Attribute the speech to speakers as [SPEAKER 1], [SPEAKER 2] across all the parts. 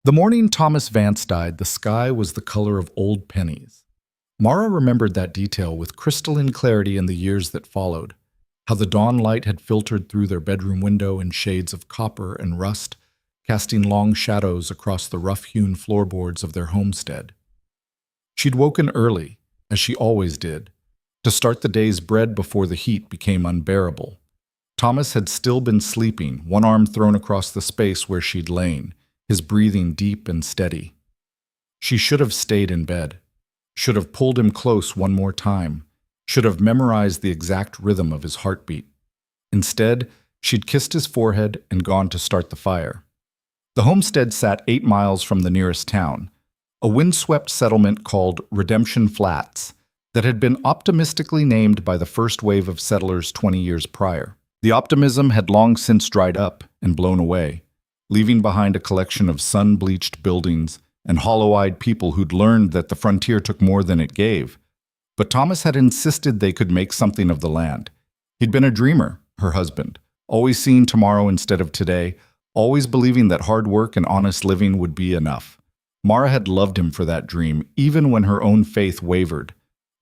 [SPEAKER 1] The morning Thomas Vance died, the sky was the color of old pennies. Mara remembered that detail with crystalline clarity in the years that followed, how the dawn light had filtered through their bedroom window in shades of copper and rust, casting long shadows across the rough-hewn floorboards of their homestead. She'd woken early, as she always did, to start the day's bread before the heat became unbearable. Thomas had still been sleeping, one arm thrown across the space where she'd lain, his breathing deep and steady. She should have stayed in bed, should have pulled him close one more time, should have memorized the exact rhythm of his heartbeat. Instead, she'd kissed his forehead and gone to start the fire. The homestead sat 8 miles from the nearest town, a windswept settlement called Redemption Flats that had been optimistically named by the first wave of settlers 20 years prior. The optimism had long since dried up and blown away, leaving behind a collection of sun-bleached buildings and hollow-eyed people who'd learned that the frontier took more than it gave. But Thomas had insisted they could make something of the land. He'd been a dreamer, her husband, always seeing tomorrow instead of today, always believing that hard work and honest living would be enough. Mara had loved him for that dream, even when her own faith wavered.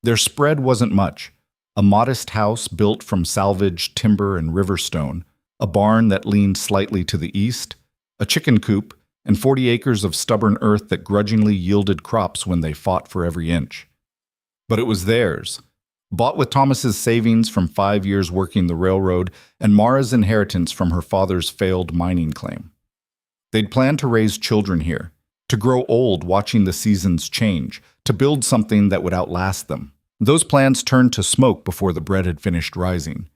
[SPEAKER 1] Their spread wasn't much: a modest house built from salvaged timber and river stone, a barn that leaned slightly to the east, a chicken coop, and 40 acres of stubborn earth that grudgingly yielded crops when they fought for every inch. But it was theirs, bought with Thomas's savings from 5 years working the railroad and Mara's inheritance from her father's failed mining claim. They'd planned to raise children here, to grow old watching the seasons change, to build something that would outlast them. Those plans turned to smoke before the bread had finished rising.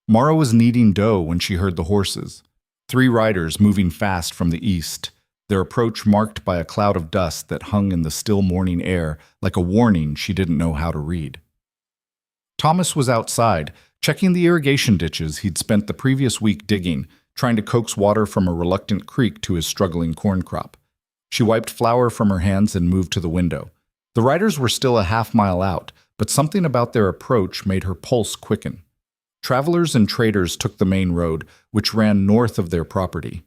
[SPEAKER 1] Mara was kneading dough when she heard the horses. 3 riders moving fast from the east, their approach marked by a cloud of dust that hung in the still morning air like a warning she didn't know how to read. Thomas was outside, checking the irrigation ditches he'd spent the previous week digging, trying to coax water from a reluctant creek to his struggling corn crop. She wiped flour from her hands and moved to the window. The riders were still a half-mile out, but something about their approach made her pulse quicken. Travelers and traders took the main road, which ran north of their property.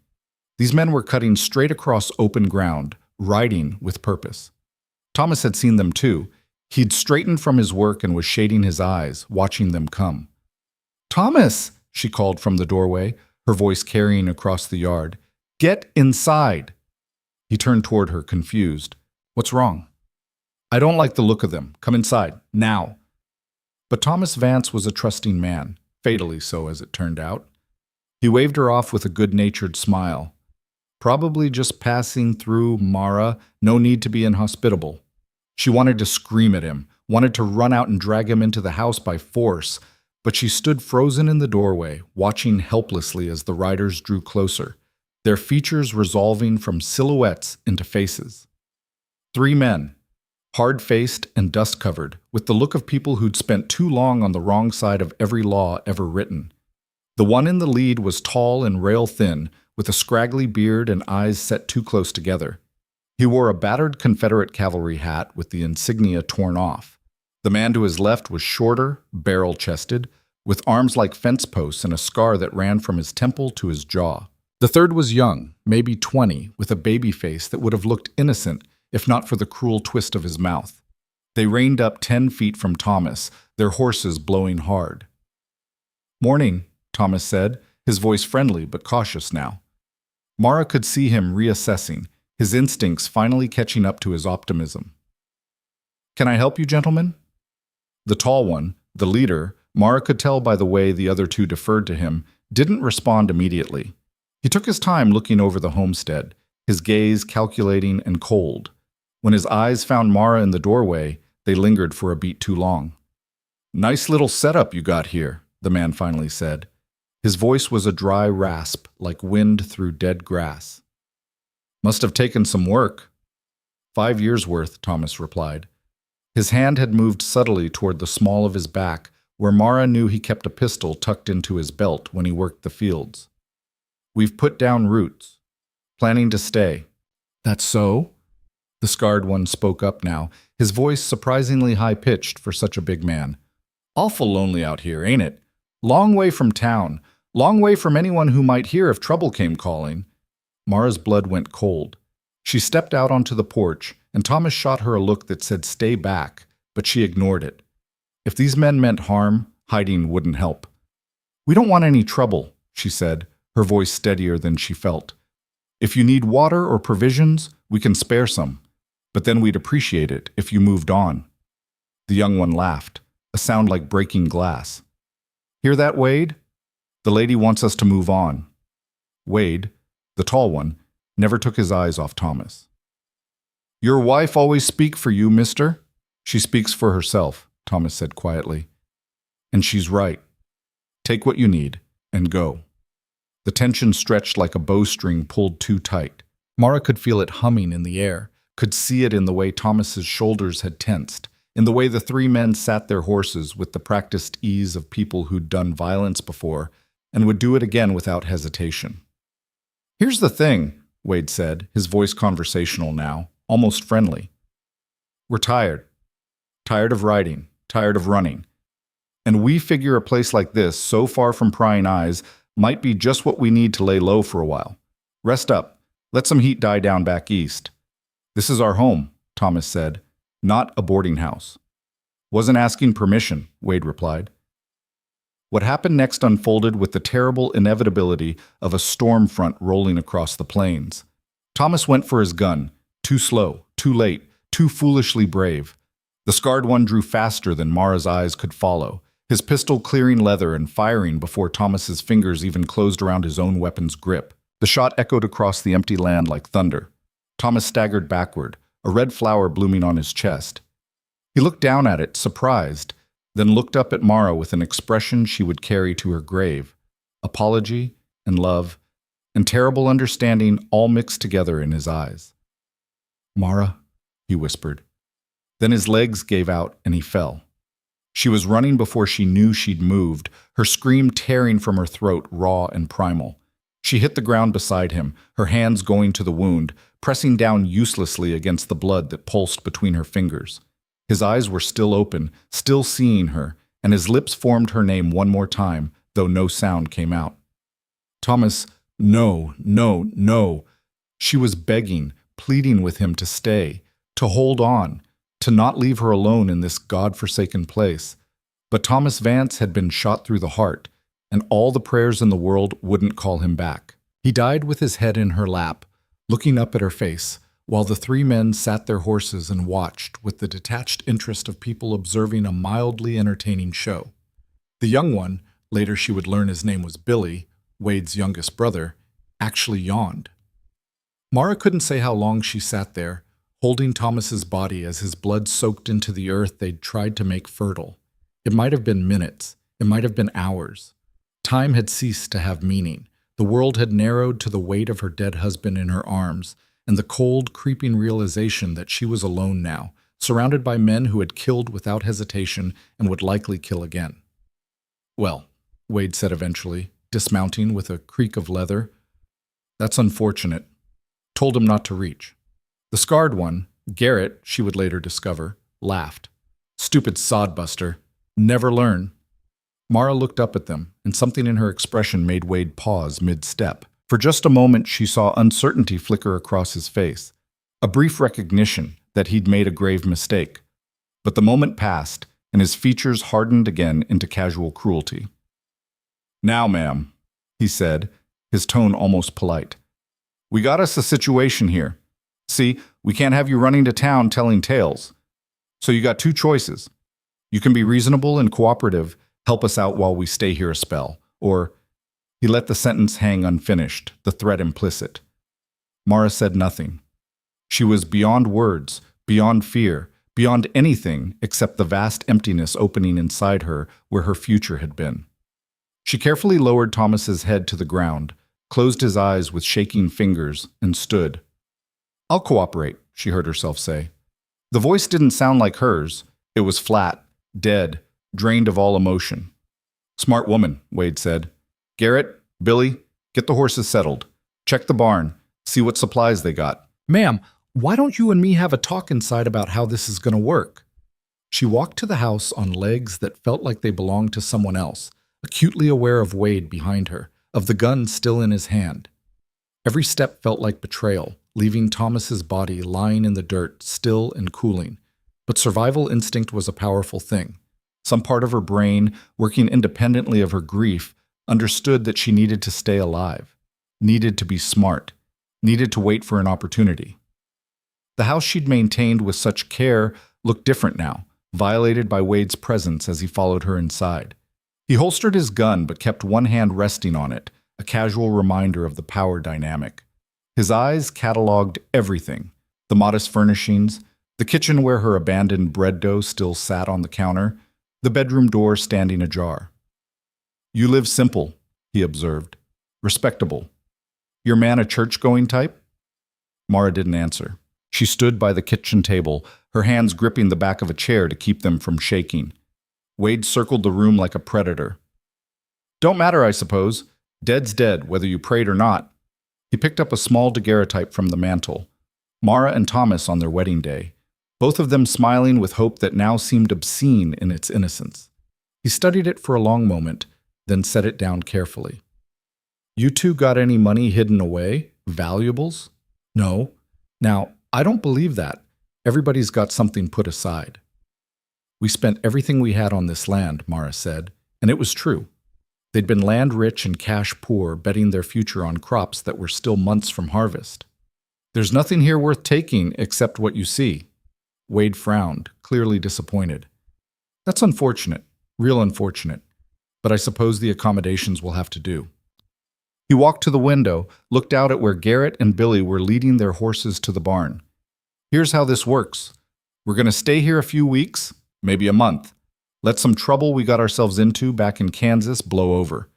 [SPEAKER 1] These men were cutting straight across open ground, riding with purpose. Thomas had seen them too. He'd straightened from his work and was shading his eyes, watching them come. "Thomas!" she called from the doorway, her voice carrying across the yard. "Get inside!" He turned toward her, confused. "What's wrong?" "I don't like the look of them. Come inside, now." But Thomas Vance was a trusting man, fatally so as it turned out. He waved her off with a good-natured smile. Probably just passing through, Mara, no need to be inhospitable. She wanted to scream at him, wanted to run out and drag him into the house by force, but she stood frozen in the doorway, watching helplessly as the riders drew closer, their features resolving from silhouettes into faces. 3 men, hard-faced and dust-covered, with the look of people who'd spent too long on the wrong side of every law ever written. The one in the lead was tall and rail-thin, with a scraggly beard and eyes set too close together. He wore a battered Confederate cavalry hat with the insignia torn off. The man to his left was shorter, barrel-chested, with arms like fence posts and a scar that ran from his temple to his jaw. The third was young, maybe 20, with a baby face that would have looked innocent if not for the cruel twist of his mouth. They reined up 10 feet from Thomas, their horses blowing hard. "Morning," Thomas said, his voice friendly but cautious now. Mara could see him reassessing, his instincts finally catching up to his optimism. "Can I help you, gentlemen?" The tall one, the leader, Mara could tell by the way the other 2 deferred to him, didn't respond immediately. He took his time looking over the homestead, his gaze calculating and cold. When his eyes found Mara in the doorway, they lingered for a beat too long. "Nice little setup you got here," the man finally said. His voice was a dry rasp, like wind through dead grass. "Must have taken some work." 5 years' worth, Thomas replied. His hand had moved subtly toward the small of his back, where Mara knew he kept a pistol tucked into his belt when he worked the fields. "We've put down roots. Planning to stay." "That's so?" The scarred one spoke up now, his voice surprisingly high-pitched for such a big man. "Awful lonely out here, ain't it? Long way from town, long way from anyone who might hear if trouble came calling." Mara's blood went cold. She stepped out onto the porch, and Thomas shot her a look that said stay back, but she ignored it. If these men meant harm, hiding wouldn't help. We don't want any trouble, she said, her voice steadier than she felt. If you need water or provisions, we can spare some, but then we'd appreciate it if you moved on. The young one laughed, a sound like breaking glass. Hear that, Wade? The lady wants us to move on. Wade, the tall one, never took his eyes off Thomas. Your wife always speak for you, mister? She speaks for herself, Thomas said quietly. And she's right. Take what you need and go. The tension stretched like a bowstring pulled too tight. Mara could feel it humming in the air, could see it in the way Thomas's shoulders had tensed, in the way the three men sat their horses with the practiced ease of people who'd done violence before and would do it again without hesitation. Here's the thing, Wade said, his voice conversational now, almost friendly. We're tired. Tired of riding, tired of running. And we figure a place like this, so far from prying eyes, might be just what we need to lay low for a while. Rest up. Let some heat die down back east. This is our home, Thomas said, not a boarding house. Wasn't asking permission, Wade replied. What happened next unfolded with the terrible inevitability of a storm front rolling across the plains. Thomas went for his gun, too slow, too late, too foolishly brave. The scarred one drew faster than Mara's eyes could follow, his pistol clearing leather and firing before Thomas's fingers even closed around his own weapon's grip. The shot echoed across the empty land like thunder. Thomas staggered backward, a red flower blooming on his chest. He looked down at it, surprised, then looked up at Mara with an expression she would carry to her grave. Apology and love and terrible understanding all mixed together in his eyes. Mara, he whispered. Then his legs gave out and he fell. She was running before she knew she'd moved, her scream tearing from her throat, raw and primal. She hit the ground beside him, her hands going to the wound, pressing down uselessly against the blood that pulsed between her fingers. His eyes were still open, still seeing her, and his lips formed her name one more time, though no sound came out. Thomas, no, no, no. She was begging, pleading with him to stay, to hold on, to not leave her alone in this God-forsaken place. But Thomas Vance had been shot through the heart, and all the prayers in the world wouldn't call him back. He died with his head in her lap, looking up at her face, while the three men sat their horses and watched with the detached interest of people observing a mildly entertaining show. The young one, later she would learn his name was Billy, Wade's youngest brother, actually yawned. Mara couldn't say how long she sat there, holding Thomas's body as his blood soaked into the earth they'd tried to make fertile. It might have been minutes, it might have been hours. Time had ceased to have meaning. The world had narrowed to the weight of her dead husband in her arms, and the cold, creeping realization that she was alone now, surrounded by men who had killed without hesitation and would likely kill again. Well, Wade said eventually, dismounting with a creak of leather, that's unfortunate. Told him not to reach. The scarred one, Garrett, she would later discover, laughed. Stupid sodbuster. Never learn. Mara looked up at them, and something in her expression made Wade pause mid-step. For just a moment she saw uncertainty flicker across his face, a brief recognition that he'd made a grave mistake. But the moment passed, and his features hardened again into casual cruelty. Now, ma'am, he said, his tone almost polite. We got us a situation here. See, we can't have you running to town telling tales. So you got two choices. You can be reasonable and cooperative, help us out while we stay here a spell, or... He let the sentence hang unfinished, the threat implicit. Mara said nothing. She was beyond words, beyond fear, beyond anything except the vast emptiness opening inside her where her future had been. She carefully lowered Thomas's head to the ground, closed his eyes with shaking fingers, and stood. I'll cooperate, she heard herself say. The voice didn't sound like hers. It was flat, dead, drained of all emotion. Smart woman, Wade said. Garrett, Billy, get the horses settled. Check the barn. See what supplies they got. Ma'am, why don't you and me have a talk inside about how this is going to work? She walked to the house on legs that felt like they belonged to someone else, acutely aware of Wade behind her, of the gun still in his hand. Every step felt like betrayal, leaving Thomas's body lying in the dirt, still and cooling. But survival instinct was a powerful thing. Some part of her brain, working independently of her grief, understood that she needed to stay alive, needed to be smart, needed to wait for an opportunity. The house she'd maintained with such care looked different now, violated by Wade's presence as he followed her inside. He holstered his gun but kept one hand resting on it, a casual reminder of the power dynamic. His eyes cataloged everything: the modest furnishings, the kitchen where her abandoned bread dough still sat on the counter, the bedroom door standing ajar. "You live simple," he observed. "Respectable. Your man a church-going type?" Mara didn't answer. She stood by the kitchen table, her hands gripping the back of a chair to keep them from shaking. Wade circled the room like a predator. "Don't matter, I suppose. Dead's dead, whether you prayed or not." He picked up a small daguerreotype from the mantel. Mara and Thomas on their wedding day, both of them smiling with hope that now seemed obscene in its innocence. He studied it for a long moment, then set it down carefully. "You two got any money hidden away? Valuables?" "No. Now, I don't believe that. Everybody's got something put aside." "We spent everything we had on this land," Mara said, and it was true. They'd been land rich and cash poor, betting their future on crops that were still months from harvest. "There's nothing here worth taking except what you see." Wade frowned, clearly disappointed. "That's unfortunate, real unfortunate, but I suppose the accommodations will have to do." He walked to the window, looked out at where Garrett and Billy were leading their horses to the barn. "Here's how this works. We're going to stay here a few weeks, maybe a month. Let some trouble we got ourselves into back in Kansas blow over.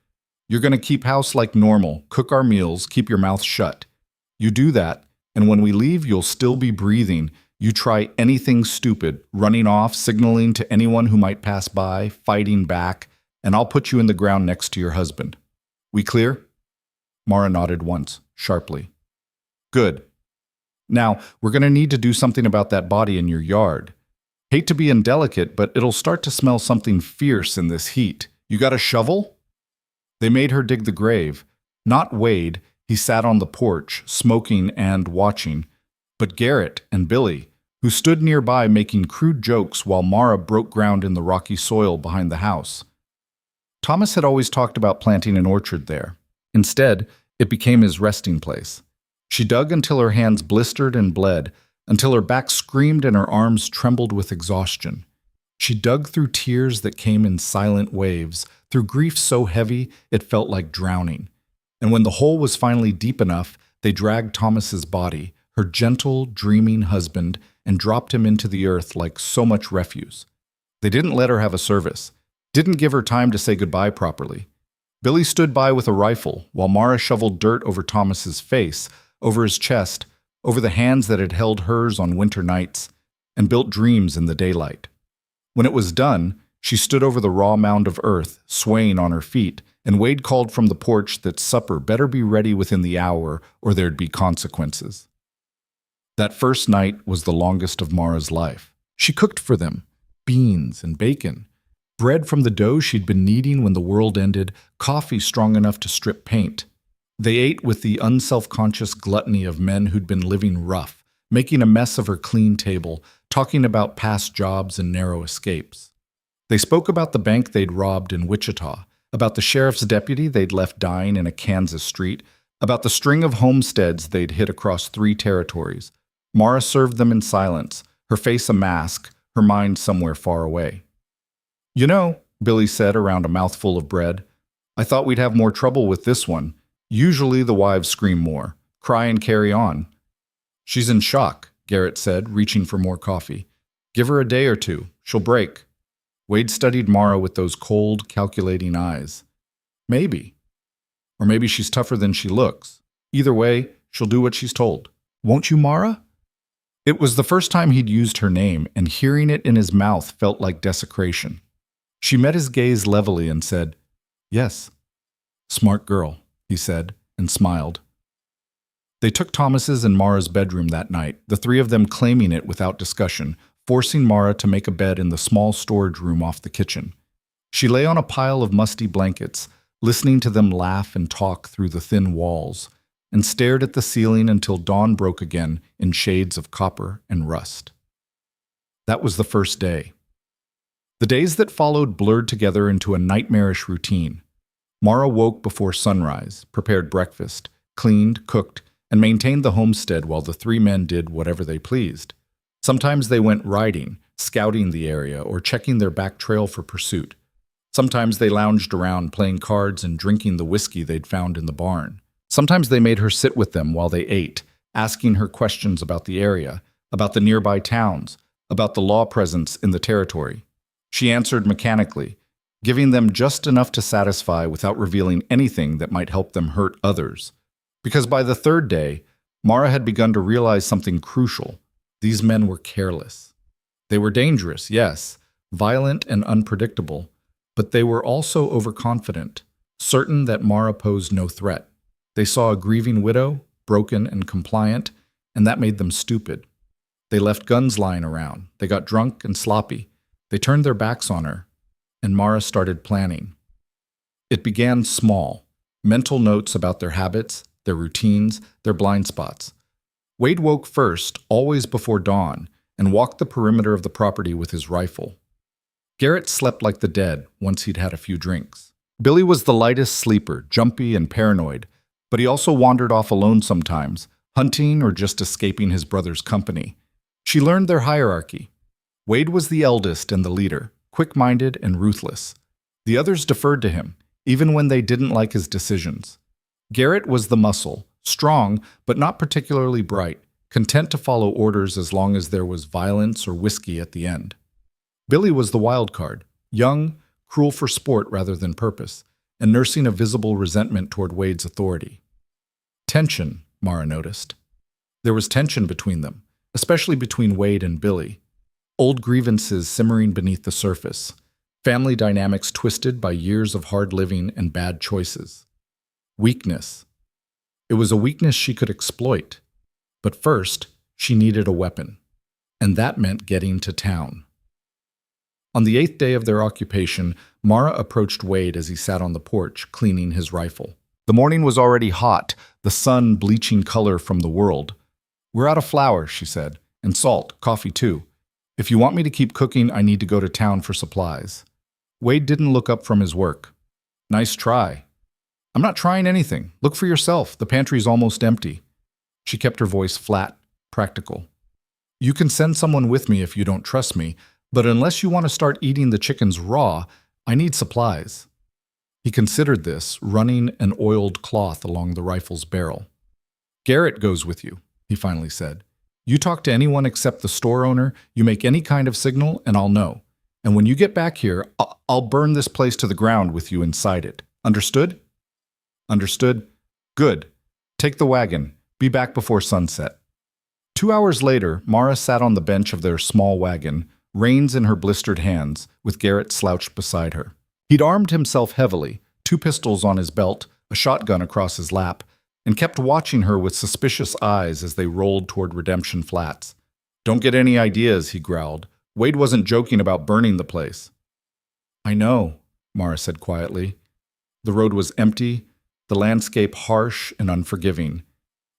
[SPEAKER 1] You're going to keep house like normal, cook our meals, keep your mouth shut. You do that, and when we leave, you'll still be breathing. You try anything stupid, running off, signaling to anyone who might pass by, fighting back, and I'll put you in the ground next to your husband. We clear?" Mara nodded once, sharply. "Good. Now, we're going to need to do something about that body in your yard. Hate to be indelicate, but it'll start to smell something fierce in this heat. You got a shovel?" They made her dig the grave. Not Wade, he sat on the porch, smoking and watching, but Garrett and Billy, who stood nearby making crude jokes while Mara broke ground in the rocky soil behind the house. Thomas had always talked about planting an orchard there. Instead, it became his resting place. She dug until her hands blistered and bled, until her back screamed and her arms trembled with exhaustion. She dug through tears that came in silent waves, through grief so heavy it felt like drowning. And when the hole was finally deep enough, they dragged Thomas's body, her gentle, dreaming husband, and dropped him into the earth like so much refuse. They didn't let her have a service, didn't give her time to say goodbye properly. Billy stood by with a rifle, while Mara shoveled dirt over Thomas's face, over his chest, over the hands that had held hers on winter nights, and built dreams in the daylight. When it was done, she stood over the raw mound of earth, swaying on her feet, and Wade called from the porch that supper better be ready within the hour or there'd be consequences. That first night was the longest of Mara's life. She cooked for them, beans and bacon, bread from the dough she'd been kneading when the world ended, coffee strong enough to strip paint. They ate with the unself-conscious gluttony of men who'd been living rough, making a mess of her clean table, talking about past jobs and narrow escapes. They spoke about the bank they'd robbed in Wichita, about the sheriff's deputy they'd left dying in a Kansas street, about the string of homesteads they'd hit across 3 territories. Mara served them in silence, her face a mask, her mind somewhere far away. "You know," Billy said around a mouthful of bread, "I thought we'd have more trouble with this one. Usually the wives scream more, cry and carry on." "She's in shock," Garrett said, reaching for more coffee. "Give her a day or two. She'll break." Wade studied Mara with those cold, calculating eyes. "Maybe. Or maybe she's tougher than she looks. Either way, she'll do what she's told. Won't you, Mara?" It was the first time he'd used her name, and hearing it in his mouth felt like desecration. She met his gaze levelly and said, "Yes." "Smart girl," he said, and smiled. They took Thomas's and Mara's bedroom that night, the 3 of them claiming it without discussion, forcing Mara to make a bed in the small storage room off the kitchen. She lay on a pile of musty blankets, listening to them laugh and talk through the thin walls, and stared at the ceiling until dawn broke again in shades of copper and rust. That was the first day. The days that followed blurred together into a nightmarish routine. Mara woke before sunrise, prepared breakfast, cleaned, cooked, and maintained the homestead while the three men did whatever they pleased. Sometimes they went riding, scouting the area, or checking their back trail for pursuit. Sometimes they lounged around playing cards and drinking the whiskey they'd found in the barn. Sometimes they made her sit with them while they ate, asking her questions about the area, about the nearby towns, about the law presence in the territory. She answered mechanically, giving them just enough to satisfy without revealing anything that might help them hurt others. Because by the third day, Mara had begun to realize something crucial. These men were careless. They were dangerous, yes, violent and unpredictable, but they were also overconfident, certain that Mara posed no threat. They saw a grieving widow, broken and compliant, and that made them stupid. They left guns lying around. They got drunk and sloppy. They turned their backs on her, and Mara started planning. It began small, mental notes about their habits, their routines, their blind spots. Wade woke first, always before dawn, and walked the perimeter of the property with his rifle. Garrett slept like the dead once he'd had a few drinks. Billy was the lightest sleeper, jumpy and paranoid, but he also wandered off alone sometimes, hunting or just escaping his brother's company. She learned their hierarchy. Wade was the eldest and the leader, quick-minded and ruthless. The others deferred to him, even when they didn't like his decisions. Garrett was the muscle, strong but not particularly bright, content to follow orders as long as there was violence or whiskey at the end. Billy was the wild card, young, cruel for sport rather than purpose, and nursing a visible resentment toward Wade's authority. Tension, Mara noticed. There was tension between them, especially between Wade and Billy. Old grievances simmering beneath the surface, family dynamics twisted by years of hard living and bad choices. Weakness. It was a weakness she could exploit. But first, she needed a weapon, and that meant getting to town. On the 8th day of their occupation, Mara approached Wade as he sat on the porch, cleaning his rifle. The morning was already hot, the sun bleaching color from the world. "We're out of flour," she said, "and salt, coffee too. If you want me to keep cooking, I need to go to town for supplies." Wade didn't look up from his work. "Nice try." "I'm not trying anything. Look for yourself. The pantry's almost empty." She kept her voice flat, practical. "You can send someone with me if you don't trust me, but unless you want to start eating the chickens raw, I need supplies." He considered this, running an oiled cloth along the rifle's barrel. "Garrett goes with you," he finally said. "You talk to anyone except the store owner, you make any kind of signal, and I'll know. And when you get back here, I'll burn this place to the ground with you inside it. Understood?" "Understood." "Good. Take the wagon. Be back before sunset." 2 hours later, Mara sat on the bench of their small wagon, reins in her blistered hands, with Garrett slouched beside her. He'd armed himself heavily, 2 pistols on his belt, a shotgun across his lap, and kept watching her with suspicious eyes as they rolled toward Redemption Flats. "Don't get any ideas," he growled. "Wade wasn't joking about burning the place." "I know," Mara said quietly. The road was empty, the landscape harsh and unforgiving.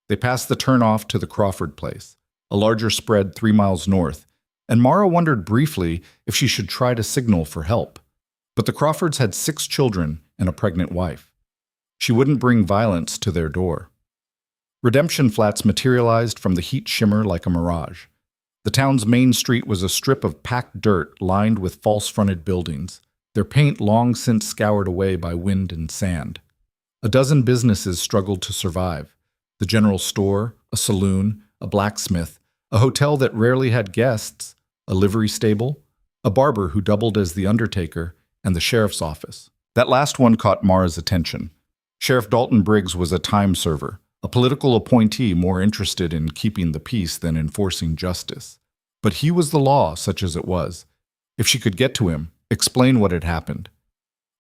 [SPEAKER 1] They passed the turnoff to the Crawford place, a larger spread 3 miles north, and Mara wondered briefly if she should try to signal for help. But the Crawfords had 6 children and a pregnant wife. She wouldn't bring violence to their door. Redemption Flats materialized from the heat shimmer like a mirage. The town's main street was a strip of packed dirt lined with false-fronted buildings, their paint long since scoured away by wind and sand. A dozen businesses struggled to survive. The general store, a saloon, a blacksmith, a hotel that rarely had guests, a livery stable, a barber who doubled as the undertaker, and the sheriff's office. That last one caught Mara's attention. Sheriff Dalton Briggs was a time server, a political appointee more interested in keeping the peace than enforcing justice. But he was the law, such as it was. If she could get to him, explain what had happened.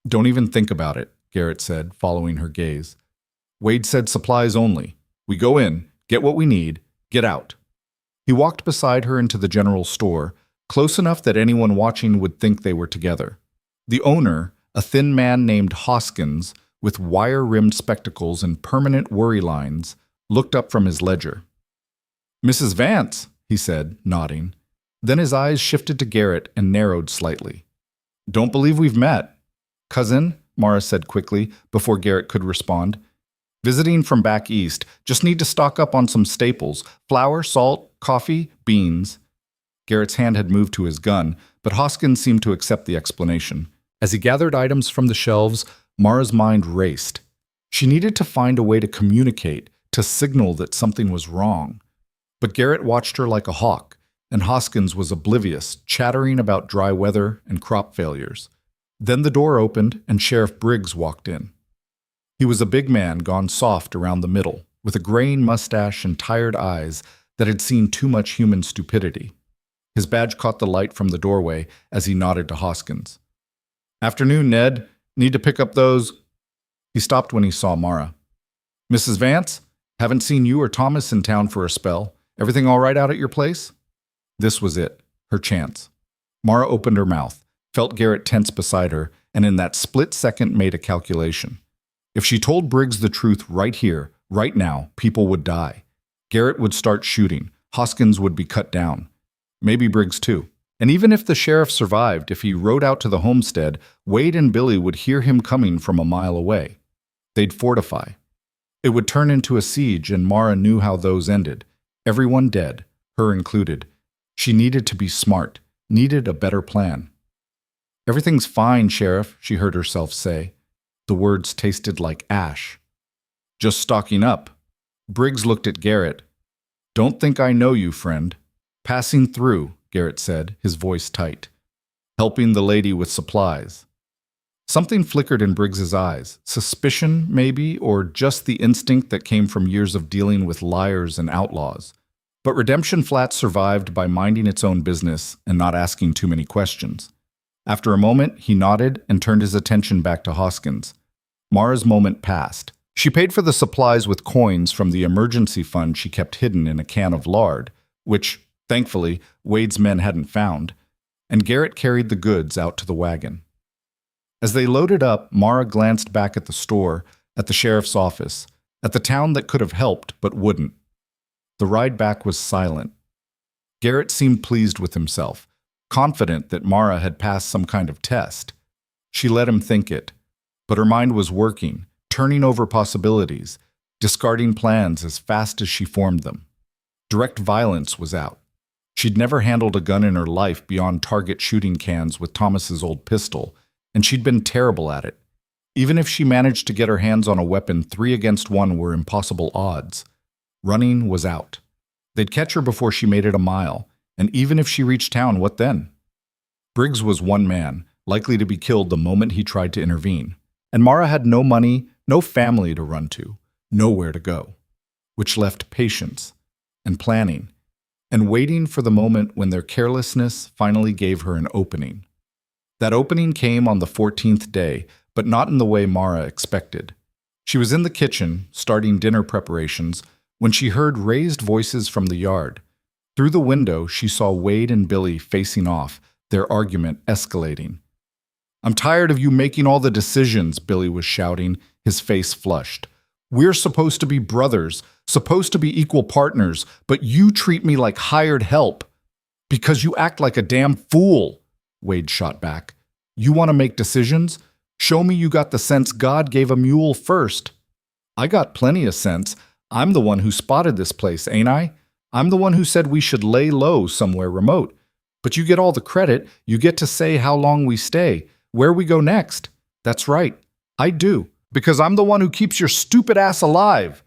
[SPEAKER 1] "Don't even think about it," Garrett said, following her gaze. "Wade said supplies only. We go in, get what we need, get out." He walked beside her into the general store, close enough that anyone watching would think they were together. The owner, a thin man named Hoskins, with wire-rimmed spectacles and permanent worry lines, looked up from his ledger. "Mrs. Vance," he said, nodding. Then his eyes shifted to Garrett and narrowed slightly. "Don't believe we've met." "Cousin," Mara said quickly, before Garrett could respond. "Visiting from back east. Just need to stock up on some staples. Flour, salt, coffee, beans." Garrett's hand had moved to his gun, but Hoskins seemed to accept the explanation. As he gathered items from the shelves, Mara's mind raced. She needed to find a way to communicate, to signal that something was wrong. But Garrett watched her like a hawk, and Hoskins was oblivious, chattering about dry weather and crop failures. Then the door opened, and Sheriff Briggs walked in. He was a big man gone soft around the middle, with a graying mustache and tired eyes that had seen too much human stupidity. His badge caught the light from the doorway as he nodded to Hoskins. "Afternoon, Ned. Need to pick up those—" He stopped when he saw Mara. "Mrs. Vance? Haven't seen you or Thomas in town for a spell. Everything all right out at your place?" This was it, her chance. Mara opened her mouth, felt Garrett tense beside her, and in that split second made a calculation. If she told Briggs the truth right here, right now, people would die. Garrett would start shooting. Hoskins would be cut down. Maybe Briggs too. And even if the sheriff survived, if he rode out to the homestead, Wade and Billy would hear him coming from a mile away. They'd fortify. It would turn into a siege, and Mara knew how those ended. Everyone dead, her included. She needed to be smart, needed a better plan. "Everything's fine, Sheriff," she heard herself say. The words tasted like ash. "Just stocking up." Briggs looked at Garrett. "Don't think I know you, friend." "Passing through," Garrett said, his voice tight. "Helping the lady with supplies." Something flickered in Briggs's eyes. Suspicion, maybe, or just the instinct that came from years of dealing with liars and outlaws. But Redemption Flat survived by minding its own business and not asking too many questions. After a moment, he nodded and turned his attention back to Hoskins. Mara's moment passed. She paid for the supplies with coins from the emergency fund she kept hidden in a can of lard, which, thankfully, Wade's men hadn't found, and Garrett carried the goods out to the wagon. As they loaded up, Mara glanced back at the store, at the sheriff's office, at the town that could have helped but wouldn't. The ride back was silent. Garrett seemed pleased with himself, confident that Mara had passed some kind of test. She let him think it, but her mind was working, turning over possibilities, discarding plans as fast as she formed them. Direct violence was out. She'd never handled a gun in her life beyond target shooting cans with Thomas's old pistol, and she'd been terrible at it. Even if she managed to get her hands on a weapon, 3 against 1 were impossible odds. Running was out. They'd catch her before she made it a mile, and even if she reached town, what then? Briggs was one man, likely to be killed the moment he tried to intervene. And Mara had no money, no family to run to, nowhere to go. Which left patience, and planning, and waiting for the moment when their carelessness finally gave her an opening. That opening came on the 14th day, but not in the way Mara expected. She was in the kitchen, starting dinner preparations, when she heard raised voices from the yard. Through the window, she saw Wade and Billy facing off, their argument escalating. "I'm tired of you making all the decisions," Billy was shouting, his face flushed. "We're supposed to be brothers, supposed to be equal partners, but you treat me like hired help. Because you act like a damn fool," Wade shot back. "You want to make decisions? Show me you got the sense God gave a mule first." "I got plenty of sense. I'm the one who spotted this place, ain't I? I'm the one who said we should lay low somewhere remote. But you get all the credit. You get to say how long we stay, where we go next. That's right. I do. Because I'm the one who keeps your stupid ass alive."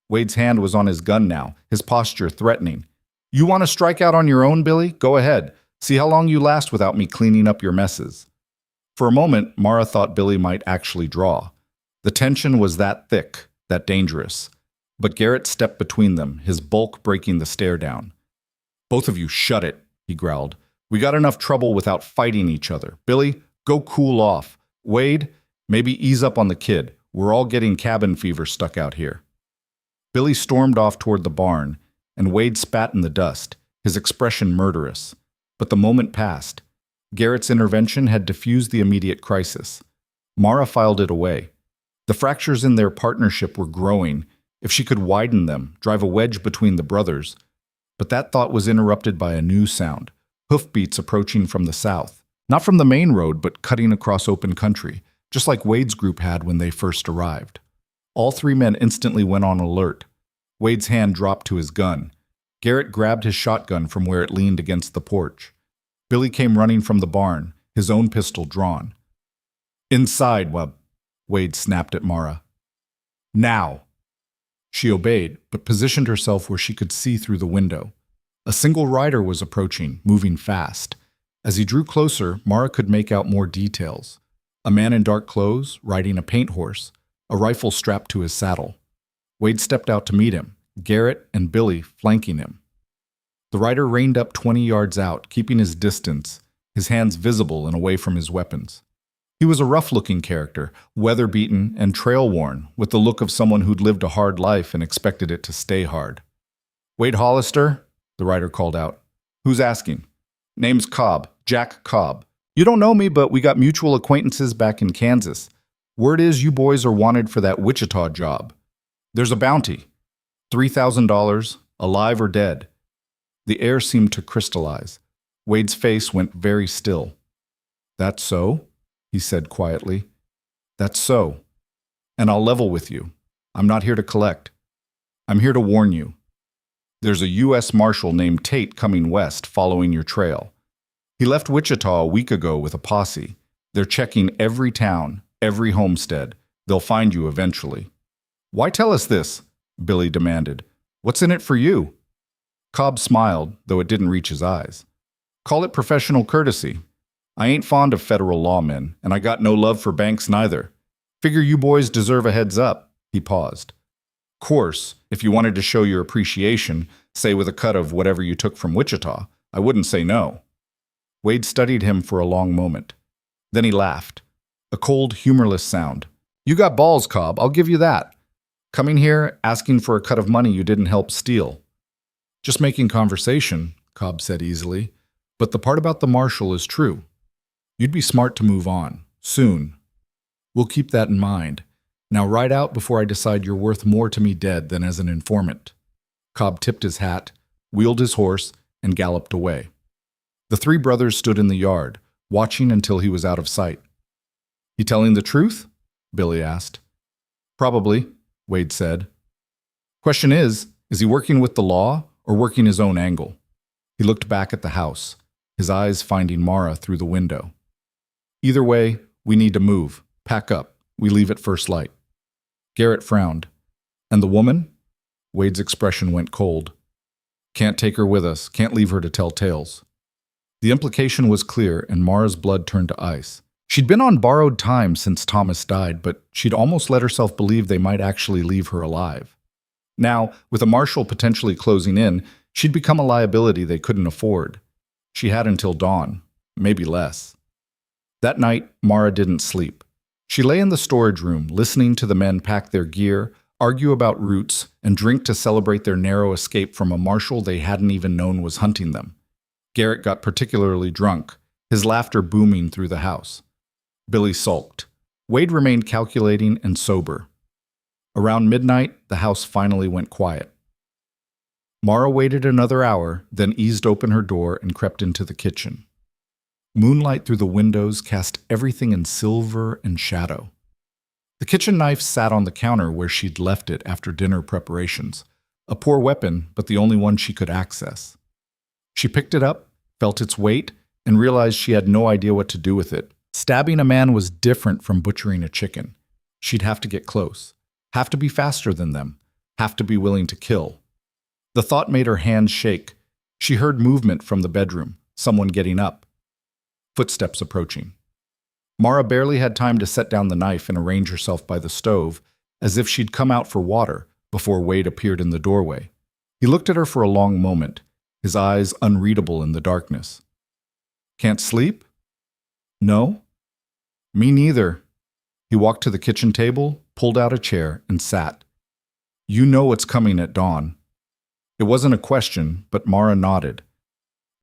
[SPEAKER 1] Wade's hand was on his gun now, his posture threatening. "You want to strike out on your own, Billy? Go ahead. See how long you last without me cleaning up your messes." For a moment, Mara thought Billy might actually draw. The tension was that thick, that dangerous. But Garrett stepped between them, his bulk breaking the stare down. "Both of you shut it," he growled. "We got enough trouble without fighting each other. Billy, go cool off. Wade, maybe ease up on the kid. We're all getting cabin fever stuck out here." Billy stormed off toward the barn, and Wade spat in the dust, his expression murderous. But the moment passed. Garrett's intervention had diffused the immediate crisis. Mara filed it away. The fractures in their partnership were growing. if she could widen them, drive a wedge between the brothers. But that thought was interrupted by a new sound, hoofbeats approaching from the south. Not from the main road, but cutting across open country, just like Wade's group had when they first arrived. All three men instantly went on alert. Wade's hand dropped to his gun. Garrett grabbed his shotgun from where it leaned against the porch. Billy came running from the barn, his own pistol drawn. "Inside, Wade snapped at Mara. "Now!" She obeyed, but positioned herself where she could see through the window. A single rider was approaching, moving fast. As he drew closer, Mara could make out more details. A man in dark clothes, riding a paint horse, a rifle strapped to his saddle. Wade stepped out to meet him, Garrett and Billy flanking him. The rider reined up 20 yards out, keeping his distance, his hands visible and away from his weapons. He was a rough-looking character, weather-beaten and trail-worn, with the look of someone who'd lived a hard life and expected it to stay hard. "Wade Hollister?" the rider called out. "Who's asking?" "Name's Cobb, Jack Cobb. You don't know me, but we got mutual acquaintances back in Kansas. Word is you boys are wanted for that Wichita job. There's a bounty. $3,000, alive or dead." The air seemed to crystallize. Wade's face went very still. "That's so?" he said quietly. "That's so. And I'll level with you. I'm not here to collect. I'm here to warn you. There's a U.S. Marshal named Tate coming west following your trail. He left Wichita a week ago with a posse. They're checking every town, every homestead. They'll find you eventually." "Why tell us this?" Billy demanded. "What's in it for you?" Cobb smiled, though it didn't reach his eyes. "Call it professional courtesy. I ain't fond of federal lawmen, and I got no love for banks neither. Figure you boys deserve a heads up." He paused. "Course, if you wanted to show your appreciation, say with a cut of whatever you took from Wichita, I wouldn't say no." Wade studied him for a long moment. Then he laughed. A cold, humorless sound. "You got balls, Cobb, I'll give you that. Coming here, asking for a cut of money you didn't help steal." "Just making conversation," Cobb said easily. "But the part about the marshal is true. You'd be smart to move on. Soon. We'll keep that in mind. Now ride out before I decide you're worth more to me dead than as an informant." Cobb tipped his hat, wheeled his horse, and galloped away. The three brothers stood in the yard, watching until he was out of sight. "He telling the truth?" Billy asked. "Probably," Wade said. "Question is he working with the law or working his own angle?" He looked back at the house, his eyes finding Mara through the window. "Either way, we need to move. Pack up. We leave at first light." Garrett frowned. "And the woman?" Wade's expression went cold. "Can't take her with us. Can't leave her to tell tales." The implication was clear, and Mara's blood turned to ice. She'd been on borrowed time since Thomas died, but she'd almost let herself believe they might actually leave her alive. Now, with a marshal potentially closing in, she'd become a liability they couldn't afford. She had until dawn, maybe less. That night, Mara didn't sleep. She lay in the storage room, listening to the men pack their gear, argue about routes, and drink to celebrate their narrow escape from a marshal they hadn't even known was hunting them. Garrett got particularly drunk, his laughter booming through the house. Billy sulked. Wade remained calculating and sober. Around midnight, the house finally went quiet. Mara waited another hour, then eased open her door and crept into the kitchen. Moonlight through the windows cast everything in silver and shadow. The kitchen knife sat on the counter where she'd left it after dinner preparations, a poor weapon, but the only one she could access. She picked it up, felt its weight, and realized she had no idea what to do with it. Stabbing a man was different from butchering a chicken. She'd have to get close, have to be faster than them, have to be willing to kill. The thought made her hands shake. She heard movement from the bedroom, someone getting up. Footsteps approaching. Mara barely had time to set down the knife and arrange herself by the stove, as if she'd come out for water before Wade appeared in the doorway. He looked at her for a long moment, his eyes unreadable in the darkness. "Can't sleep?" "No." "Me neither." He walked to the kitchen table, pulled out a chair, and sat. "You know what's coming at dawn." It wasn't a question, but Mara nodded.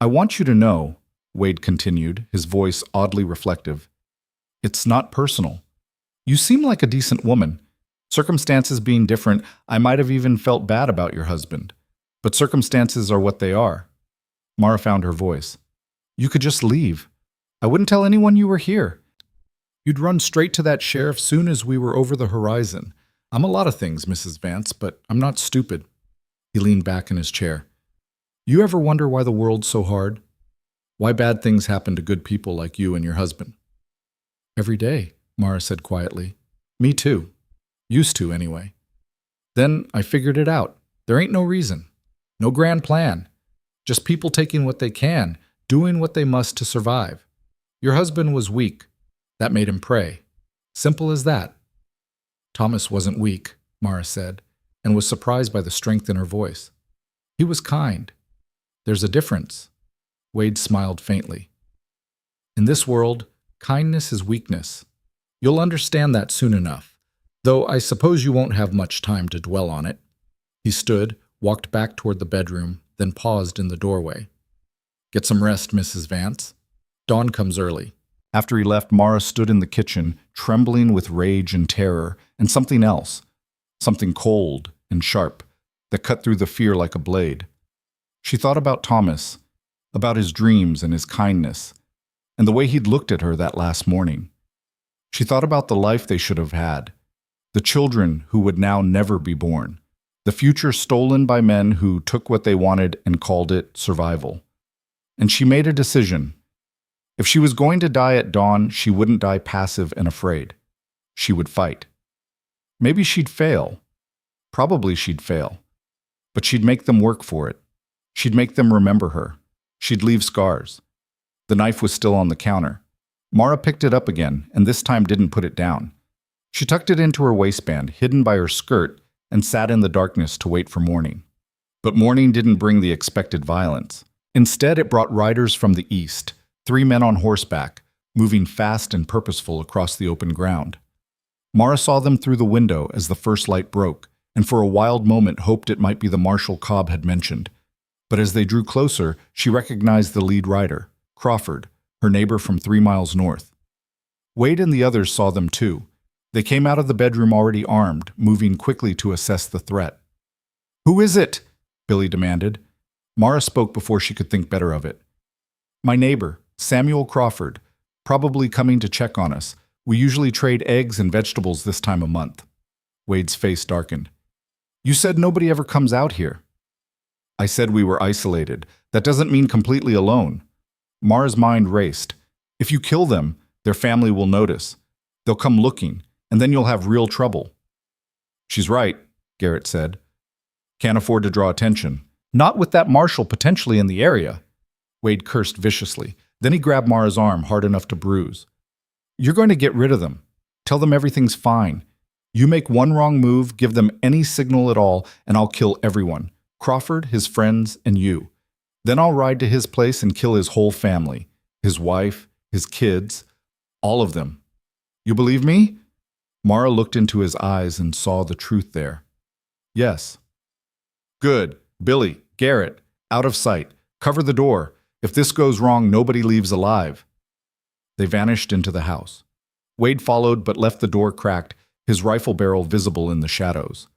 [SPEAKER 1] "I want you to know," Wade continued, his voice oddly reflective, "it's not personal. You seem like a decent woman, Circumstances being different, I might have even felt bad about your husband. But circumstances are what they are. Mara found her voice. You could just leave. I wouldn't tell anyone you were here. You'd run straight to that sheriff soon as we were over the horizon. I'm a lot of things, Mrs. Vance, but I'm not stupid. He leaned back in his chair. You ever wonder why the world's so hard? Why bad things happen to good people like you and your husband? Every day, Mara said quietly. Me too. Used to, anyway. Then I figured it out. There ain't no reason. No grand plan. Just people taking what they can, doing what they must to survive. Your husband was weak. That made him pray. Simple as that. Thomas wasn't weak, Mara said, and was surprised by the strength in her voice. He was kind. There's a difference. Wade smiled faintly. In this world, kindness is weakness. You'll understand that soon enough, though I suppose you won't have much time to dwell on it. He stood, walked back toward the bedroom, then paused in the doorway. Get some rest, Mrs. Vance. Dawn comes early. After he left, Mara stood in the kitchen, trembling with rage and terror, and something else, something cold and sharp, that cut through the fear like a blade. She thought about Thomas, about his dreams and his kindness, and the way he'd looked at her that last morning. She thought about the life they should have had, the children who would now never be born, the future stolen by men who took what they wanted and called it survival. And she made a decision. If she was going to die at dawn, she wouldn't die passive and afraid. She would fight. Maybe she'd fail. Probably she'd fail. But she'd make them work for it. She'd make them remember her. She'd leave scars. The knife was still on the counter. Mara picked it up again, and this time didn't put it down. She tucked it into her waistband, hidden by her skirt, and sat in the darkness to wait for morning. But morning didn't bring the expected violence. Instead, it brought riders from the east, 3 men on horseback, moving fast and purposeful across the open ground. Mara saw them through the window as the first light broke, and for a wild moment hoped it might be the marshal Cobb had mentioned. But as they drew closer, she recognized the lead rider, Crawford, her neighbor from 3 miles north. Wade and the others saw them too. They came out of the bedroom already armed, moving quickly to assess the threat. "Who is it?" Billy demanded. Mara spoke before she could think better of it. "My neighbor, Samuel Crawford, probably coming to check on us. We usually trade eggs and vegetables this time of month." Wade's face darkened. "You said nobody ever comes out here." "I said we were isolated. That doesn't mean completely alone." Mara's mind raced. "If you kill them, their family will notice. They'll come looking, and then you'll have real trouble." "She's right," Garrett said. "Can't afford to draw attention. Not with that marshal potentially in the area." Wade cursed viciously. Then he grabbed Mara's arm hard enough to bruise. "You're going to get rid of them. Tell them everything's fine. You make one wrong move, give them any signal at all, and I'll kill everyone. Crawford, his friends, and you. Then I'll ride to his place and kill his whole family. His wife, his kids, all of them. You believe me?" Mara looked into his eyes and saw the truth there. "Yes." "Good. Billy, Garrett, out of sight. Cover the door. If this goes wrong, nobody leaves alive." They vanished into the house. Wade followed but left the door cracked, his rifle barrel visible in the shadows.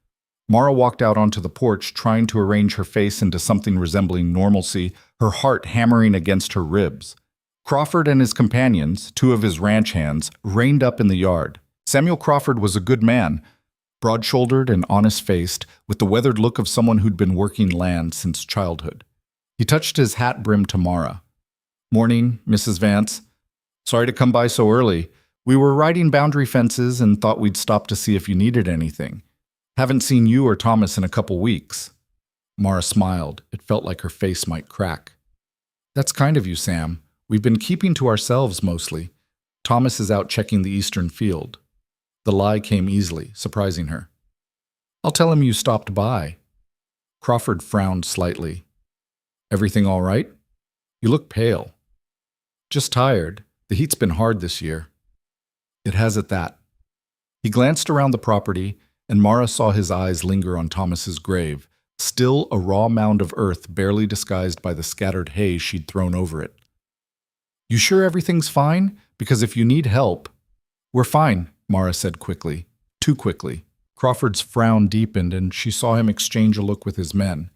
[SPEAKER 1] Mara walked out onto the porch, trying to arrange her face into something resembling normalcy, her heart hammering against her ribs. Crawford and his companions, 2 of his ranch hands, reined up in the yard. Samuel Crawford was a good man, broad-shouldered and honest-faced, with the weathered look of someone who'd been working land since childhood. He touched his hat brim to Mara. "Morning, Mrs. Vance. Sorry to come by so early. We were riding boundary fences and thought we'd stop to see if you needed anything. Haven't seen you or Thomas in a couple weeks." Mara smiled. It felt like her face might crack. "That's kind of you, Sam. We've been keeping to ourselves mostly. Thomas is out checking the eastern field." The lie came easily, surprising her. "I'll tell him you stopped by." Crawford frowned slightly. "Everything all right? You look pale." "Just tired. The heat's been hard this year." "It has at that." He glanced around the property, and Mara saw his eyes linger on Thomas's grave, still a raw mound of earth barely disguised by the scattered hay she'd thrown over it. "You sure everything's fine? Because if you need help—" "We're fine," Mara said quickly. Too quickly. Crawford's frown deepened, and she saw him exchange a look with his men.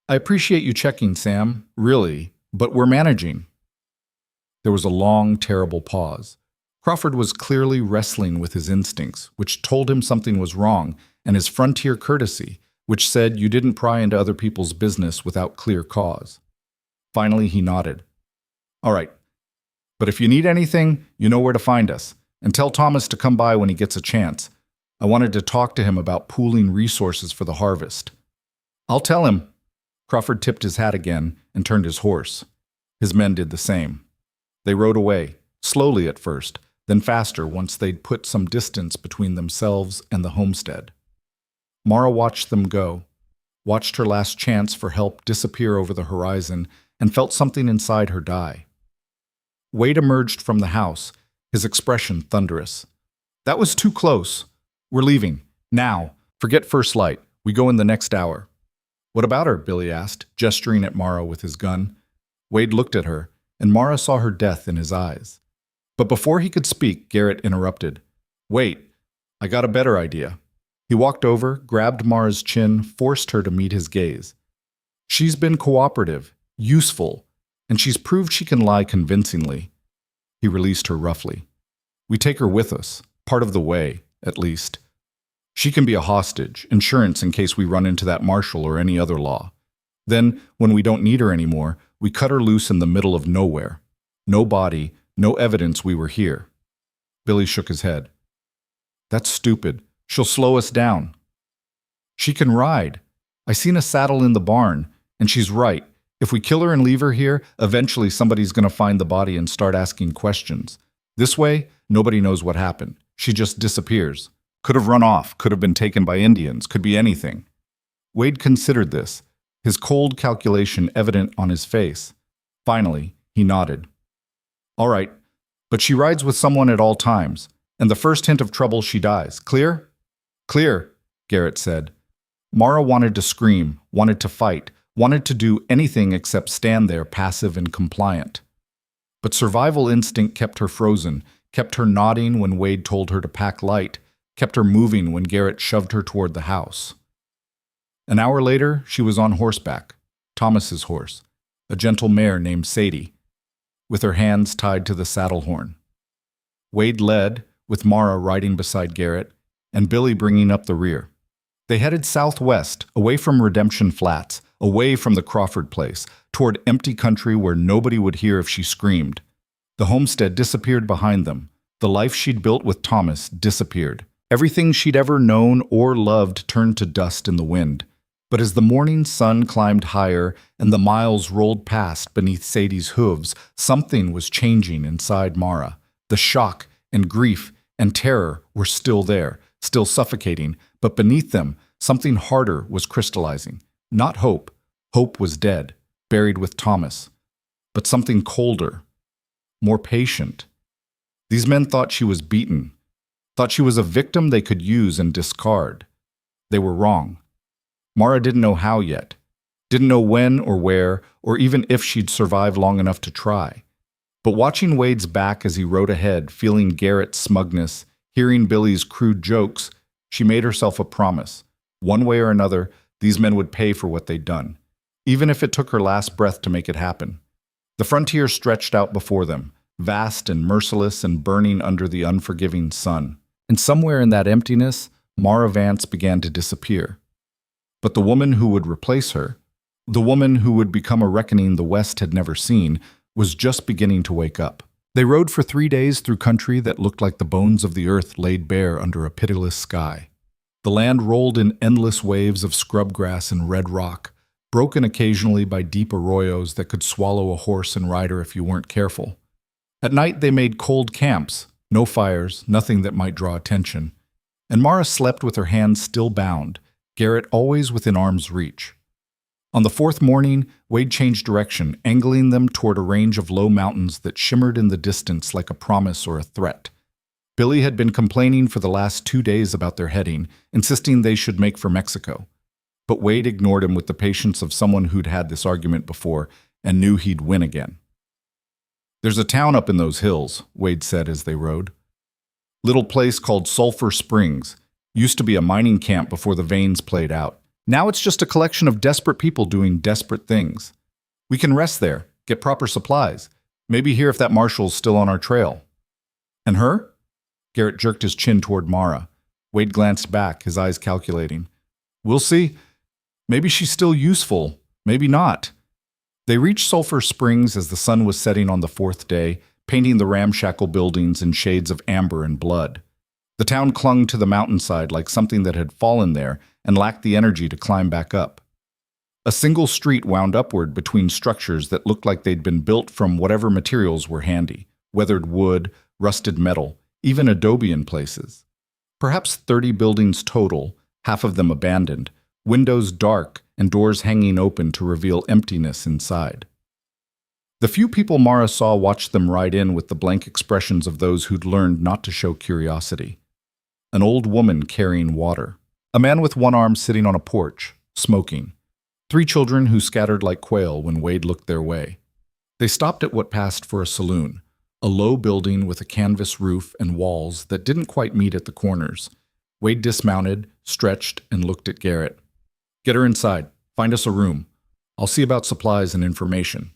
[SPEAKER 1] I appreciate you checking, Sam, really, but we're managing. There was a long, terrible pause. Crawford was clearly wrestling with his instincts, which told him something was wrong, and his frontier courtesy, which said you didn't pry into other people's business without clear cause. Finally, he nodded. All right, but if you need anything, you know where to find us, and tell Thomas to come by when he gets a chance. I wanted to talk to him about pooling resources for the harvest. I'll tell him. Crawford tipped his hat again and turned his horse. His men did the same. They rode away, slowly at first, then faster once they'd put some distance between themselves and the homestead. Mara watched them go, watched her last chance for help disappear over the horizon, and felt something inside her die. Wade emerged from the house, his expression thunderous. That was too close. We're leaving. Now. Forget first light. We go in the next hour. What about her? Billy asked, gesturing at Mara with his gun. Wade looked at her, and Mara saw her death in his eyes. But before he could speak, Garrett interrupted. Wait, I got a better idea. He walked over, grabbed Mara's chin, forced her to meet his gaze. She's been cooperative, useful, and she's proved she can lie convincingly. He released her roughly. We take her with us, part of the way, at least. She can be a hostage, insurance in case we run into that marshal or any other law. Then, when we don't need her anymore, we cut her loose in the middle of nowhere. No body, no evidence we were here. Billy shook his head. That's stupid. She'll slow us down. She can ride. I seen a saddle in the barn, and she's right. If we kill her and leave her here, eventually somebody's going to find the body and start asking questions. This way, nobody knows what happened. She just disappears. Could have run off, could have been taken by Indians, could be anything. Wade considered this, his cold calculation evident on his face. Finally, he nodded. All right, but she rides with someone at all times, and the first hint of trouble she dies. Clear? Clear, Garrett said. Mara wanted to scream, wanted to fight, wanted to do anything except stand there passive and compliant. But survival instinct kept her frozen, kept her nodding when Wade told her to pack light, kept her moving when Garrett shoved her toward the house. An hour later, she was on horseback, Thomas's horse, a gentle mare named Sadie, with her hands tied to the saddle horn. Wade led, with Mara riding beside Garrett, and Billy bringing up the rear. They headed southwest, away from Redemption Flats, away from the Crawford place, toward empty country where nobody would hear if she screamed. The homestead disappeared behind them. The life she'd built with Thomas disappeared. Everything she'd ever known or loved turned to dust in the wind. But as the morning sun climbed higher and the miles rolled past beneath Sadie's hooves, something was changing inside Mara. The shock and grief and terror were still there, still suffocating, but beneath them, something harder was crystallizing. Not hope. Hope was dead, buried with Thomas. But something colder, more patient. These men thought she was beaten, thought she was a victim they could use and discard. They were wrong. Mara didn't know how yet, didn't know when or where, or even if she'd survive long enough to try. But watching Wade's back as he rode ahead, feeling Garrett's smugness, hearing Billy's crude jokes, she made herself a promise. One way or another, these men would pay for what they'd done, even if it took her last breath to make it happen. The frontier stretched out before them, vast and merciless and burning under the unforgiving sun. And somewhere in that emptiness, Mara Vance began to disappear. But the woman who would replace her, the woman who would become a reckoning the West had never seen, was just beginning to wake up. They rode for 3 days through country that looked like the bones of the earth laid bare under a pitiless sky. The land rolled in endless waves of scrub grass and red rock, broken occasionally by deep arroyos that could swallow a horse and rider if you weren't careful. At night they made cold camps, no fires, nothing that might draw attention. And Mara slept with her hands still bound, Garrett always within arm's reach. On the 4th morning, Wade changed direction, angling them toward a range of low mountains that shimmered in the distance like a promise or a threat. Billy had been complaining for the last 2 days about their heading, insisting they should make for Mexico. But Wade ignored him with the patience of someone who'd had this argument before and knew he'd win again. There's a town up in those hills, Wade said as they rode. Little place called Sulphur Springs. Used to be a mining camp before the veins played out. Now it's just a collection of desperate people doing desperate things. We can rest there, get proper supplies, maybe hear if that marshal's still on our trail. And her? Garrett jerked his chin toward Mara. Wade glanced back, his eyes calculating. We'll see. Maybe she's still useful, maybe not. They reached Sulphur Springs as the sun was setting on the fourth day, painting the ramshackle buildings in shades of amber and blood. The town clung to the mountainside like something that had fallen there and lacked the energy to climb back up. A single street wound upward between structures that looked like they'd been built from whatever materials were handy, weathered wood, rusted metal, even adobe in places. Perhaps 30 buildings total, half of them abandoned, windows dark and doors hanging open to reveal emptiness inside. The few people Mara saw watched them ride in with the blank expressions of those who'd learned not to show curiosity. An old woman carrying water. A man with one arm sitting on a porch, smoking. 3 children who scattered like quail when Wade looked their way. They stopped at what passed for a saloon, a low building with a canvas roof and walls that didn't quite meet at the corners. Wade dismounted, stretched, and looked at Garrett. Get her inside. Find us a room. I'll see about supplies and information.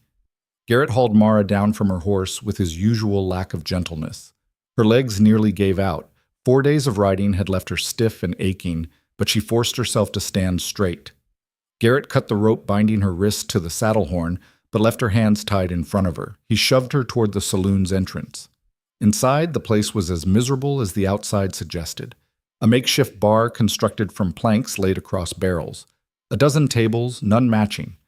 [SPEAKER 1] Garrett hauled Mara down from her horse with his usual lack of gentleness. Her legs nearly gave out. 4 days of riding had left her stiff and aching, but she forced herself to stand straight. Garrett cut the rope binding her wrist to the saddle horn, but left her hands tied in front of her. He shoved her toward the saloon's entrance. Inside, the place was as miserable as the outside suggested. A makeshift bar constructed from planks laid across barrels. A dozen tables, none matching.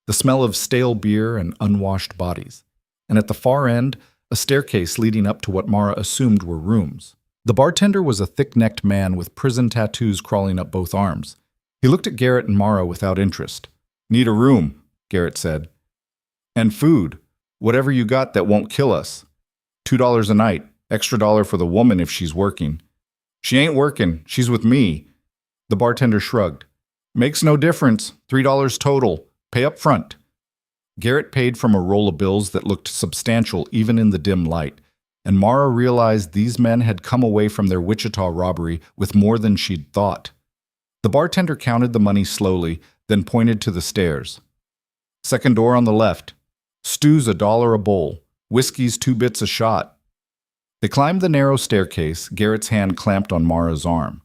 [SPEAKER 1] The smell of stale beer and unwashed bodies. And at the far end, a staircase leading up to what Mara assumed were rooms. The bartender was a thick-necked man with prison tattoos crawling up both arms. He looked at Garrett and Mara without interest. Need a room, Garrett said. And food. Whatever you got that won't kill us. $2 a night. Extra dollar for the woman if she's working. She ain't working. She's with me. The bartender shrugged. Makes no difference. $3 total. Pay up front. Garrett paid from a roll of bills that looked substantial even in the dim light, and Mara realized these men had come away from their Wichita robbery with more than she'd thought. The bartender counted the money slowly, then pointed to the stairs. Second door on the left. Stew's $1 a bowl. Whiskey's 2 bits a shot. They climbed the narrow staircase, Garrett's hand clamped on Mara's arm.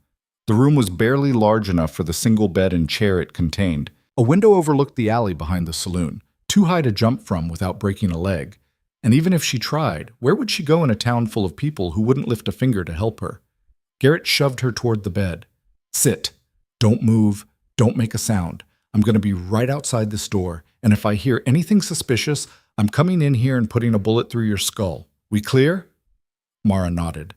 [SPEAKER 1] The room was barely large enough for the single bed and chair it contained. A window overlooked the alley behind the saloon, too high to jump from without breaking a leg. And even if she tried, where would she go in a town full of people who wouldn't lift a finger to help her? Garrett shoved her toward the bed. Sit. Don't move. Don't make a sound. I'm going to be right outside this door, and if I hear anything suspicious, I'm coming in here and putting a bullet through your skull. We clear? Mara nodded.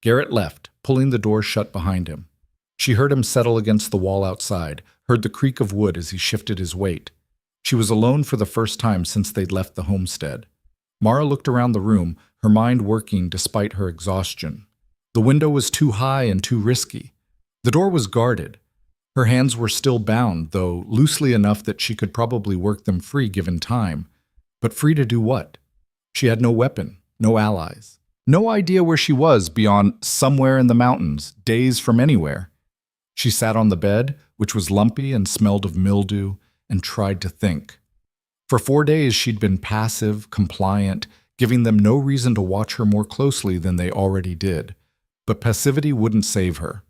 [SPEAKER 1] Garrett left, pulling the door shut behind him. She heard him settle against the wall outside, heard the creak of wood as he shifted his weight. She was alone for the first time since they'd left the homestead. Mara looked around the room, her mind working despite her exhaustion. The window was too high and too risky. The door was guarded. Her hands were still bound, though loosely enough that she could probably work them free given time. But free to do what? She had no weapon, no allies. No idea where she was beyond somewhere in the mountains, days from anywhere. She sat on the bed, which was lumpy and smelled of mildew, and tried to think. For 4 days she'd been passive, compliant, giving them no reason to watch her more closely than they already did. But passivity wouldn't save her.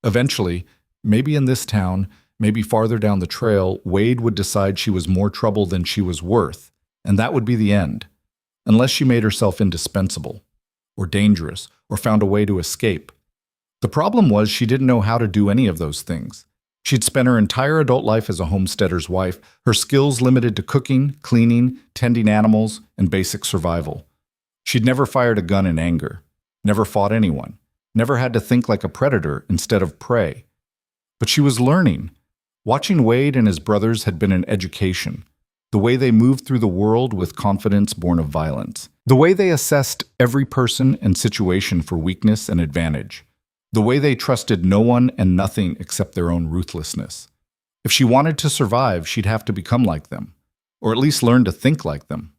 [SPEAKER 1] Eventually, maybe in this town, maybe farther down the trail, Wade would decide she was more trouble than she was worth, and that would be the end. Unless she made herself indispensable, or dangerous, or found a way to escape. The problem was she didn't know how to do any of those things. She'd spent her entire adult life as a homesteader's wife, her skills limited to cooking, cleaning, tending animals, and basic survival. She'd never fired a gun in anger, never fought anyone, never had to think like a predator instead of prey. But she was learning. Watching Wade and his brothers had been an education. The way they moved through the world with confidence born of violence. The way they assessed every person and situation for weakness and advantage. The way they trusted no one and nothing except their own ruthlessness. If she wanted to survive, she'd have to become like them, or at least learn to think like them.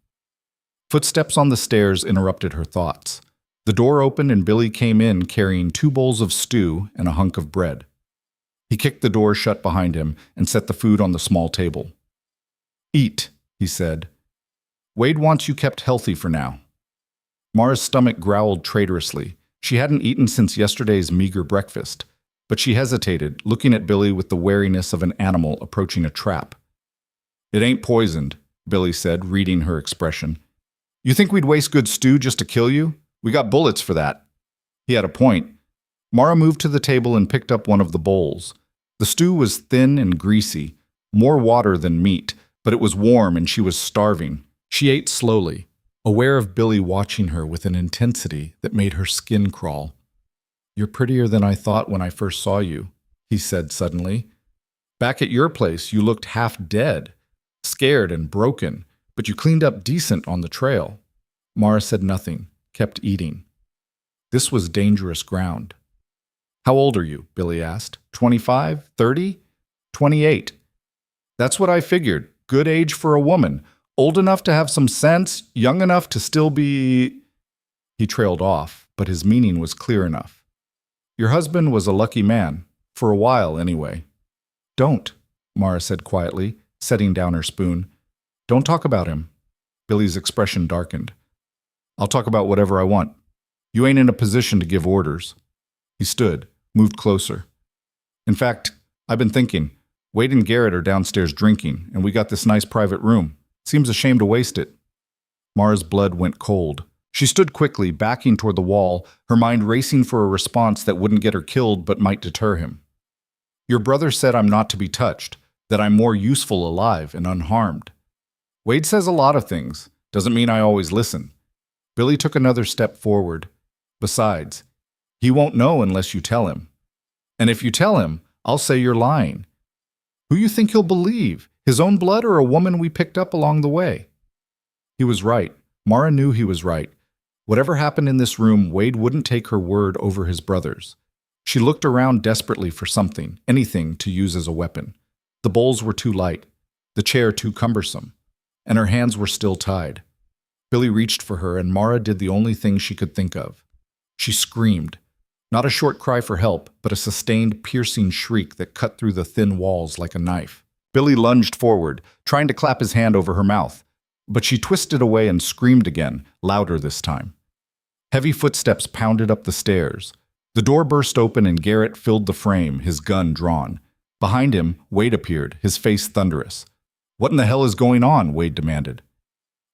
[SPEAKER 1] Footsteps on the stairs interrupted her thoughts. The door opened and Billy came in carrying 2 bowls of stew and a hunk of bread. He kicked the door shut behind him and set the food on the small table. "Eat," he said. "Wade wants you kept healthy for now." Mara's stomach growled traitorously. She hadn't eaten since yesterday's meager breakfast, but she hesitated, looking at Billy with the wariness of an animal approaching a trap. "It ain't poisoned," Billy said, reading her expression. "You think we'd waste good stew just to kill you? We got bullets for that." He had a point. Mara moved to the table and picked up one of the bowls. The stew was thin and greasy, more water than meat, but it was warm and she was starving. She ate slowly, aware of Billy watching her with an intensity that made her skin crawl. "You're prettier than I thought when I first saw you," he said suddenly. "Back at your place, you looked half dead, scared and broken, but you cleaned up decent on the trail." Mara said nothing, kept eating. This was dangerous ground. "How old are you?" Billy asked. 25? 30? 28. "That's what I figured. Good age for a woman. Old enough to have some sense, young enough to still be—" He trailed off, but his meaning was clear enough. "Your husband was a lucky man. For a while, anyway." "Don't," Mara said quietly, setting down her spoon. "Don't talk about him." Billy's expression darkened. "I'll talk about whatever I want. You ain't in a position to give orders." He stood, moved closer. "In fact, I've been thinking. Wade and Garrett are downstairs drinking, and we got this nice private room. Seems a shame to waste it." Mara's blood went cold. She stood quickly, backing toward the wall, her mind racing for a response that wouldn't get her killed but might deter him. "Your brother said I'm not to be touched, that I'm more useful alive and unharmed. Wade says a lot of things. Doesn't mean I always listen." Billy took another step forward. "Besides, he won't know unless you tell him. And if you tell him, I'll say you're lying. Who you think he'll believe? His own blood or a woman we picked up along the way?" He was right. Mara knew he was right. Whatever happened in this room, Wade wouldn't take her word over his brother's. She looked around desperately for something, anything to use as a weapon. The bowls were too light, the chair too cumbersome, and her hands were still tied. Billy reached for her, and Mara did the only thing she could think of. She screamed. Not a short cry for help, but a sustained, piercing shriek that cut through the thin walls like a knife. Billy lunged forward, trying to clap his hand over her mouth, but she twisted away and screamed again, louder this time. Heavy footsteps pounded up the stairs. The door burst open and Garrett filled the frame, his gun drawn. Behind him, Wade appeared, his face thunderous. "What in the hell is going on?" Wade demanded.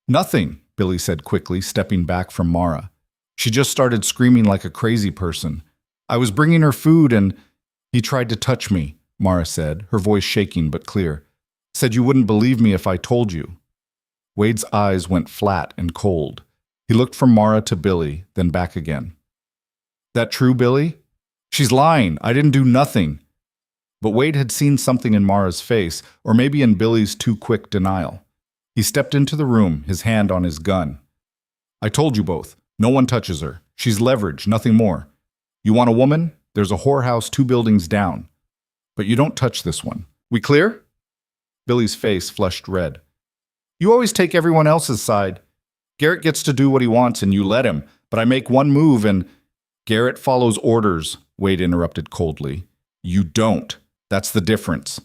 [SPEAKER 1] "Nothing," Billy said quickly, stepping back from Mara. "She just started screaming like a crazy person. I was bringing her food and—" "He tried to touch me," Mara said, her voice shaking but clear. "Said you wouldn't believe me if I told you." Wade's eyes went flat and cold. He looked from Mara to Billy, then back again. "That true, Billy?" "She's lying. I didn't do nothing." But Wade had seen something in Mara's face, or maybe in Billy's too quick denial. He stepped into the room, his hand on his gun. "I told you both. No one touches her. She's leverage, nothing more. You want a woman? There's a whorehouse 2 buildings down. But you don't touch this one. We clear?" Billy's face flushed red. "You always take everyone else's side. Garrett gets to do what he wants and you let him, but I make one move and—" "Garrett follows orders," Wade interrupted coldly. "You don't. That's the difference."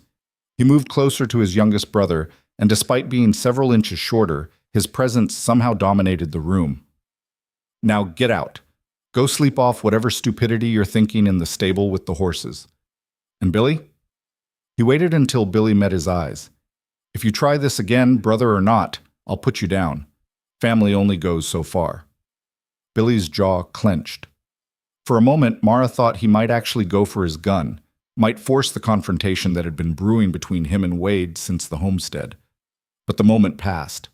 [SPEAKER 1] He moved closer to his youngest brother, and despite being several inches shorter, his presence somehow dominated the room. "Now get out. Go sleep off whatever stupidity you're thinking in the stable with the horses. And Billy?" He waited until Billy met his eyes. "If you try this again, brother or not, I'll put you down. Family only goes so far." Billy's jaw clenched. For a moment, Mara thought he might actually go for his gun, might force the confrontation that had been brewing between him and Wade since the homestead. But the moment passed.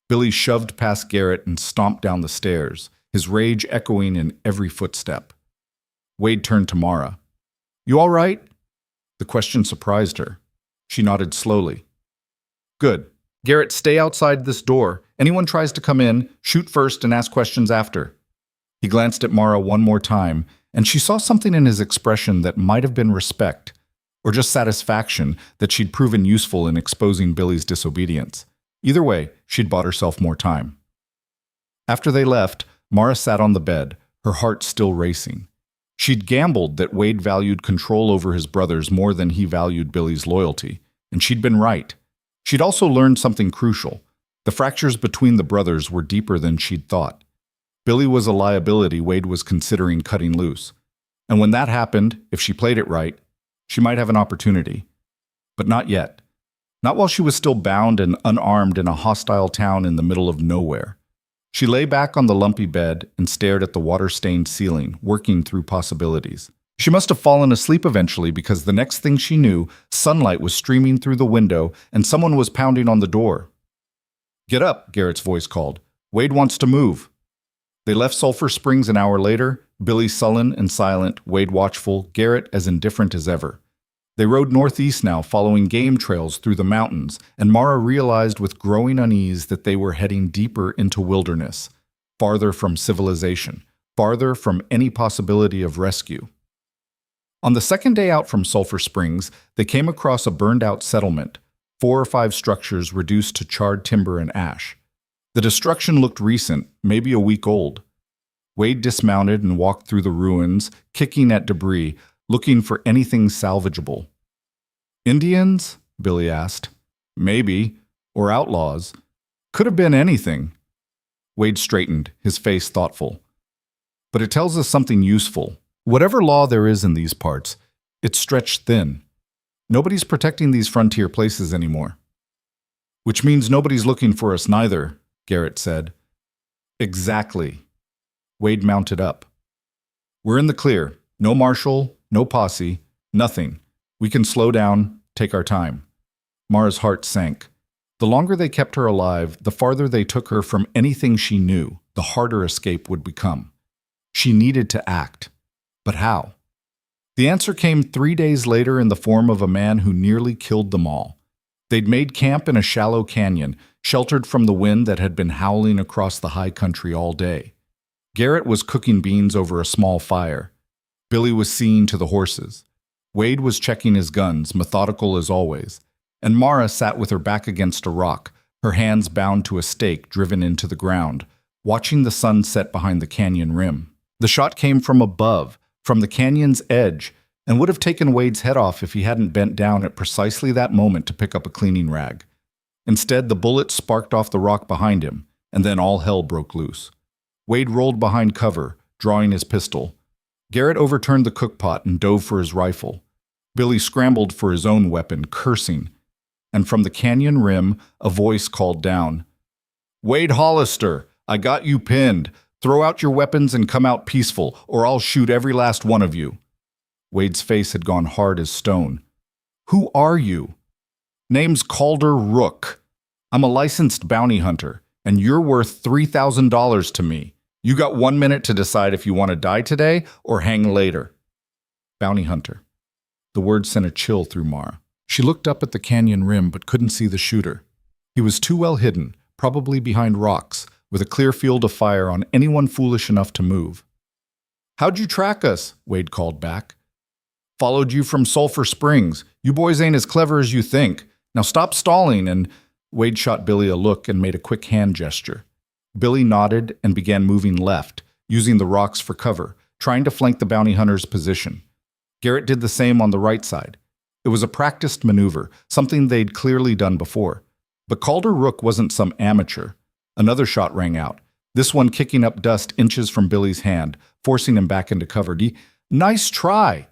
[SPEAKER 1] Billy shoved past Garrett and stomped down the stairs, his rage echoing in every footstep. Wade turned to Mara. "You all right?" The question surprised her. She nodded slowly. "Good. Garrett, stay outside this door. Anyone tries to come in, shoot first and ask questions after." He glanced at Mara one more time, and she saw something in his expression that might have been respect, or just satisfaction that she'd proven useful in exposing Billy's disobedience. Either way, she'd bought herself more time. After they left, Mara sat on the bed, her heart still racing. She'd gambled that Wade valued control over his brothers more than he valued Billy's loyalty, and she'd been right. She'd also learned something crucial. The fractures between the brothers were deeper than she'd thought. Billy was a liability Wade was considering cutting loose. And when that happened, if she played it right, she might have an opportunity. But not yet. Not while she was still bound and unarmed in a hostile town in the middle of nowhere. She lay back on the lumpy bed and stared at the water-stained ceiling, working through possibilities. She must have fallen asleep eventually because the next thing she knew, sunlight was streaming through the window and someone was pounding on the door. "Get up," Garrett's voice called. "Wade wants to move." They left Sulphur Springs an hour later, Billy sullen and silent, Wade watchful, Garrett as indifferent as ever. They rode northeast now, following game trails through the mountains, and Mara realized with growing unease that they were heading deeper into wilderness, farther from civilization, farther from any possibility of rescue. On the second day out from Sulphur Springs, they came across a burned-out settlement, 4 or 5 structures reduced to charred timber and ash. The destruction looked recent, maybe a week old. Wade dismounted and walked through the ruins, kicking at debris, looking for anything salvageable. "Indians?" Billy asked. "Maybe. Or outlaws. Could have been anything." Wade straightened, his face thoughtful. "But it tells us something useful. Whatever law there is in these parts, it's stretched thin. Nobody's protecting these frontier places anymore." "Which means nobody's looking for us neither," Garrett said. "Exactly." Wade mounted up. "We're in the clear. No marshal, no posse, nothing. We can slow down, take our time." Mara's heart sank. The longer they kept her alive, the farther they took her from anything she knew, the harder escape would become. She needed to act. But how? The answer came 3 days later in the form of a man who nearly killed them all. They'd made camp in a shallow canyon, sheltered from the wind that had been howling across the high country all day. Garrett was cooking beans over a small fire. Billy was seeing to the horses. Wade was checking his guns, methodical as always. And Mara sat with her back against a rock, her hands bound to a stake driven into the ground, watching the sun set behind the canyon rim. The shot came from above, from the canyon's edge, and would have taken Wade's head off if he hadn't bent down at precisely that moment to pick up a cleaning rag. Instead, the bullet sparked off the rock behind him, and then all hell broke loose. Wade rolled behind cover, drawing his pistol. Garrett overturned the cookpot and dove for his rifle. Billy scrambled for his own weapon, cursing. And from the canyon rim, a voice called down, "Wade Hollister, I got you pinned. Throw out your weapons and come out peaceful, or I'll shoot every last one of you." Wade's face had gone hard as stone. "Who are you?" "Name's Calder Rook. I'm a licensed bounty hunter, and you're worth $3,000 to me. You got 1 minute to decide if you want to die today or hang later." Bounty hunter. The word sent a chill through Mara. She looked up at the canyon rim but couldn't see the shooter. He was too well hidden, probably behind rocks, with a clear field of fire on anyone foolish enough to move. "How'd you track us?" Wade called back. "Followed you from Sulphur Springs. You boys ain't as clever as you think. Now stop stalling," and Wade shot Billy a look and made a quick hand gesture. Billy nodded and began moving left, using the rocks for cover, trying to flank the bounty hunter's position. Garrett did the same on the right side. It was a practiced maneuver, something they'd clearly done before. But Calder Rook wasn't some amateur. Another shot rang out, this one kicking up dust inches from Billy's hand, forcing him back into cover. "Nice try.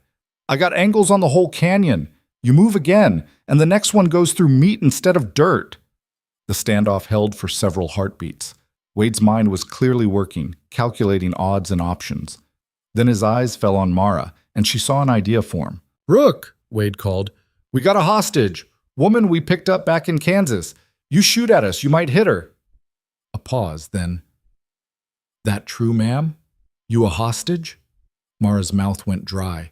[SPEAKER 1] I got angles on the whole canyon. You move again, and the next one goes through meat instead of dirt." The standoff held for several heartbeats. Wade's mind was clearly working, calculating odds and options. Then his eyes fell on Mara, and she saw an idea form. "Rook," Wade called. "We got a hostage. Woman we picked up back in Kansas. You shoot at us, you might hit her." A pause, then, "That true, ma'am? You a hostage?" Mara's mouth went dry.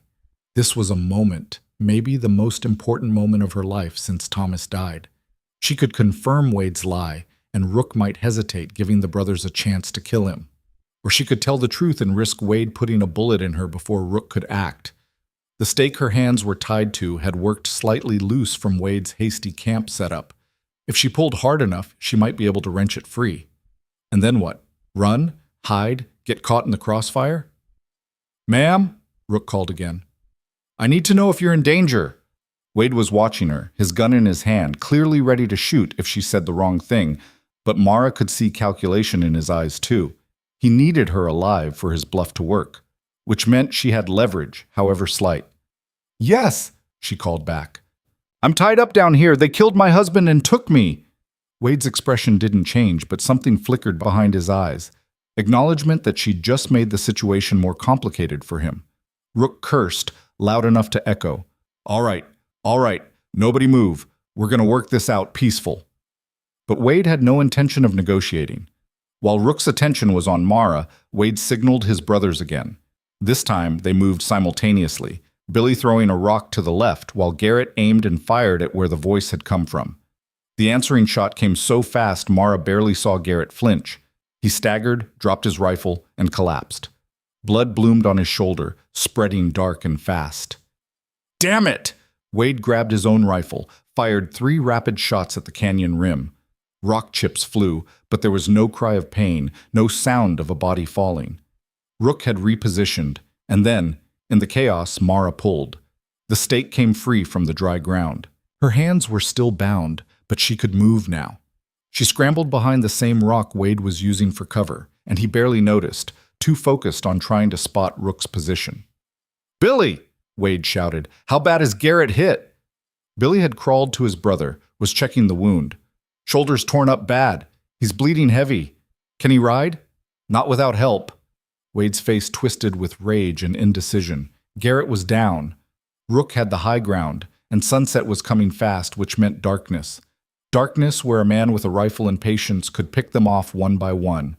[SPEAKER 1] This was a moment, maybe the most important moment of her life since Thomas died. She could confirm Wade's lie, and Rook might hesitate, giving the brothers a chance to kill him. Or she could tell the truth and risk Wade putting a bullet in her before Rook could act. The stake her hands were tied to had worked slightly loose from Wade's hasty camp setup. If she pulled hard enough, she might be able to wrench it free. And then what? Run? Hide? Get caught in the crossfire? Ma'am, Rook called again. I need to know if you're in danger. Wade was watching her, his gun in his hand, clearly ready to shoot if she said the wrong thing, but Mara could see calculation in his eyes too. He needed her alive for his bluff to work, which meant she had leverage, however slight. Yes, she called back. I'm tied up down here. They killed my husband and took me. Wade's expression didn't change, but something flickered behind his eyes. Acknowledgement that she'd just made the situation more complicated for him. Rook cursed, loud enough to echo. All right, nobody move. We're going to work this out peaceful. But Wade had no intention of negotiating. While Rook's attention was on Mara, Wade signaled his brothers again. This time, they moved simultaneously, Billy throwing a rock to the left while Garrett aimed and fired at where the voice had come from. The answering shot came so fast Mara barely saw Garrett flinch. He staggered, dropped his rifle, and collapsed. Blood bloomed on his shoulder, spreading dark and fast. Damn it! Wade grabbed his own rifle, fired 3 rapid shots at the canyon rim. Rock chips flew, but there was no cry of pain, no sound of a body falling. Rook had repositioned, and then, in the chaos, Mara pulled. The stake came free from the dry ground. Her hands were still bound, but she could move now. She scrambled behind the same rock Wade was using for cover, and he barely noticed, too focused on trying to spot Rook's position. Billy! Wade shouted. How bad is Garrett hit? Billy had crawled to his brother, was checking the wound. Shoulders torn up bad. He's bleeding heavy. Can he ride? Not without help. Wade's face twisted with rage and indecision. Garrett was down. Rook had the high ground, and sunset was coming fast, which meant darkness. Darkness where a man with a rifle and patience could pick them off one by one.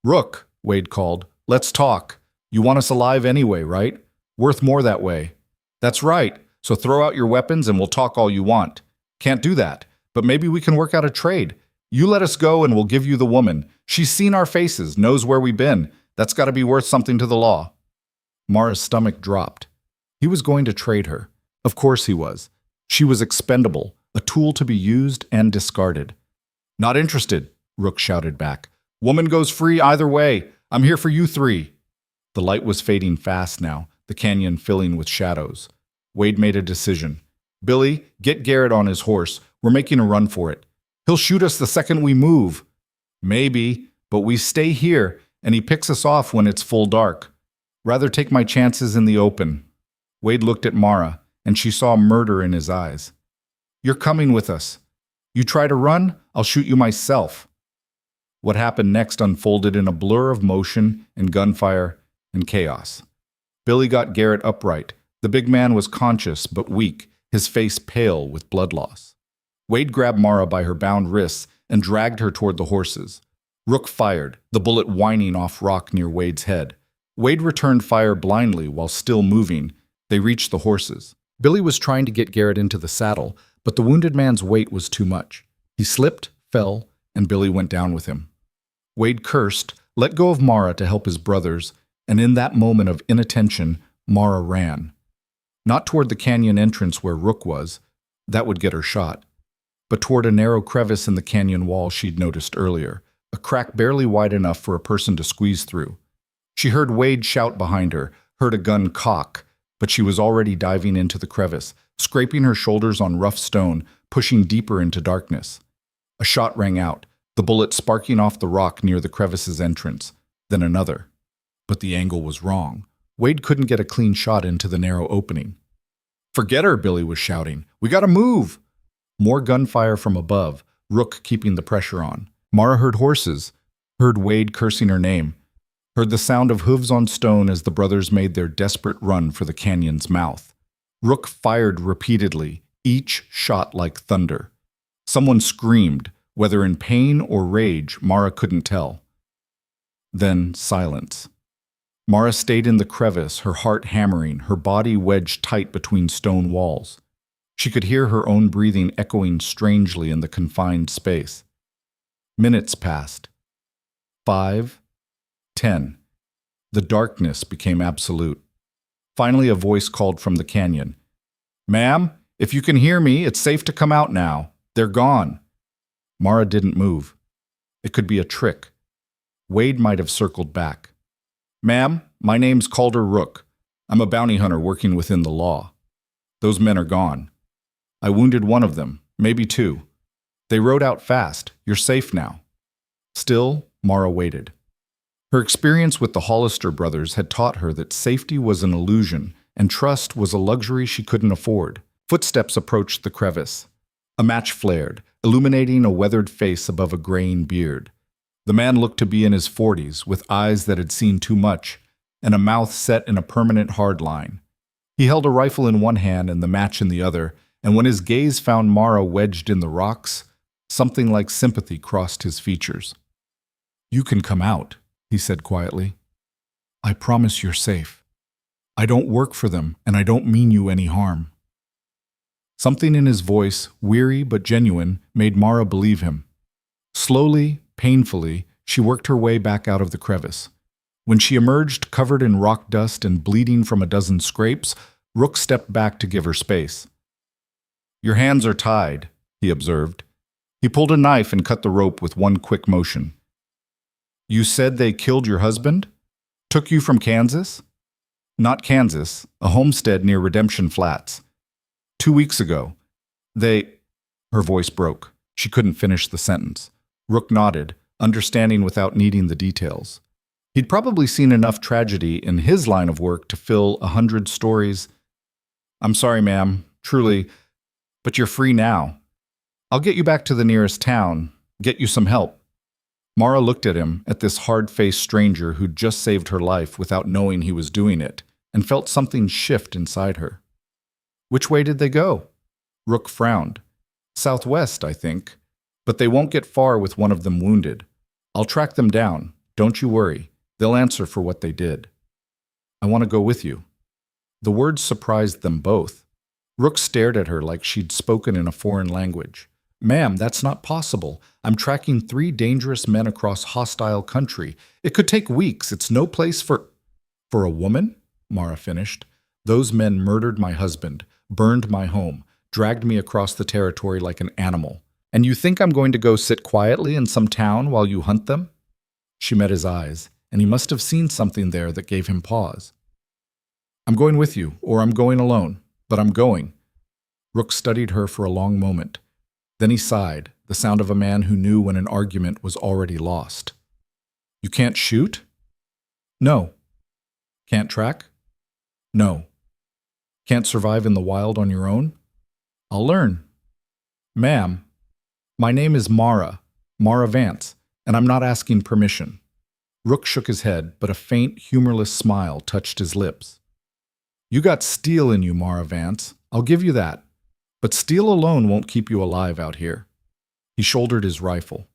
[SPEAKER 1] Rook, Wade called, let's talk. You want us alive anyway, right? Worth more that way. That's right, so throw out your weapons and we'll talk all you want. Can't do that, but maybe we can work out a trade. You let us go and we'll give you the woman. She's seen our faces, knows where we've been. That's got to be worth something to the law. Mara's stomach dropped. He was going to trade her. Of course he was. She was expendable, a tool to be used and discarded. Not interested, Rook shouted back. Woman goes free either way. I'm here for you 3. The light was fading fast now, the canyon filling with shadows. Wade made a decision. Billy, get Garrett on his horse. We're making a run for it. He'll shoot us the second we move. Maybe, but we stay here, and he picks us off when it's full dark. Rather take my chances in the open. Wade looked at Mara, and she saw murder in his eyes. You're coming with us. You try to run, I'll shoot you myself. What happened next unfolded in a blur of motion and gunfire and chaos. Billy got Garrett upright. The big man was conscious but weak, his face pale with blood loss. Wade grabbed Mara by her bound wrists and dragged her toward the horses. Rook fired, the bullet whining off rock near Wade's head. Wade returned fire blindly while still moving. They reached the horses. Billy was trying to get Garrett into the saddle, but the wounded man's weight was too much. He slipped, fell, and Billy went down with him. Wade cursed, let go of Mara to help his brothers, and in that moment of inattention, Mara ran. Not toward the canyon entrance where Rook was. That would get her shot. But toward a narrow crevice in the canyon wall she'd noticed earlier, a crack barely wide enough for a person to squeeze through. She heard Wade shout behind her, heard a gun cock, but she was already diving into the crevice, scraping her shoulders on rough stone, pushing deeper into darkness. A shot rang out, the bullet sparking off the rock near the crevice's entrance, then another. But the angle was wrong. Wade couldn't get a clean shot into the narrow opening. Forget her, Billy was shouting. We gotta move! More gunfire from above, Rook keeping the pressure on. Mara heard horses, heard Wade cursing her name, heard the sound of hooves on stone as the brothers made their desperate run for the canyon's mouth. Rook fired repeatedly, each shot like thunder. Someone screamed, whether in pain or rage, Mara couldn't tell. Then silence. Mara stayed in the crevice, her heart hammering, her body wedged tight between stone walls. She could hear her own breathing echoing strangely in the confined space. Minutes passed. 5, 10. The darkness became absolute. Finally, a voice called from the canyon. Ma'am, if you can hear me, it's safe to come out now. They're gone. Mara didn't move. It could be a trick. Wade might have circled back. Ma'am, my name's Calder Rook. I'm a bounty hunter working within the law. Those men are gone. I wounded one of them, maybe two. They rode out fast. You're safe now." Still, Mara waited. Her experience with the Hollister brothers had taught her that safety was an illusion and trust was a luxury she couldn't afford. Footsteps approached the crevice. A match flared, illuminating a weathered face above a graying beard. The man looked to be in his 40s, with eyes that had seen too much, and a mouth set in a permanent hard line. He held a rifle in one hand and the match in the other, and when his gaze found Mara wedged in the rocks, something like sympathy crossed his features. "You can come out," he said quietly. "I promise you're safe. I don't work for them, and I don't mean you any harm." Something in his voice, weary but genuine, made Mara believe him. Slowly, painfully, she worked her way back out of the crevice. When she emerged covered in rock dust and bleeding from a dozen scrapes, Rook stepped back to give her space. "Your hands are tied," he observed. He pulled a knife and cut the rope with one quick motion. "You said they killed your husband? Took you from Kansas?" "Not Kansas, a homestead near Redemption Flats. 2 weeks ago. They—" Her voice broke. She couldn't finish the sentence. Rook nodded, understanding without needing the details. He'd probably seen enough tragedy in his line of work to fill 100 stories. "I'm sorry, ma'am, truly, but you're free now. I'll get you back to the nearest town, get you some help." Mara looked at him, at this hard-faced stranger who'd just saved her life without knowing he was doing it, and felt something shift inside her. "Which way did they go?" Rook frowned. "Southwest, I think. But they won't get far with one of them wounded. I'll track them down. Don't you worry. They'll answer for what they did." "I want to go with you." The words surprised them both. Rook stared at her like she'd spoken in a foreign language. "Ma'am, that's not possible. I'm tracking 3 dangerous men across hostile country. It could take weeks. It's no place for—" "For a woman?" Mara finished. "Those men murdered my husband, burned my home, dragged me across the territory like an animal. And you think I'm going to go sit quietly in some town while you hunt them?" She met his eyes, and he must have seen something there that gave him pause. "I'm going with you, or I'm going alone, but I'm going." Rook studied her for a long moment. Then he sighed, the sound of a man who knew when an argument was already lost. "You can't shoot?" "No." "Can't track?" "No." "Can't survive in the wild on your own?" "I'll learn." "Ma'am, my name is Mara Vance, and I'm not asking permission." Rook shook his head, but a faint, humorless smile touched his lips. "You got steel in you, Mara Vance. I'll give you that. But steel alone won't keep you alive out here." He shouldered his rifle.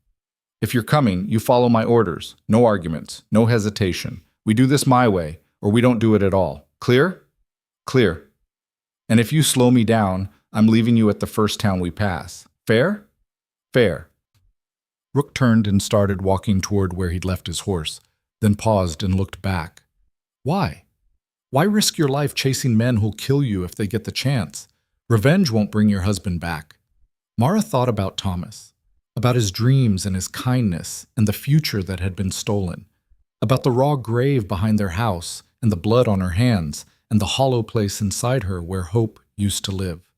[SPEAKER 1] "If you're coming, you follow my orders. No arguments, no hesitation. We do this my way, or we don't do it at all. Clear?" "Clear. And if you slow me down, I'm leaving you at the first town we pass. Fair?" "Fair." Rook turned and started walking toward where he'd left his horse, then paused and looked back. Why? Why risk your life chasing men who'll kill you if they get the chance? Revenge won't bring your husband back. Mara thought about Thomas, about his dreams and his kindness and the future that had been stolen, about the raw grave behind their house and the blood on her hands and the hollow place inside her where hope used to live.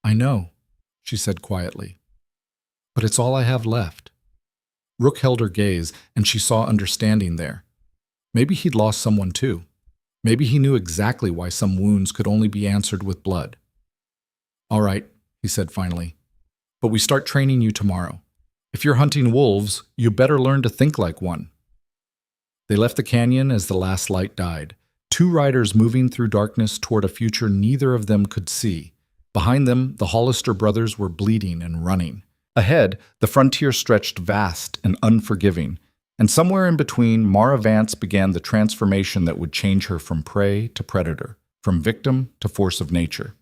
[SPEAKER 1] "I know," she said quietly, "but it's all I have left." Rook held her gaze, and she saw understanding there. Maybe he'd lost someone too. Maybe he knew exactly why some wounds could only be answered with blood. "All right," he said finally, "but we start training you tomorrow. If you're hunting wolves, you better learn to think like one." They left the canyon as the last light died, 2 riders moving through darkness toward a future neither of them could see. Behind them, the Hollister brothers were bleeding and running. Ahead, the frontier stretched vast and unforgiving, and somewhere in between, Mara Vance began the transformation that would change her from prey to predator, from victim to force of nature.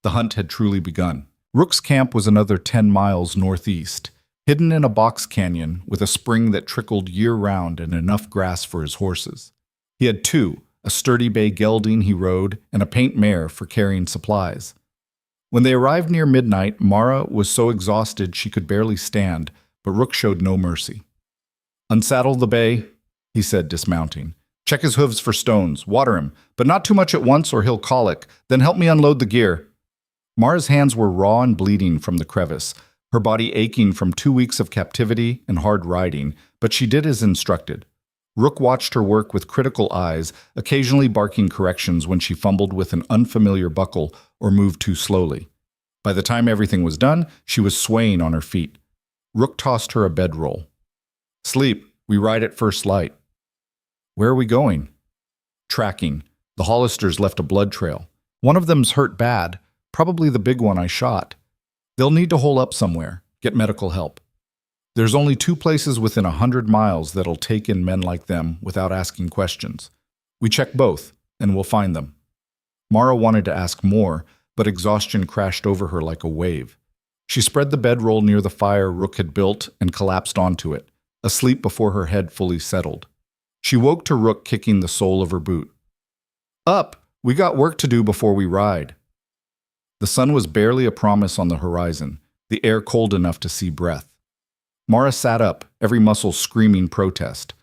[SPEAKER 1] The hunt had truly begun. Rook's camp was another 10 miles northeast, hidden in a box canyon with a spring that trickled year-round and enough grass for his horses. He had 2, a sturdy bay gelding he rode and a paint mare for carrying supplies. When they arrived near midnight, Mara was so exhausted she could barely stand, but Rook showed no mercy. "Unsaddle the bay," he said, dismounting. Check his hooves for stones, water him, but not too much at once or he'll colic. Then help me unload the gear." Mara's hands were raw and bleeding from the crevice, her body aching from 2 weeks of captivity and hard riding, but she did as instructed. Rook watched her work with critical eyes, occasionally barking corrections when she fumbled with an unfamiliar buckle or moved too slowly. By the time everything was done, she was swaying on her feet. Rook tossed her a bedroll. "Sleep. We ride at first light." "Where are we going?" "Tracking. The Hollisters left a blood trail. One of them's hurt bad, probably the big one I shot. They'll need to hole up somewhere, get medical help. There's only 2 places within 100 miles that'll take in men like them without asking questions. We check both, and we'll find them." Mara wanted to ask more, but exhaustion crashed over her like a wave. She spread the bedroll near the fire Rook had built and collapsed onto it, asleep before her head fully settled. She woke to Rook kicking the sole of her boot. "Up! We got work to do before we ride." The sun was barely a promise on the horizon, the air cold enough to see breath. Mara sat up, every muscle screaming protest.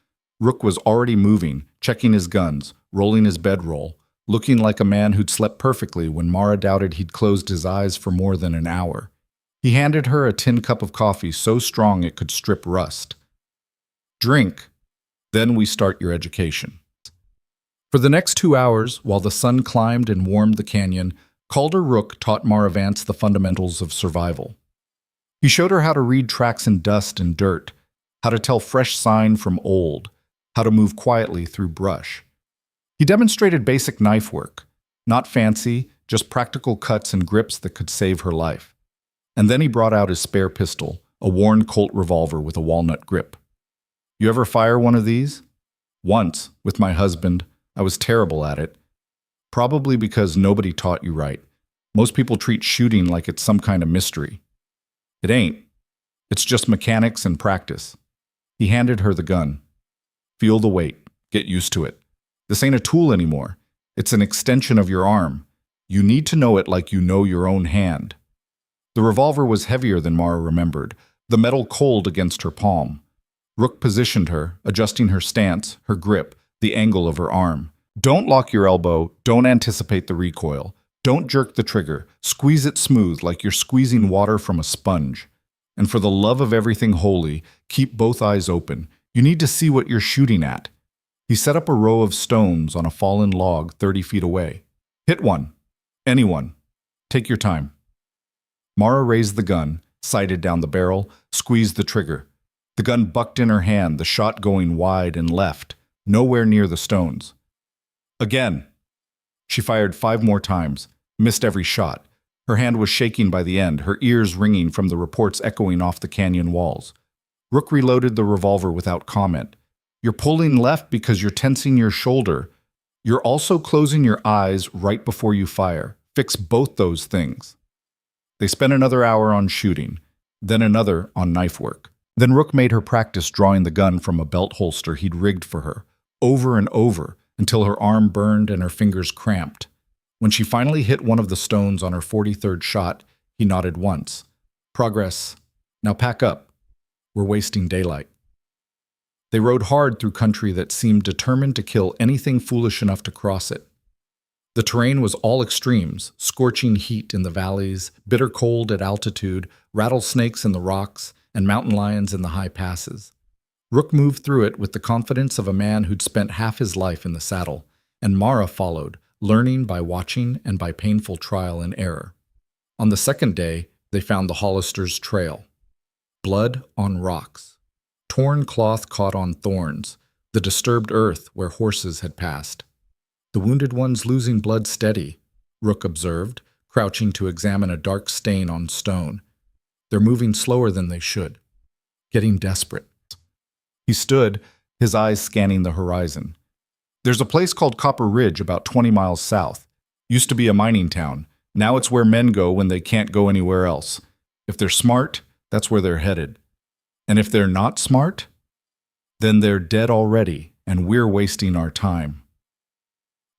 [SPEAKER 1] Rook was already moving, checking his guns, rolling his bedroll, looking like a man who'd slept perfectly when Mara doubted he'd closed his eyes for more than an hour. He handed her a tin cup of coffee so strong it could strip rust. "Drink. Then we start your education." For the next 2 hours, while the sun climbed and warmed the canyon, Calder Rook taught Mara Vance the fundamentals of survival. He showed her how to read tracks in dust and dirt, how to tell fresh sign from old, how to move quietly through brush. He demonstrated basic knife work, not fancy, just practical cuts and grips that could save her life. And then he brought out his spare pistol, a worn Colt revolver with a walnut grip. "You ever fire one of these?" "Once, with my husband. I was terrible at it. Probably because nobody taught you right. Most people treat shooting like it's some kind of mystery. It ain't. It's just mechanics and practice." He handed her the gun. "Feel the weight. Get used to it. This ain't a tool anymore. It's an extension of your arm. You need to know it like you know your own hand." The revolver was heavier than Mara remembered, the metal cold against her palm. Rook positioned her, adjusting her stance, her grip, the angle of her arm. "Don't lock your elbow, don't anticipate the recoil. Don't jerk the trigger. Squeeze it smooth like you're squeezing water from a sponge. And for the love of everything holy, keep both eyes open. You need to see what you're shooting at." He set up a row of stones on a fallen log 30 feet away. "Hit one. Anyone. Take your time." Mara raised the gun, sighted down the barrel, squeezed the trigger. The gun bucked in her hand, the shot going wide and left, nowhere near the stones. "Again." She fired 5 more times, missed every shot. Her hand was shaking by the end, her ears ringing from the reports echoing off the canyon walls. Rook reloaded the revolver without comment. "You're pulling left because you're tensing your shoulder. You're also closing your eyes right before you fire. Fix both those things." They spent another hour on shooting, then another on knife work. Then Rook made her practice drawing the gun from a belt holster he'd rigged for her, over and over, until her arm burned and her fingers cramped. When she finally hit one of the stones on her 43rd shot, he nodded once. "Progress. Now pack up. We're wasting daylight." They rode hard through country that seemed determined to kill anything foolish enough to cross it. The terrain was all extremes, scorching heat in the valleys, bitter cold at altitude, rattlesnakes in the rocks, and mountain lions in the high passes. Rook moved through it with the confidence of a man who'd spent half his life in the saddle, and Mara followed, learning by watching and by painful trial and error. On the 2nd day, they found the Hollisters' trail. Blood on rocks. Torn cloth caught on thorns, the disturbed earth where horses had passed. "The wounded one's losing blood steady," Rook observed, crouching to examine a dark stain on stone. "They're moving slower than they should. Getting desperate." He stood, his eyes scanning the horizon. "There's a place called Copper Ridge about 20 miles south. Used to be a mining town. Now it's where men go when they can't go anywhere else. If they're smart, that's where they're headed. And if they're not smart, then they're dead already, and we're wasting our time."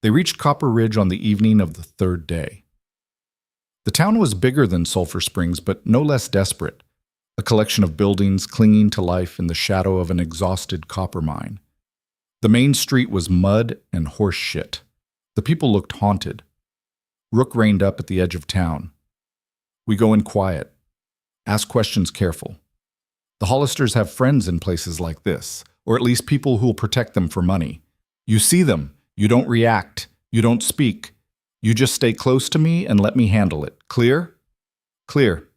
[SPEAKER 1] They reached Copper Ridge on the evening of the 3rd day. The town was bigger than Sulphur Springs, but no less desperate. A collection of buildings clinging to life in the shadow of an exhausted copper mine. The main street was mud and horse shit. The people looked haunted. Rook reined up at the edge of town. We go in quiet. Ask questions careful. The Hollisters have friends in places like this, or at least people who'll protect them for money. You see them, you don't react, you don't speak. You just stay close to me and let me handle it. Clear? Clear.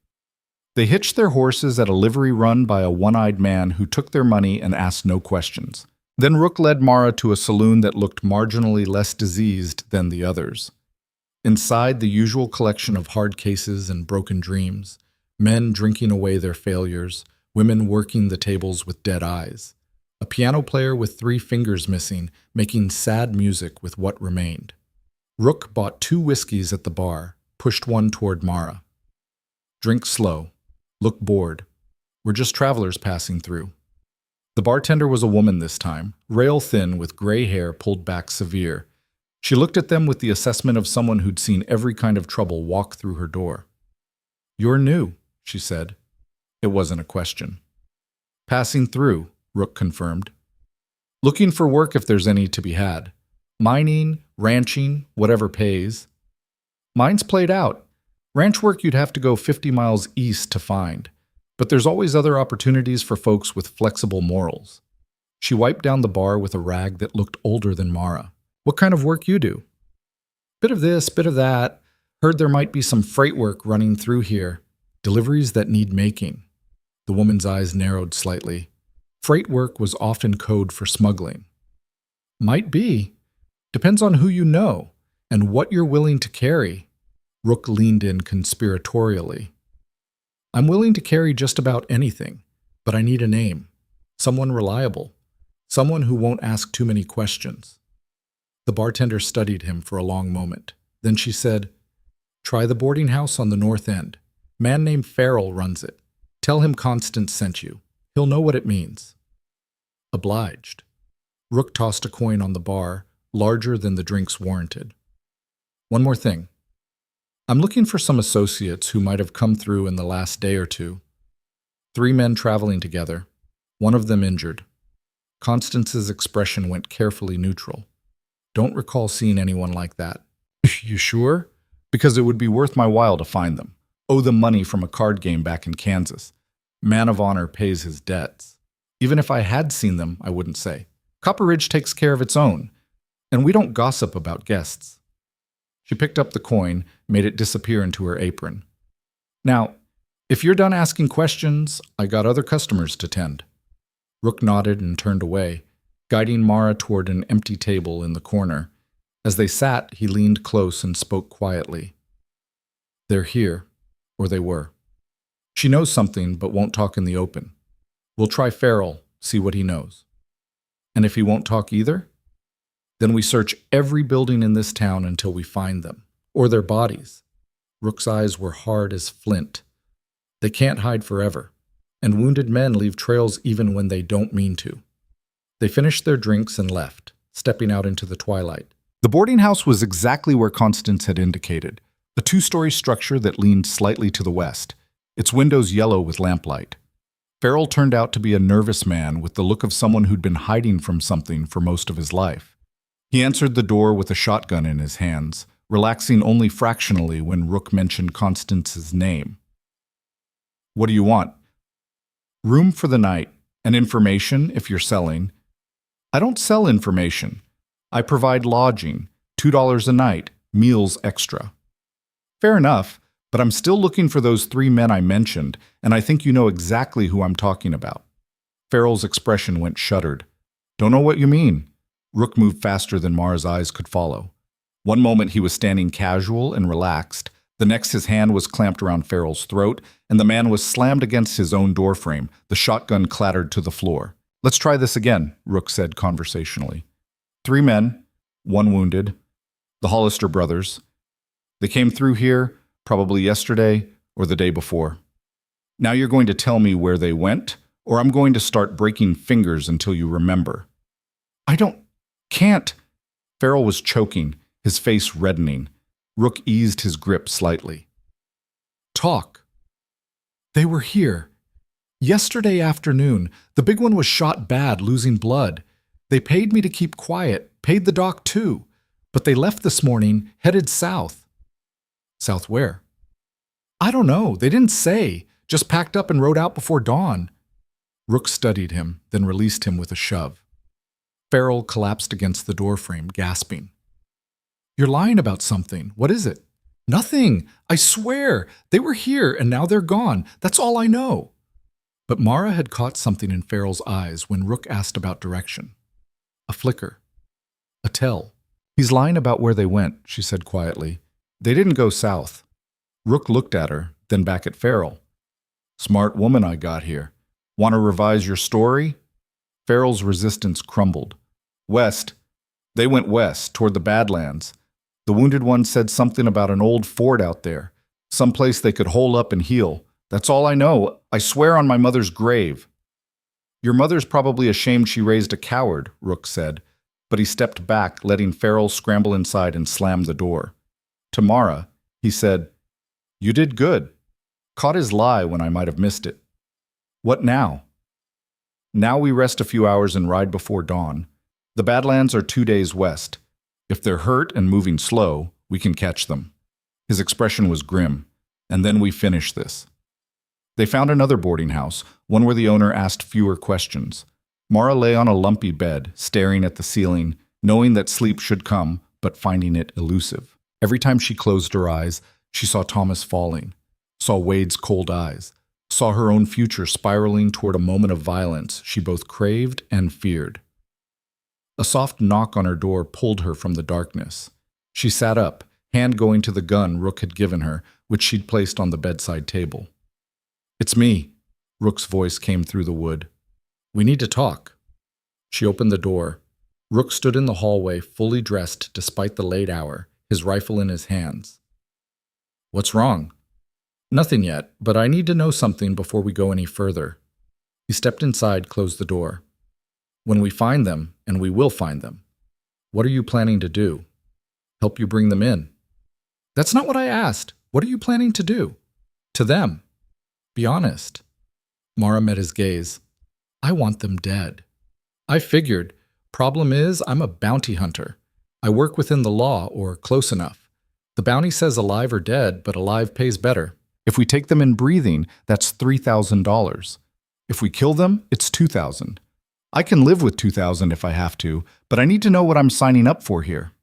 [SPEAKER 1] They hitched their horses at a livery run by a one-eyed man who took their money and asked no questions. Then Rook led Mara to a saloon that looked marginally less diseased than the others. Inside, the usual collection of hard cases and broken dreams, men drinking away their failures, women working the tables with dead eyes, a piano player with 3 fingers missing, making sad music with what remained. Rook bought 2 whiskeys at the bar, pushed one toward Mara. Drink slow. Look bored. We're just travelers passing through. The bartender was a woman this time, rail-thin with gray hair pulled back severe. She looked at them with the assessment of someone who'd seen every kind of trouble walk through her door. "You're new," she said. It wasn't a question. "Passing through," Rook confirmed. "Looking for work if there's any to be had. Mining, ranching, whatever pays." "Mine's played out. Ranch work you'd have to go 50 miles east to find. But there's always other opportunities for folks with flexible morals." She wiped down the bar with a rag that looked older than Mara. "What kind of work you do?" "Bit of this, bit of that. Heard there might be some freight work running through here. Deliveries that need making." The woman's eyes narrowed slightly. Freight work was often code for smuggling. "Might be. Depends on who you know and what you're willing to carry." Rook leaned in conspiratorially. "I'm willing to carry just about anything, but I need a name. Someone reliable. Someone who won't ask too many questions." The bartender studied him for a long moment. Then she said, "Try the boarding house on the north end. Man named Farrell runs it. Tell him Constance sent you. He'll know what it means." "Obliged." Rook tossed a coin on the bar, larger than the drinks warranted. "One more thing. I'm looking for some associates who might have come through in the last day or two. 3 men traveling together, one of them injured." Constance's expression went carefully neutral. "Don't recall seeing anyone like that." "You sure? Because it would be worth my while to find them. Owe them money from a card game back in Kansas. Man of honor pays his debts. Even if I had seen them, I wouldn't say. Copper Ridge takes care of its own, and we don't gossip about guests." She picked up the coin, made it disappear into her apron. "Now, if you're done asking questions, I got other customers to tend." Rook nodded and turned away, guiding Mara toward an empty table in the corner. As they sat, he leaned close and spoke quietly. "They're here, or they were. She knows something but won't talk in the open. We'll try Farrell, see what he knows. And if he won't talk either, then we search every building in this town until we find them, or their bodies." Rook's eyes were hard as flint. "They can't hide forever, and wounded men leave trails even when they don't mean to." They finished their drinks and left, stepping out into the twilight. The boarding house was exactly where Constance had indicated, a 2-story structure that leaned slightly to the west, its windows yellow with lamplight. Farrell turned out to be a nervous man with the look of someone who'd been hiding from something for most of his life. He answered the door with a shotgun in his hands, relaxing only fractionally when Rook mentioned Constance's name. "What do you want?" "Room for the night, and information if you're selling." "I don't sell information. I provide lodging, $2 a night, meals extra." "Fair enough, but I'm still looking for those 3 men I mentioned, and I think you know exactly who I'm talking about." Farrell's expression went shuttered. "Don't know what you mean." Rook moved faster than Mara's eyes could follow. One moment he was standing casual and relaxed, the next his hand was clamped around Farrell's throat, and the man was slammed against his own doorframe. The shotgun clattered to the floor. "Let's try this again," Rook said conversationally. 3 men, 1 wounded, the Hollister brothers. They came through here, probably yesterday or the day before. Now you're going to tell me where they went, or I'm going to start breaking fingers until you remember." Can't." Farrell was choking, his face reddening. Rook eased his grip slightly. "Talk." "They were here. Yesterday afternoon, the big one was shot bad, losing blood. They paid me to keep quiet, paid the doc too. But they left this morning, headed south. South where? I don't know. They didn't say. Just packed up and rode out before dawn. Rook studied him, then released him with a shove. Farrell collapsed against the doorframe, gasping. You're lying about something. What is it? Nothing. I swear. They were here and now they're gone. That's all I know. But Mara had caught something in Farrell's eyes when Rook asked about direction. A flicker. A tell. He's lying about where they went, she said quietly. They didn't go south. Rook looked at her, then back at Farrell. Smart woman I got here. Want to revise your story? Farrell's resistance crumbled. West. They went west, toward the Badlands. The wounded one said something about an old fort out there, someplace they could hole up and heal. That's all I know. I swear on my mother's grave. Your mother's probably ashamed she raised a coward, Rook said, but he stepped back, letting Farrell scramble inside and slam the door. To Mara, he said, You did good. Caught his lie when I might have missed it. What now? Now we rest a few hours and ride before dawn. The Badlands are 2 days west. If they're hurt and moving slow, we can catch them. His expression was grim. And then we finish this. They found another boarding house, one where the owner asked fewer questions. Mara lay on a lumpy bed, staring at the ceiling, knowing that sleep should come, but finding it elusive. Every time she closed her eyes, she saw Thomas falling, saw Wade's cold eyes, saw her own future spiraling toward a moment of violence she both craved and feared. A soft knock on her door pulled her from the darkness. She sat up, hand going to the gun Rook had given her, which she'd placed on the bedside table. It's me, Rook's voice came through the wood. We need to talk. She opened the door. Rook stood in the hallway, fully dressed despite the late hour, his rifle in his hands. What's wrong? Nothing yet, but I need to know something before we go any further. He stepped inside, closed the door. When we find them, and we will find them, what are you planning to do? Help you bring them in? That's not what I asked. What are you planning to do? To them. Be honest. Mara met his gaze. I want them dead. I figured. Problem is, I'm a bounty hunter. I work within the law, or close enough. The bounty says alive or dead, but alive pays better. If we take them in breathing, that's $3,000. If we kill them, it's $2,000. I can live with $2,000 if I have to, but I need to know what I'm signing up for here.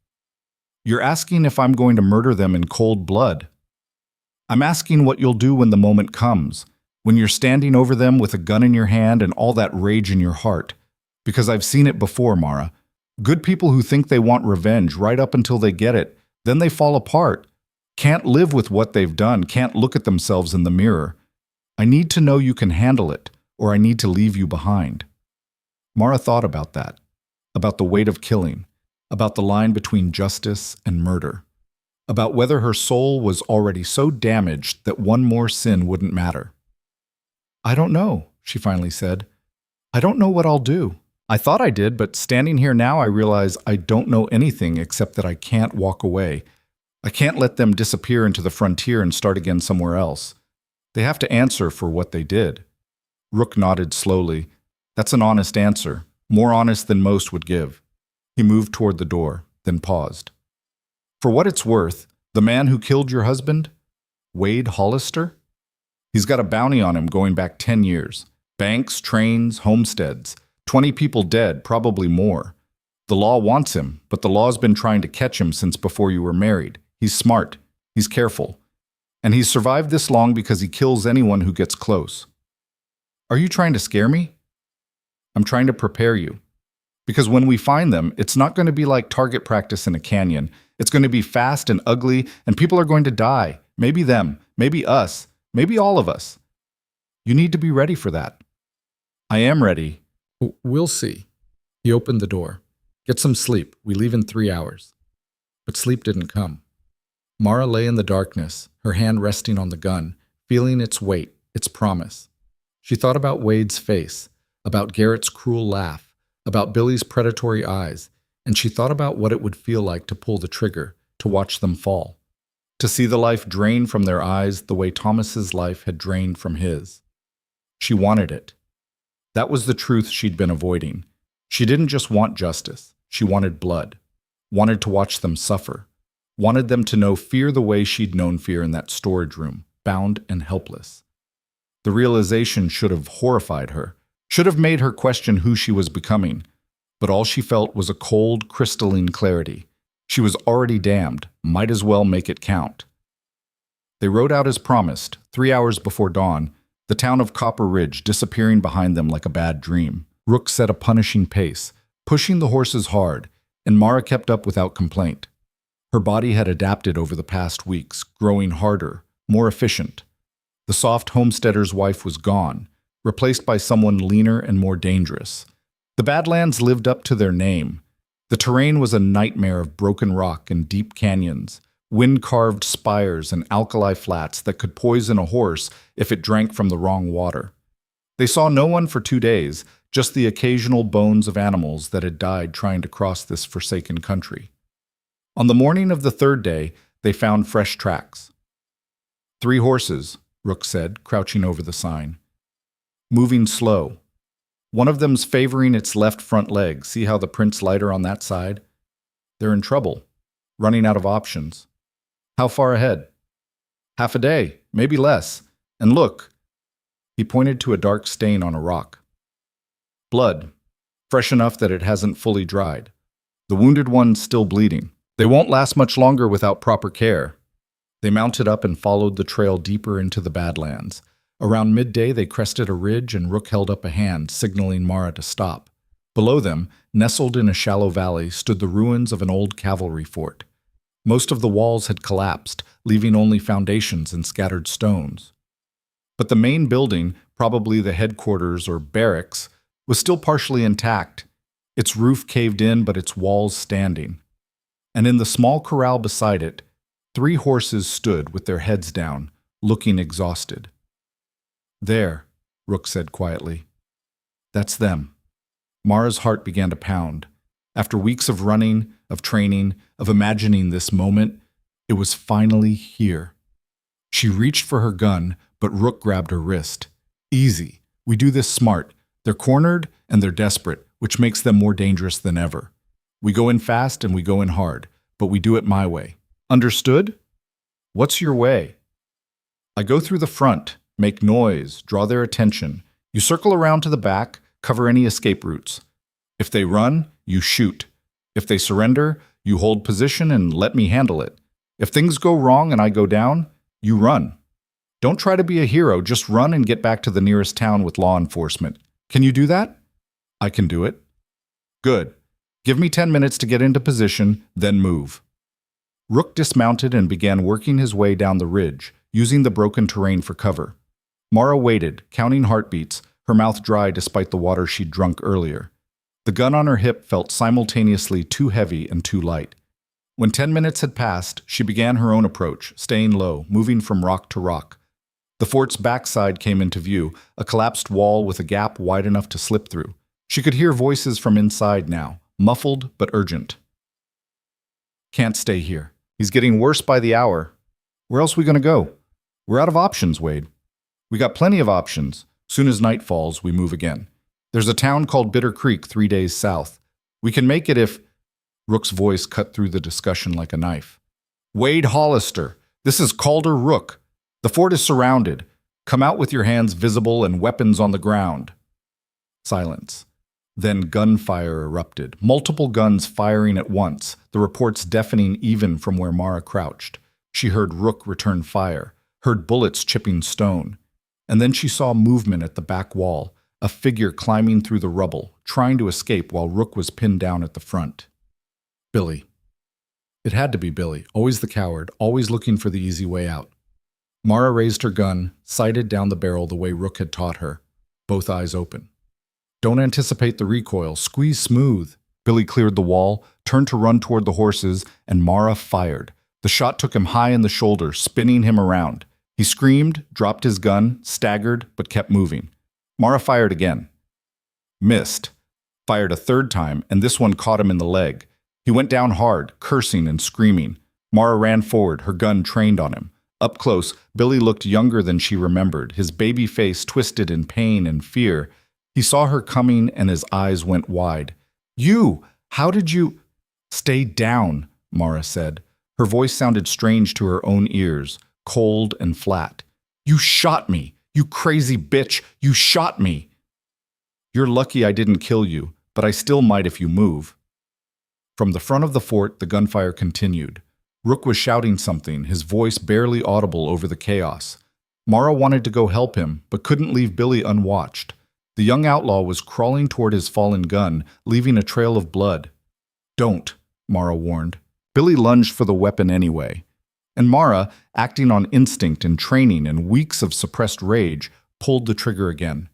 [SPEAKER 1] You're asking if I'm going to murder them in cold blood. I'm asking what you'll do when the moment comes, when you're standing over them with a gun in your hand and all that rage in your heart. Because I've seen it before, Mara. Good people who think they want revenge right up until they get it, then they fall apart. Can't live with what they've done, can't look at themselves in the mirror. I need to know you can handle it, or I need to leave you behind. Mara thought about that, about the weight of killing, about the line between justice and murder, about whether her soul was already so damaged that one more sin wouldn't matter. I don't know, she finally said. I don't know what I'll do. I thought I did, but standing here now I realize I don't know anything except that I can't walk away. I can't let them disappear into the frontier and start again somewhere else. They have to answer for what they did. Rook nodded slowly. That's an honest answer, more honest than most would give. He moved toward the door, then paused. For what it's worth, the man who killed your husband, Wade Hollister, he's got a bounty on him going back 10 years. Banks, trains, homesteads. 20 people dead, probably more. The law wants him, but the law's been trying to catch him since before you were married. He's smart. He's careful. And he's survived this long because he kills anyone who gets close. Are you trying to scare me? I'm trying to prepare you. Because when we find them, it's not going to be like target practice in a canyon. It's going to be fast and ugly, and people are going to die. Maybe them, maybe us, maybe all of us. You need to be ready for that. I am ready. We'll see. He opened the door. Get some sleep. We leave in 3 hours. But sleep didn't come. Mara lay in the darkness, her hand resting on the gun, feeling its weight, its promise. She thought about Wade's face, about Garrett's cruel laugh, about Billy's predatory eyes, and she thought about what it would feel like to pull the trigger, to watch them fall, to see the life drain from their eyes the way Thomas's life had drained from his. She wanted it. That was the truth she'd been avoiding. She didn't just want justice, she wanted blood, wanted to watch them suffer, wanted them to know fear the way she'd known fear in that storage room, bound and helpless. The realization should have horrified her, should have made her question who she was becoming, but all she felt was a cold, crystalline clarity. She was already damned, might as well make it count. They rode out as promised, 3 hours before dawn, the town of Copper Ridge disappearing behind them like a bad dream. Rook set a punishing pace, pushing the horses hard, and Mara kept up without complaint. Her body had adapted over the past weeks, growing harder, more efficient. The soft homesteader's wife was gone, replaced by someone leaner and more dangerous. The Badlands lived up to their name. The terrain was a nightmare of broken rock and deep canyons, wind-carved spires and alkali flats that could poison a horse if it drank from the wrong water. They saw no one for 2 days, just the occasional bones of animals that had died trying to cross this forsaken country. On the morning of the 3rd day, they found fresh tracks. 3 horses, Rook said, crouching over the sign. Moving slow. One of them's favoring its left front leg. See how the print's lighter on that side? They're in trouble, running out of options. How far ahead? Half a day, maybe less. And look, he pointed to a dark stain on a rock. Blood, fresh enough that it hasn't fully dried. The wounded one's still bleeding. They won't last much longer without proper care. They mounted up and followed the trail deeper into the Badlands. Around midday, they crested a ridge and Rook held up a hand, signaling Mara to stop. Below them, nestled in a shallow valley, stood the ruins of an old cavalry fort. Most of the walls had collapsed, leaving only foundations and scattered stones. But the main building, probably the headquarters or barracks, was still partially intact, its roof caved in but its walls standing. And in the small corral beside it, 3 horses stood with their heads down, looking exhausted. There, Rook said quietly. That's them. Mara's heart began to pound. After weeks of running, of training, of imagining this moment, it was finally here. She reached for her gun, but Rook grabbed her wrist. Easy. We do this smart. They're cornered and they're desperate, which makes them more dangerous than ever. We go in fast and we go in hard, but we do it my way. Understood? What's your way? I go through the front, make noise, draw their attention. You circle around to the back, cover any escape routes. If they run, you shoot. If they surrender, you hold position and let me handle it. If things go wrong and I go down, you run. Don't try to be a hero, just run and get back to the nearest town with law enforcement. Can you do that? I can do it. Good. Give me 10 minutes to get into position, then move. Rook dismounted and began working his way down the ridge, using the broken terrain for cover. Mara waited, counting heartbeats, her mouth dry despite the water she'd drunk earlier. The gun on her hip felt simultaneously too heavy and too light. When 10 minutes had passed, she began her own approach, staying low, moving from rock to rock. The fort's backside came into view, a collapsed wall with a gap wide enough to slip through. She could hear voices from inside now, muffled but urgent. Can't stay here. He's getting worse by the hour. Where else are we going to go? We're out of options, Wade. We got plenty of options. Soon as night falls, we move again. There's a town called Bitter Creek 3 days south. We can make it if... Rook's voice cut through the discussion like a knife. Wade Hollister, this is Calder Rook. The fort is surrounded. Come out with your hands visible and weapons on the ground. Silence. Then gunfire erupted, multiple guns firing at once, the reports deafening even from where Mara crouched. She heard Rook return fire, heard bullets chipping stone. And then she saw movement at the back wall, a figure climbing through the rubble, trying to escape while Rook was pinned down at the front. Billy. It had to be Billy, always the coward, always looking for the easy way out. Mara raised her gun, sighted down the barrel the way Rook had taught her, both eyes open. Don't anticipate the recoil, squeeze smooth. Billy cleared the wall, turned to run toward the horses, and Mara fired. The shot took him high in the shoulder, spinning him around. He screamed, dropped his gun, staggered, but kept moving. Mara fired again. Missed. Fired a 3rd time, and this one caught him in the leg. He went down hard, cursing and screaming. Mara ran forward, her gun trained on him. Up close, Billy looked younger than she remembered, his baby face twisted in pain and fear. He saw her coming and his eyes went wide. You! How did you— Stay down, Mara said. Her voice sounded strange to her own ears, cold and flat. You shot me! You crazy bitch! You shot me! You're lucky I didn't kill you, but I still might if you move. From the front of the fort, the gunfire continued. Rook was shouting something, his voice barely audible over the chaos. Mara wanted to go help him, but couldn't leave Billy unwatched. The young outlaw was crawling toward his fallen gun, leaving a trail of blood. Don't, Mara warned. Billy lunged for the weapon anyway. And Mara, acting on instinct and training and weeks of suppressed rage, pulled the trigger again.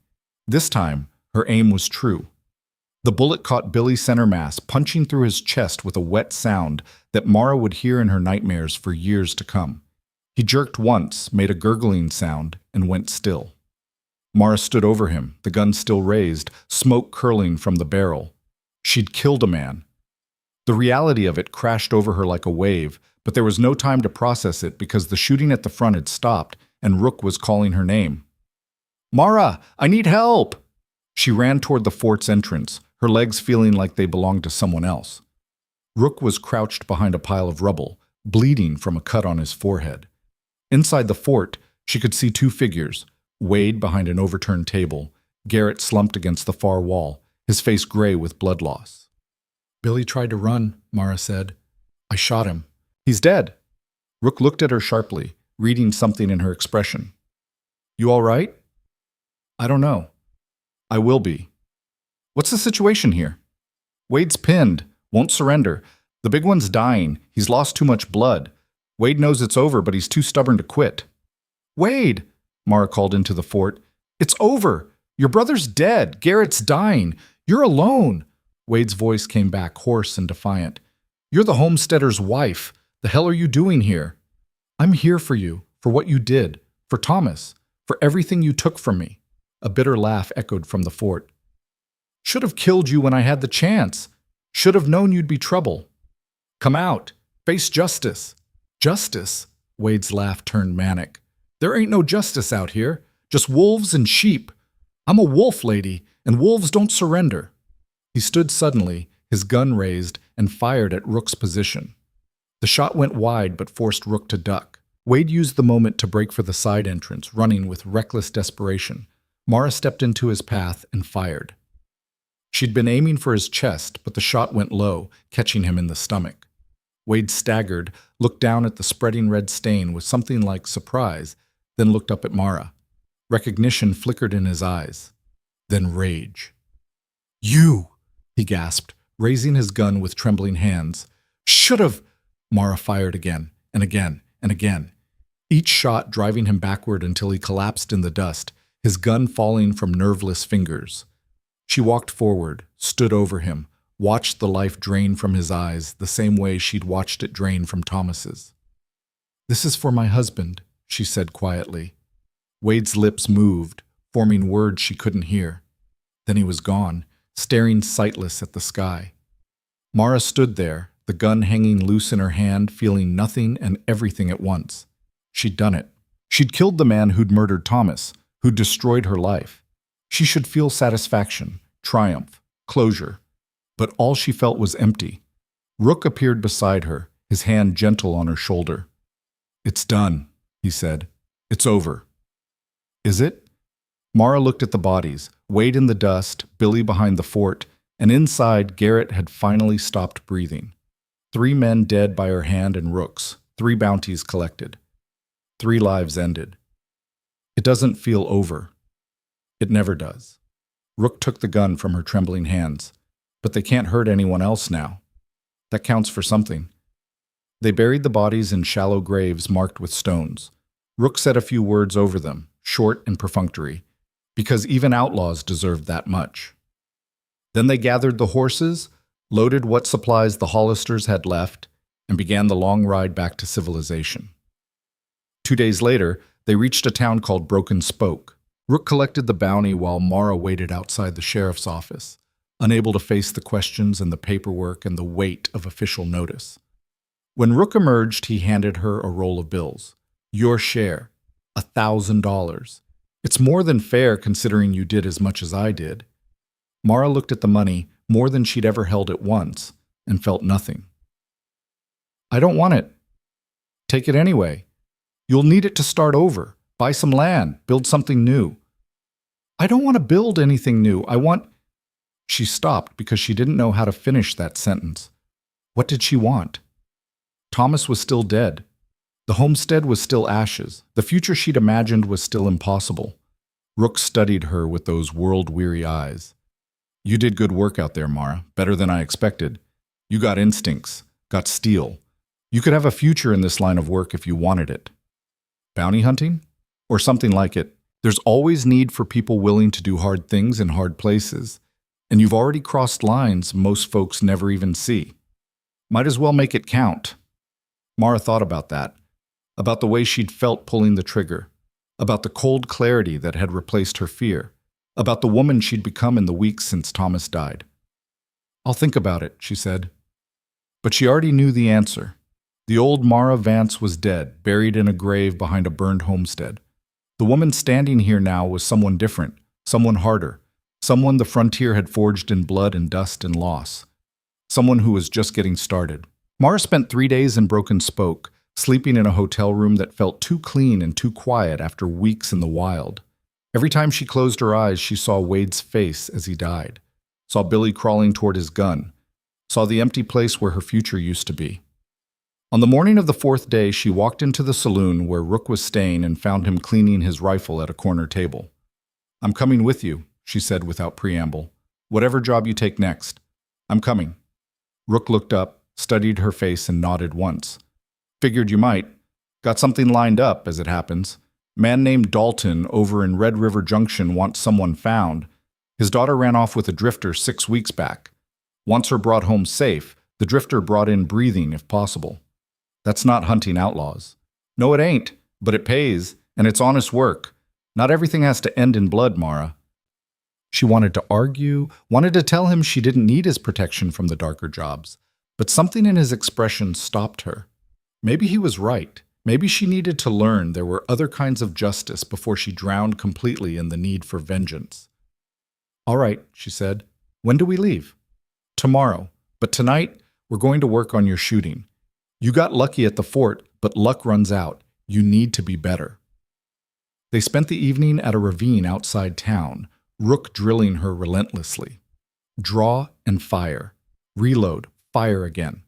[SPEAKER 1] This time, her aim was true. The bullet caught Billy's center mass, punching through his chest with a wet sound that Mara would hear in her nightmares for years to come. He jerked once, made a gurgling sound, and went still. Mara stood over him, the gun still raised, smoke curling from the barrel. She'd killed a man. The reality of it crashed over her like a wave, but there was no time to process it because the shooting at the front had stopped and Rook was calling her name. Mara, I need help! She ran toward the fort's entrance, her legs feeling like they belonged to someone else. Rook was crouched behind a pile of rubble, bleeding from a cut on his forehead. Inside the fort, she could see two figures, Wade behind an overturned table, Garrett slumped against the far wall, his face gray with blood loss. Billy tried to run, Mara said. I shot him. He's dead. Rook looked at her sharply, reading something in her expression. You all right? I don't know. I will be. What's the situation here? Wade's pinned, won't surrender. The big one's dying. He's lost too much blood. Wade knows it's over, but he's too stubborn to quit. Wade, Mara called into the fort. It's over. Your brother's dead. Garrett's dying. You're alone. Wade's voice came back, hoarse and defiant. You're the homesteader's wife. The hell are you doing here? I'm here for you, for what you did, for Thomas, for everything you took from me. A bitter laugh echoed from the fort. Should have killed you when I had the chance. Should have known you'd be trouble. Come out. Face justice. Justice? Wade's laugh turned manic. There ain't no justice out here. Just wolves and sheep. I'm a wolf, lady, and wolves don't surrender. He stood suddenly, his gun raised, and fired at Rook's position. The shot went wide but forced Rook to duck. Wade used the moment to break for the side entrance, running with reckless desperation. Mara stepped into his path and fired. She'd been aiming for his chest, but the shot went low, catching him in the stomach. Wade staggered, looked down at the spreading red stain with something like surprise, then looked up at Mara. Recognition flickered in his eyes. Then rage. You! He gasped, raising his gun with trembling hands. Should've! Mara fired again, and again, and again. Each shot driving him backward until he collapsed in the dust, his gun falling from nerveless fingers. She walked forward, stood over him, watched the life drain from his eyes the same way she'd watched it drain from Thomas's. This is for my husband, she said quietly. Wade's lips moved, forming words she couldn't hear. Then he was gone, staring sightless at the sky. Mara stood there, the gun hanging loose in her hand, feeling nothing and everything at once. She'd done it. She'd killed the man who'd murdered Thomas, who'd destroyed her life. She should feel satisfaction, triumph, closure. But all she felt was empty. Rook appeared beside her, his hand gentle on her shoulder. It's done, he said. It's over. Is it? Mara looked at the bodies, Wade in the dust, Billy behind the fort, and inside Garrett had finally stopped breathing. 3 men dead by her hand and Rook's, 3 bounties collected. 3 lives ended. It doesn't feel over. It never does. Rook took the gun from her trembling hands. But they can't hurt anyone else now. That counts for something. They buried the bodies in shallow graves marked with stones. Rook said a few words over them, short and perfunctory, because even outlaws deserved that much. Then they gathered the horses, loaded what supplies the Hollisters had left, and began the long ride back to civilization. 2 days later, they reached a town called Broken Spoke. Rook collected the bounty while Mara waited outside the sheriff's office, unable to face the questions and the paperwork and the weight of official notice. When Rook emerged, he handed her a roll of bills. Your share, $1,000. It's more than fair considering you did as much as I did. Mara looked at the money more than she'd ever held at once and felt nothing. I don't want it. Take it anyway. You'll need it to start over, buy some land, build something new. I don't want to build anything new. I want... She stopped because she didn't know how to finish that sentence. What did she want? Thomas was still dead. The homestead was still ashes. The future she'd imagined was still impossible. Rook studied her with those world-weary eyes. You did good work out there, Mara, better than I expected. You got instincts, got steel. You could have a future in this line of work if you wanted it. Bounty hunting? Or something like it. There's always need for people willing to do hard things in hard places. And you've already crossed lines most folks never even see. Might as well make it count. Mara thought about that. About the way she'd felt pulling the trigger. About the cold clarity that had replaced her fear. About the woman she'd become in the weeks since Thomas died. I'll think about it, she said. But she already knew the answer. The old Mara Vance was dead, buried in a grave behind a burned homestead. The woman standing here now was someone different, someone harder, someone the frontier had forged in blood and dust and loss. Someone who was just getting started. Mara spent 3 days in Broken Spoke, sleeping in a hotel room that felt too clean and too quiet after weeks in the wild. Every time she closed her eyes, she saw Wade's face as he died, saw Billy crawling toward his gun, saw the empty place where her future used to be. On the morning of the 4th day, she walked into the saloon where Rook was staying and found him cleaning his rifle at a corner table. I'm coming with you, she said without preamble. Whatever job you take next. I'm coming. Rook looked up, studied her face, and nodded once. Figured you might. Got something lined up, as it happens. Man named Dalton over in Red River Junction wants someone found. His daughter ran off with a drifter 6 weeks back. Wants her brought home safe, the drifter brought in breathing if possible. That's not hunting outlaws. No, it ain't, but it pays, and it's honest work. Not everything has to end in blood, Mara. She wanted to argue, wanted to tell him she didn't need his protection from the darker jobs, but something in his expression stopped her. Maybe he was right. Maybe she needed to learn there were other kinds of justice before she drowned completely in the need for vengeance. All right, she said. When do we leave? Tomorrow, but tonight we're going to work on your shooting. You got lucky at the fort, but luck runs out. You need to be better. They spent the evening at a ravine outside town, Rook drilling her relentlessly. Draw and fire. Reload, fire again.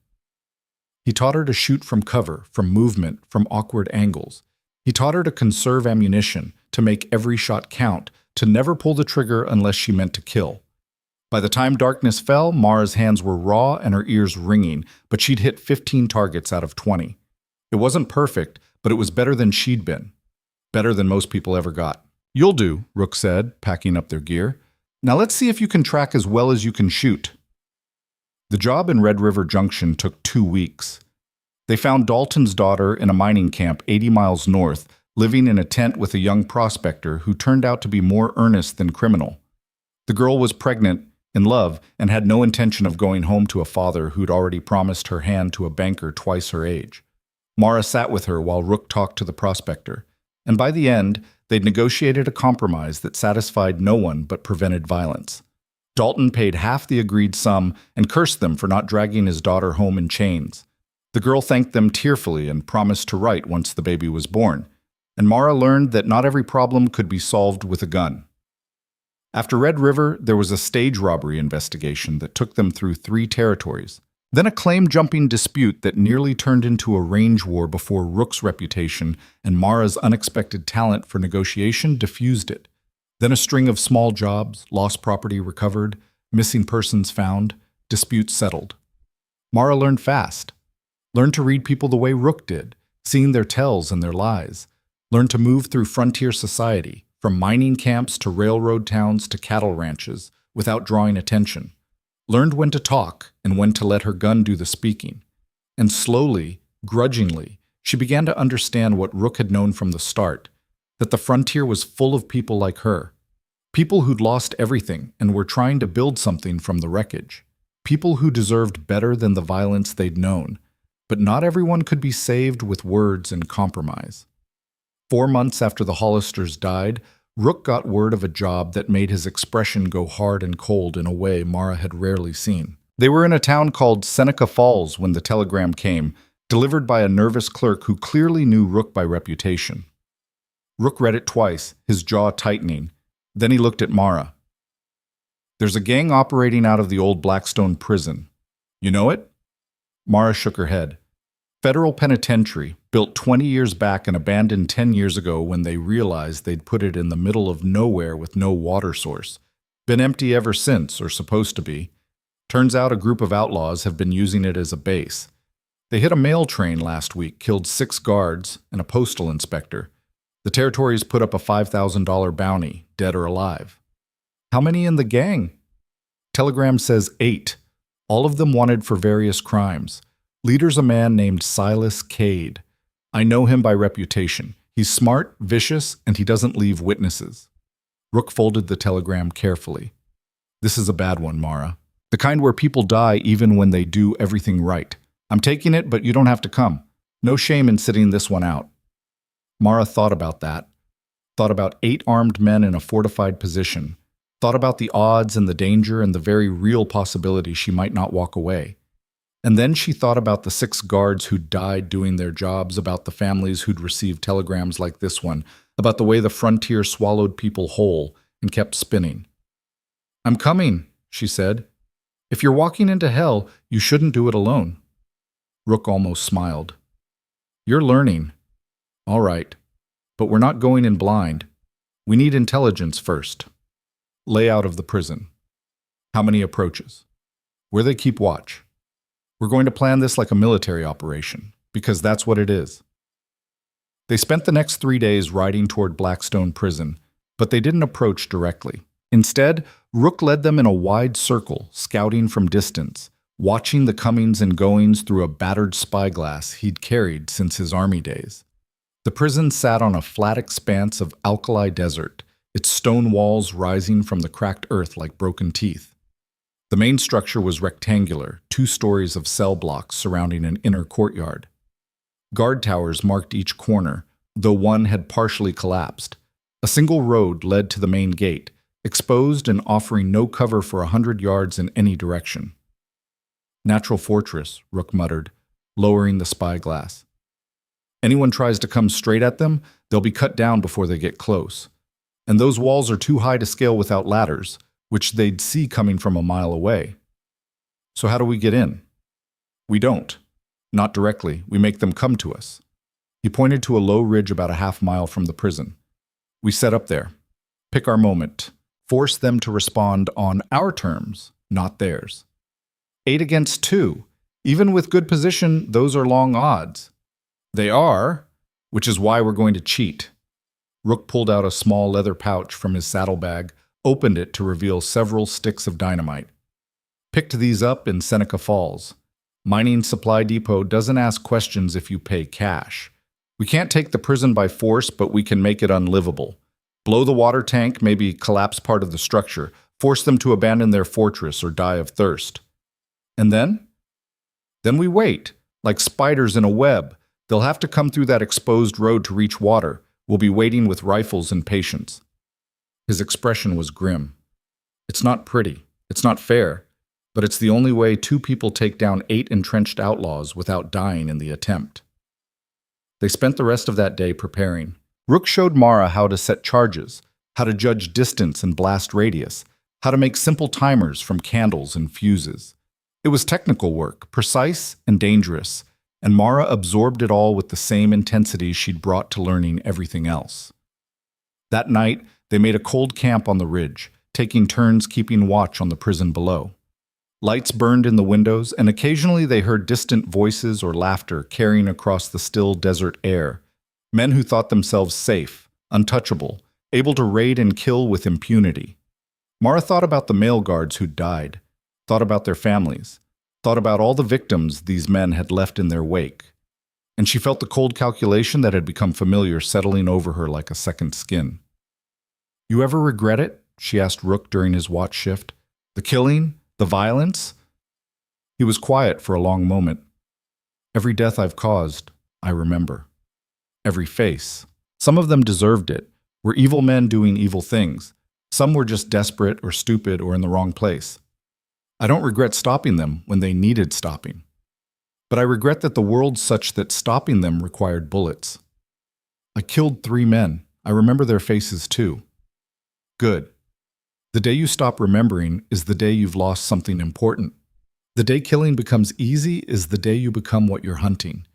[SPEAKER 1] He taught her to shoot from cover, from movement, from awkward angles. He taught her to conserve ammunition, to make every shot count, to never pull the trigger unless she meant to kill. By the time darkness fell, Mara's hands were raw and her ears ringing, but she'd hit 15 targets out of 20. It wasn't perfect, but it was better than she'd been. Better than most people ever got. You'll do, Rook said, packing up their gear. Now let's see if you can track as well as you can shoot. The job in Red River Junction took 2 weeks. They found Dalton's daughter in a mining camp 80 miles north, living in a tent with a young prospector who turned out to be more earnest than criminal. The girl was pregnant, in love, and had no intention of going home to a father who'd already promised her hand to a banker twice her age. Mara sat with her while Rook talked to the prospector, and by the end, they'd negotiated a compromise that satisfied no one but prevented violence. Dalton paid half the agreed sum and cursed them for not dragging his daughter home in chains. The girl thanked them tearfully and promised to write once the baby was born, and Mara learned that not every problem could be solved with a gun. After Red River, there was a stage robbery investigation that took them through 3 territories. Then a claim-jumping dispute that nearly turned into a range war before Rook's reputation and Mara's unexpected talent for negotiation diffused it. Then a string of small jobs, lost property recovered, missing persons found, disputes settled. Mara learned fast. Learned to read people the way Rook did, seeing their tells and their lies. Learned to move through frontier society, from mining camps to railroad towns to cattle ranches, without drawing attention. Learned when to talk and when to let her gun do the speaking. And slowly, grudgingly, she began to understand what Rook had known from the start, that the frontier was full of people like her. People who'd lost everything and were trying to build something from the wreckage. People who deserved better than the violence they'd known. But not everyone could be saved with words and compromise. 4 months after the Hollisters died, Rook got word of a job that made his expression go hard and cold in a way Mara had rarely seen. They were in a town called Seneca Falls when the telegram came, delivered by a nervous clerk who clearly knew Rook by reputation. Rook read it twice, his jaw tightening. Then he looked at Mara. "There's a gang operating out of the old Blackstone prison. You know it?" Mara shook her head. "Federal penitentiary, built 20 years back and abandoned 10 years ago when they realized they'd put it in the middle of nowhere with no water source. Been empty ever since, or supposed to be. Turns out a group of outlaws have been using it as a base. They hit a mail train last week, killed 6 guards and a postal inspector. The territories put up a $5,000 bounty, dead or alive." "How many in the gang?" "Telegram says 8. All of them wanted for various crimes. Leader's a man named Silas Cade. I know him by reputation. He's smart, vicious, and he doesn't leave witnesses." Rook folded the telegram carefully. "This is a bad one, Mara. The kind where people die even when they do everything right. I'm taking it, but you don't have to come. No shame in sitting this one out." Mara thought about that. Thought about 8 armed men in a fortified position. Thought about the odds and the danger and the very real possibility she might not walk away. And then she thought about the 6 guards who'd died doing their jobs, about the families who'd received telegrams like this one, about the way the frontier swallowed people whole and kept spinning. "I'm coming," she said. "If you're walking into hell, you shouldn't do it alone." Rook almost smiled. "You're learning. All right. But we're not going in blind. We need intelligence first. Layout of the prison. How many approaches? Where they keep watch. We're going to plan this like a military operation, because that's what it is." They spent the next 3 days riding toward Blackstone Prison, but they didn't approach directly. Instead, Rook led them in a wide circle, scouting from distance, watching the comings and goings through a battered spyglass he'd carried since his army days. The prison sat on a flat expanse of alkali desert, its stone walls rising from the cracked earth like broken teeth. The main structure was rectangular, 2 stories of cell blocks surrounding an inner courtyard. Guard towers marked each corner, though one had partially collapsed. A single road led to the main gate, exposed and offering no cover for 100 yards in any direction. "Natural fortress," Rook muttered, lowering the spyglass. "Anyone tries to come straight at them, they'll be cut down before they get close. And those walls are too high to scale without ladders, which they'd see coming from a mile away. So how do we get in?" "We don't. Not directly. We make them come to us." He pointed to a low ridge about a half-mile from the prison. "We set up there. Pick our moment. Force them to respond on our terms, not theirs. 8 against 2. Even with good position, those are long odds." "They are, which is why we're going to cheat." Rook pulled out a small leather pouch from his saddlebag, opened it to reveal several sticks of dynamite. "Picked these up in Seneca Falls. Mining Supply Depot doesn't ask questions if you pay cash. We can't take the prison by force, but we can make it unlivable. Blow the water tank, maybe collapse part of the structure, force them to abandon their fortress or die of thirst. And then? Then we wait, like spiders in a web. They'll have to come through that exposed road to reach water. We'll be waiting with rifles and patience." His expression was grim. "It's not pretty. It's not fair. But it's the only way 2 people take down 8 entrenched outlaws without dying in the attempt." They spent the rest of that day preparing. Rook showed Mara how to set charges, how to judge distance and blast radius, how to make simple timers from candles and fuses. It was technical work, precise and dangerous, and Mara absorbed it all with the same intensity she'd brought to learning everything else. That night, they made a cold camp on the ridge, taking turns keeping watch on the prison below. Lights burned in the windows, and occasionally they heard distant voices or laughter carrying across the still desert air. Men who thought themselves safe, untouchable, able to raid and kill with impunity. Mara thought about the male guards who'd died, thought about their families, thought about all the victims these men had left in their wake. And she felt the cold calculation that had become familiar settling over her like a second skin. "You ever regret it?" she asked Rook during his watch shift. "The killing? The violence?" He was quiet for a long moment. "Every death I've caused, I remember. Every face. Some of them deserved it, were evil men doing evil things. Some were just desperate or stupid or in the wrong place. I don't regret stopping them when they needed stopping. But I regret that the world's such that stopping them required bullets. I killed 3 men. I remember their faces too. Good. The day you stop remembering is the day you've lost something important. The day killing becomes easy is the day you become what you're hunting.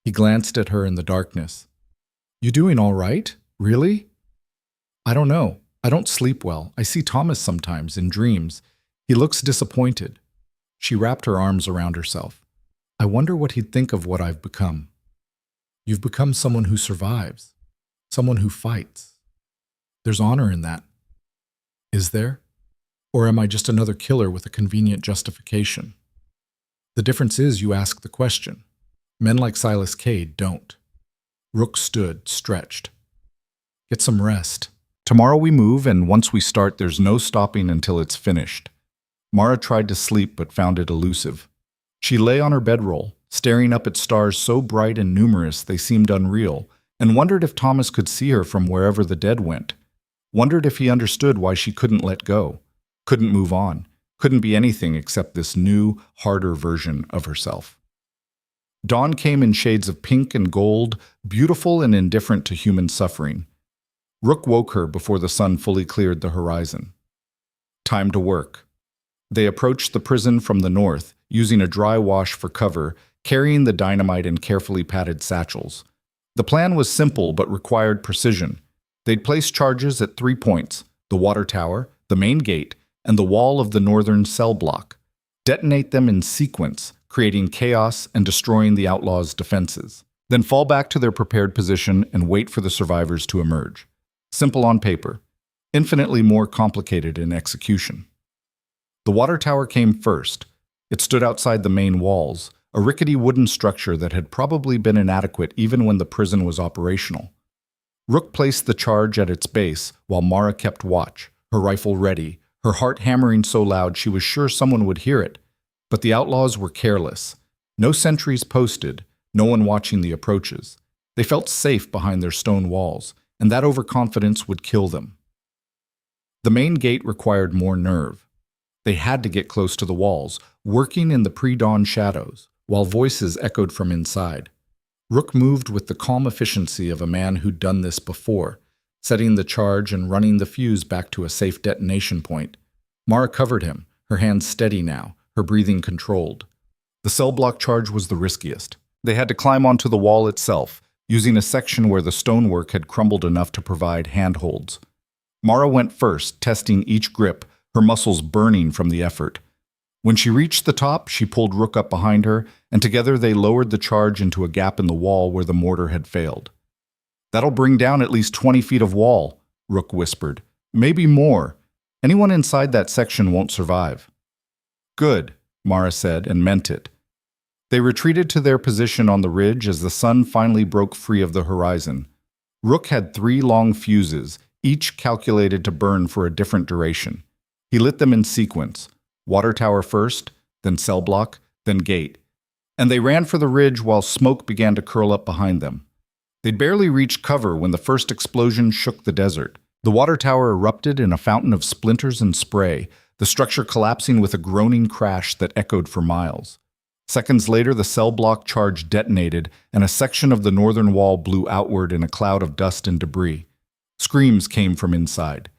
[SPEAKER 1] He glanced at her in the darkness. You doing all right? Really? I don't know. I don't sleep well. I see Thomas sometimes in dreams. He looks disappointed. She wrapped her arms around herself. I wonder what he'd think of what I've become. You've become someone who survives, someone who fights. There's honor in that. Is there? Or am I just another killer with a convenient justification? The difference is you ask the question. Men like Silas Cade don't. Rook stood, stretched. Get some rest. Tomorrow we move, and once we start, there's no stopping until it's finished. Mara tried to sleep but found it elusive. She lay on her bedroll, staring up at stars so bright and numerous they seemed unreal, and wondered if Thomas could see her from wherever the dead went. Wondered if he understood why she couldn't let go, couldn't move on, couldn't be anything except this new, harder version of herself. Dawn came in shades of pink and gold, beautiful and indifferent to human suffering. Rook woke her before the sun fully cleared the horizon. Time to work. They approached the prison from the north, using a dry wash for cover, carrying the dynamite in carefully padded satchels. The plan was simple but required precision. They'd place charges at 3 points: the water tower, the main gate, and the wall of the northern cell block. Detonate them in sequence, creating chaos and destroying the outlaws' defenses. Then fall back to their prepared position and wait for the survivors to emerge. Simple on paper, infinitely more complicated in execution. The water tower came first. It stood outside the main walls, a rickety wooden structure that had probably been inadequate even when the prison was operational. Rook placed the charge at its base while Mara kept watch, her rifle ready, her heart hammering so loud she was sure someone would hear it. But the outlaws were careless. No sentries posted, no one watching the approaches. They felt safe behind their stone walls, and that overconfidence would kill them. The main gate required more nerve. They had to get close to the walls, working in the pre-dawn shadows, while voices echoed from inside. Rook moved with the calm efficiency of a man who'd done this before, setting the charge and running the fuse back to a safe detonation point. Mara covered him, her hands steady now, her breathing controlled. The cell block charge was the riskiest. They had to climb onto the wall itself, using a section where the stonework had crumbled enough to provide handholds. Mara went first, testing each grip, her muscles burning from the effort. When she reached the top, she pulled Rook up behind her, and together they lowered the charge into a gap in the wall where the mortar had failed. "That'll bring down at least 20 feet of wall," Rook whispered. "Maybe more. Anyone inside that section won't survive." "Good," Mara said, and meant it. They retreated to their position on the ridge as the sun finally broke free of the horizon. Rook had 3 long fuses, each calculated to burn for a different duration. He lit them in sequence: water tower first, then cell block, then gate. And they ran for the ridge while smoke began to curl up behind them. They'd barely reached cover when the first explosion shook the desert. The water tower erupted in a fountain of splinters and spray, the structure collapsing with a groaning crash that echoed for miles. Seconds later, the cell block charge detonated, and a section of the northern wall blew outward in a cloud of dust and debris. Screams came from inside.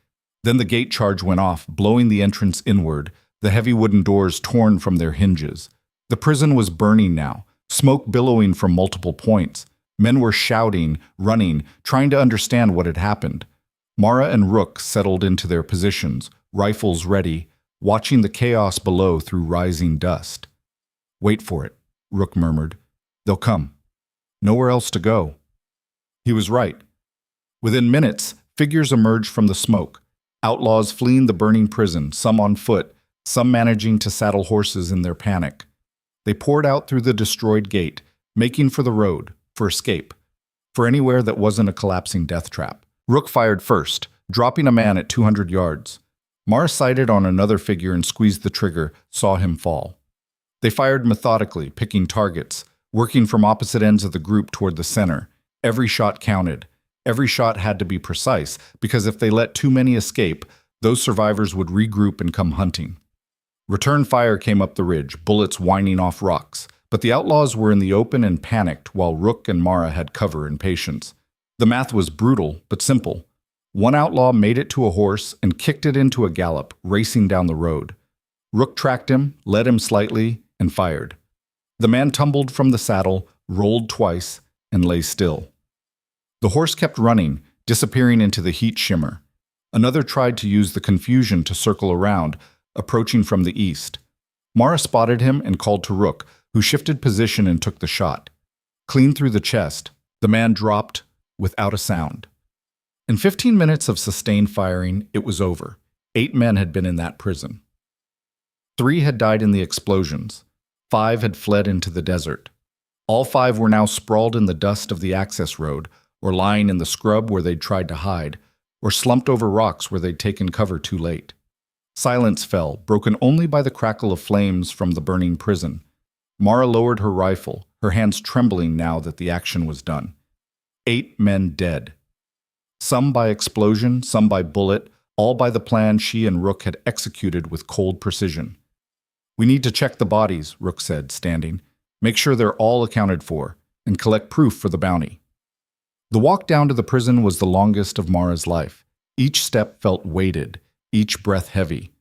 [SPEAKER 1] Then the gate charge went off, blowing the entrance inward, the heavy wooden doors torn from their hinges. The prison was burning now, smoke billowing from multiple points. Men were shouting, running, trying to understand what had happened. Mara and Rook settled into their positions, rifles ready, watching the chaos below through rising dust. "Wait for it," Rook murmured. "They'll come. Nowhere else to go." He was right. Within minutes, figures emerged from the smoke. Outlaws fleeing the burning prison, some on foot, some managing to saddle horses in their panic. They poured out through the destroyed gate, making for the road, for escape, for anywhere that wasn't a collapsing death trap. Rook fired first, dropping a man at 200 yards. Mara sighted on another figure and squeezed the trigger, saw him fall. They fired methodically, picking targets, working from opposite ends of the group toward the center. Every shot counted. Every shot had to be precise, because if they let too many escape, those survivors would regroup and come hunting. Return fire came up the ridge, bullets whining off rocks, but the outlaws were in the open and panicked while Rook and Mara had cover and patience. The math was brutal, but simple. One outlaw made it to a horse and kicked it into a gallop, racing down the road. Rook tracked him, led him slightly, and fired. The man tumbled from the saddle, rolled twice, and lay still. The horse kept running, disappearing into the heat shimmer. Another tried to use the confusion to circle around, approaching from the east. Mara spotted him and called to Rook, who shifted position and took the shot. Clean through the chest, the man dropped without a sound. In 15 minutes of sustained firing, it was over. 8 men had been in that prison. 3 had died in the explosions. 5 had fled into the desert. All 5 were now sprawled in the dust of the access road, or lying in the scrub where they'd tried to hide, or slumped over rocks where they'd taken cover too late. Silence fell, broken only by the crackle of flames from the burning prison. Mara lowered her rifle, her hands trembling now that the action was done. 8 men dead. Some by explosion, some by bullet, all by the plan she and Rook had executed with cold precision. "We need to check the bodies," Rook said, standing. "Make sure they're all accounted for, and collect proof for the bounty." The walk down to the prison was the longest of Mara's life. Each step felt weighted, each breath heavy.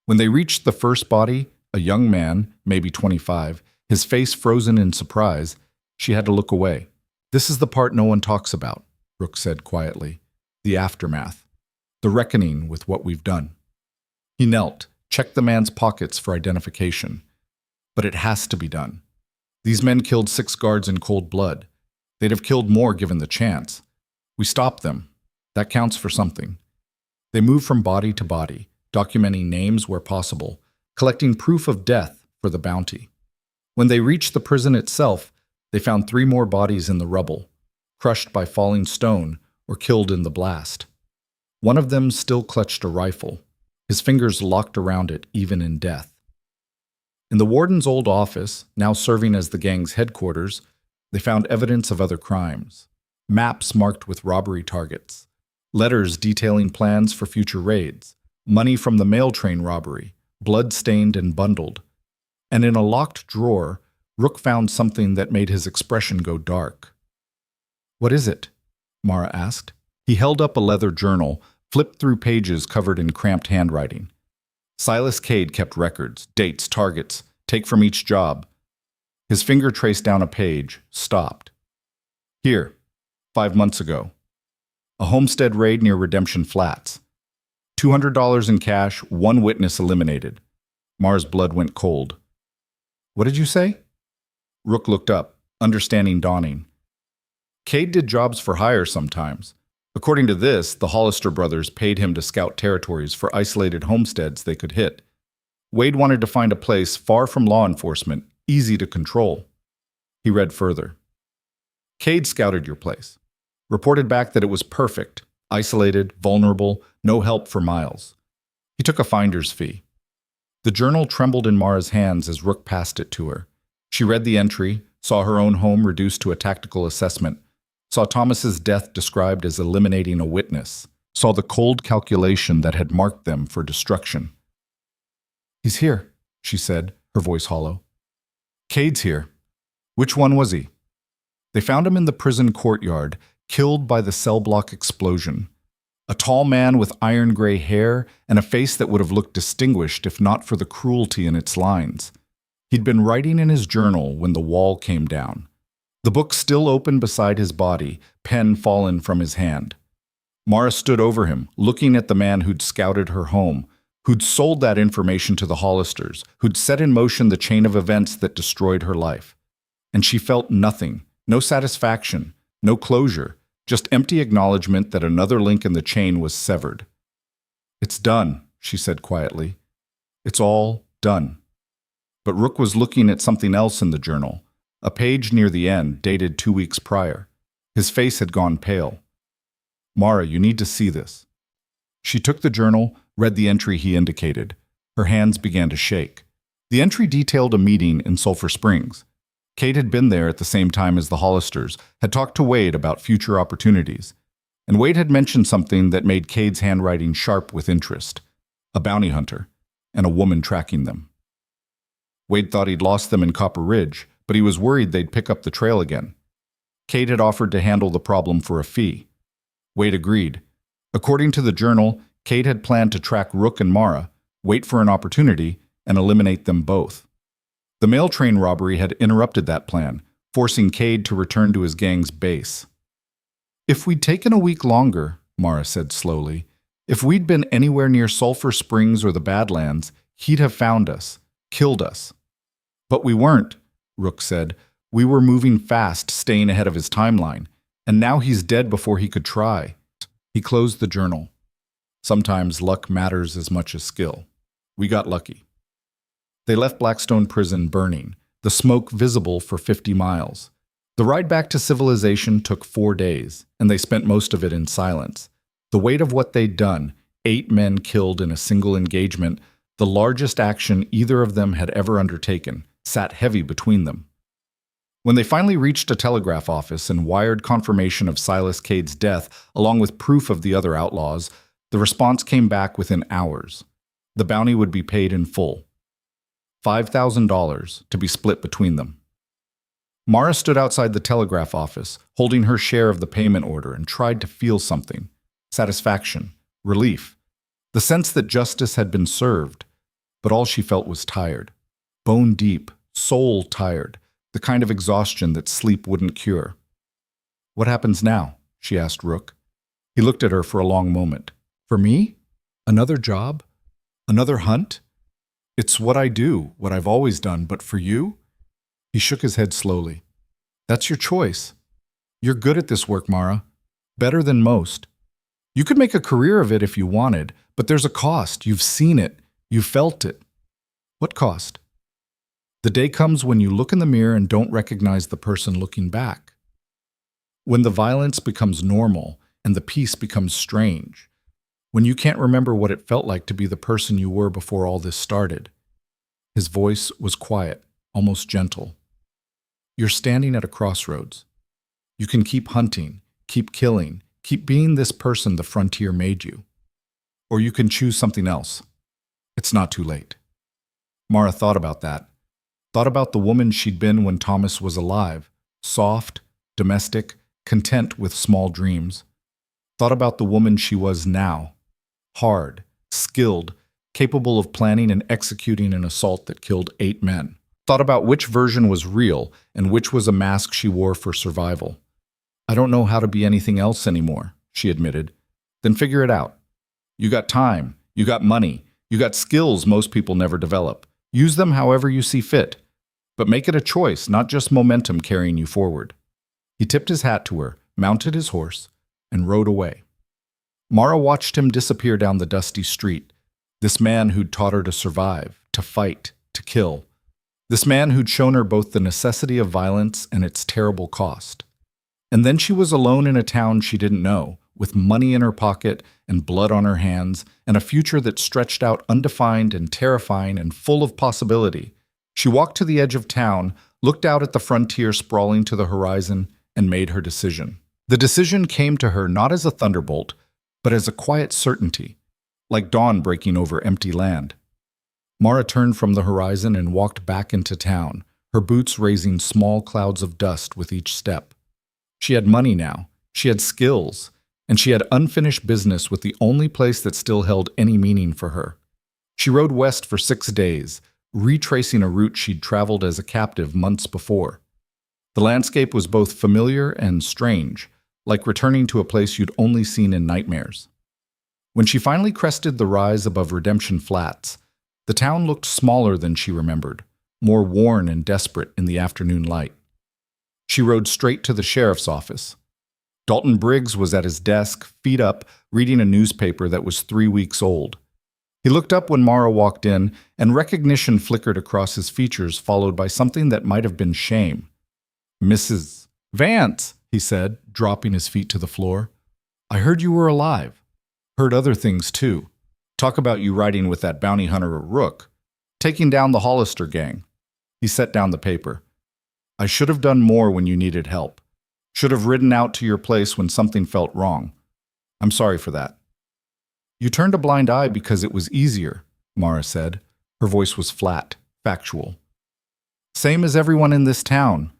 [SPEAKER 1] When they reached the first body, a young man, maybe 25, his face frozen in surprise, she had to look away. "This is the part no one talks about," Rook said quietly. "The aftermath. The reckoning with what we've done." He knelt, checked the man's pockets for identification. "But it has to be done. These men killed 6 guards in cold blood. They'd have killed more given the chance. We stopped them. That counts for something." They moved from body to body, documenting names where possible, collecting proof of death for the bounty. When they reached the prison itself, they found 3 more bodies in the rubble, crushed by falling stone or killed in the blast. One of them still clutched a rifle, his fingers locked around it even in death. In the warden's old office, now serving as the gang's headquarters, they found evidence of other crimes. Maps marked with robbery targets, letters detailing plans for future raids, money from the mail train robbery, blood-stained and bundled. And in a locked drawer, Rook found something that made his expression go dark. "What is it?" Mara asked. He held up a leather journal, flipped through pages covered in cramped handwriting. Silas Cade kept records, dates, targets, take from each job. His finger traced down a page, stopped. "Here, 5 months ago. A homestead raid near Redemption Flats. $200 in cash, 1 witness eliminated." Mara's blood went cold. "What did you say?" Rook looked up, understanding dawning. "Cade did jobs for hire sometimes. According to this, the Hollister brothers paid him to scout territories for isolated homesteads they could hit. Wade wanted to find a place far from law enforcement, easy to control." He read further. "Cade scouted your place. Reported back that it was perfect, isolated, vulnerable, no help for miles. He took a finder's fee." The journal trembled in Mara's hands as Rook passed it to her. She read the entry, saw her own home reduced to a tactical assessment, saw Thomas's death described as eliminating a witness, saw the cold calculation that had marked them for destruction. "He's here," she said, her voice hollow. "Cade's here. Which one was he?" They found him in the prison courtyard, killed by the cell block explosion. A tall man with iron-gray hair and a face that would have looked distinguished if not for the cruelty in its lines. He'd been writing in his journal when the wall came down. The book still open beside his body, pen fallen from his hand. Mara stood over him, looking at the man who'd scouted her home, who'd sold that information to the Hollisters, who'd set in motion the chain of events that destroyed her life. And she felt nothing, no satisfaction, no closure, just empty acknowledgement that another link in the chain was severed. "It's done," she said quietly. "It's all done." But Rook was looking at something else in the journal, a page near the end dated 2 weeks prior. His face had gone pale. "Mara, you need to see this." She took the journal, read the entry he indicated. Her hands began to shake. The entry detailed a meeting in Sulphur Springs. Kate had been there at the same time as the Hollisters, had talked to Wade about future opportunities. And Wade had mentioned something that made Cade's handwriting sharp with interest: a bounty hunter and a woman tracking them. Wade thought he'd lost them in Copper Ridge, but he was worried they'd pick up the trail again. Cade had offered to handle the problem for a fee. Wade agreed. According to the journal, Cade had planned to track Rook and Mara, wait for an opportunity, and eliminate them both. The mail train robbery had interrupted that plan, forcing Cade to return to his gang's base. "If we'd taken a week longer," Mara said slowly, "if we'd been anywhere near Sulphur Springs or the Badlands, he'd have found us, killed us." "But we weren't," Rook said. "We were moving fast, staying ahead of his timeline, and now he's dead before he could try." He closed the journal. Sometimes luck matters as much as skill. We got lucky. They left Blackstone Prison burning, the smoke visible for 50 miles. The ride back to civilization took 4 days, and they spent most of it in silence. The weight of what they'd done, 8 men killed in a single engagement, the largest action either of them had ever undertaken, sat heavy between them. When they finally reached a telegraph office and wired confirmation of Silas Cade's death, along with proof of the other outlaws, the response came back within hours. The bounty would be paid in full. $5,000 to be split between them. Mara stood outside the telegraph office, holding her share of the payment order, and tried to feel something: satisfaction, relief, the sense that justice had been served. But all she felt was tired. Bone deep, soul tired, the kind of exhaustion that sleep wouldn't cure. "What happens now?" she asked Rook. He looked at her for a long moment. "For me? Another job? Another hunt? It's what I do, what I've always done, but for you?" He shook his head slowly. "That's your choice. You're good at this work, Mara. Better than most. You could make a career of it if you wanted, but there's a cost. You've seen it. You've felt it." "What cost?" "The day comes when you look in the mirror and don't recognize the person looking back. When the violence becomes normal and the peace becomes strange. When you can't remember what it felt like to be the person you were before all this started." His voice was quiet, almost gentle. "You're standing at a crossroads. You can keep hunting, keep killing, keep being this person the frontier made you. Or you can choose something else. It's not too late." Mara thought about that. Thought about the woman she'd been when Thomas was alive, soft, domestic, content with small dreams. Thought about the woman she was now, hard, skilled, capable of planning and executing an assault that killed 8 men. Thought about which version was real and which was a mask she wore for survival. "I don't know how to be anything else anymore," she admitted. "Then figure it out. You got time, you got money, you got skills most people never develop. Use them however you see fit. But make it a choice, not just momentum carrying you forward." He tipped his hat to her, mounted his horse, and rode away. Mara watched him disappear down the dusty street. This man who'd taught her to survive, to fight, to kill. This man who'd shown her both the necessity of violence and its terrible cost. And then she was alone in a town she didn't know, with money in her pocket and blood on her hands, and a future that stretched out undefined and terrifying and full of possibility. She walked to the edge of town, looked out at the frontier sprawling to the horizon, and made her decision. The decision came to her not as a thunderbolt, but as a quiet certainty, like dawn breaking over empty land. Mara turned from the horizon and walked back into town, her boots raising small clouds of dust with each step. She had money now, she had skills, and she had unfinished business with the only place that still held any meaning for her. She rode west for 6 days, retracing a route she'd traveled as a captive months before. The landscape was both familiar and strange, like returning to a place you'd only seen in nightmares. When she finally crested the rise above Redemption Flats, the town looked smaller than she remembered, more worn and desperate in the afternoon light. She rode straight to the sheriff's office. Dalton Briggs was at his desk, feet up, reading a newspaper that was 3 weeks old. He looked up when Mara walked in, and recognition flickered across his features, followed by something that might have been shame. "Mrs. Vance," he said, dropping his feet to the floor. "I heard you were alive. Heard other things, too. Talk about you riding with that bounty hunter Rook, taking down the Hollister gang." He set down the paper. "I should have done more when you needed help. Should have ridden out to your place when something felt wrong. I'm sorry for that. You turned a blind eye because it was easier, Mara said. Her voice was flat, factual. Same as everyone in this town.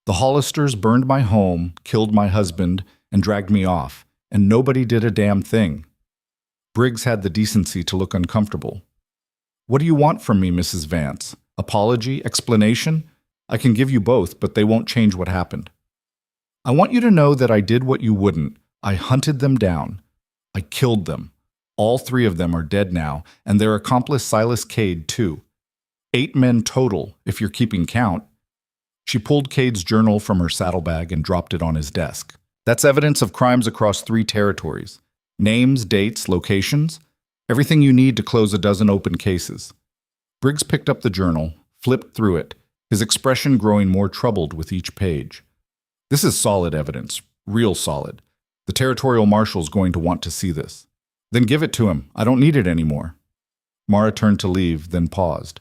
[SPEAKER 1] The Hollisters burned my home, killed my husband, and dragged me off, and nobody did a damn thing. Briggs had the decency to look uncomfortable. What do you want from me, Mrs. Vance? Apology? Explanation? I can give you both, but they won't change what happened. I want you to know that I did what you wouldn't. I hunted them down. I killed them. All 3 of them are dead now, and their accomplice Silas Cade, too. 8 men total, if you're keeping count. She pulled Cade's journal from her saddlebag and dropped it on his desk. That's evidence of crimes across 3 territories. Names, dates, locations. Everything you need to close a dozen open cases. Briggs picked up the journal, flipped through it, his expression growing more troubled with each page. This is solid evidence, real solid. The territorial marshal's going to want to see this. Then give it to him. I don't need it anymore. Mara turned to leave, then paused.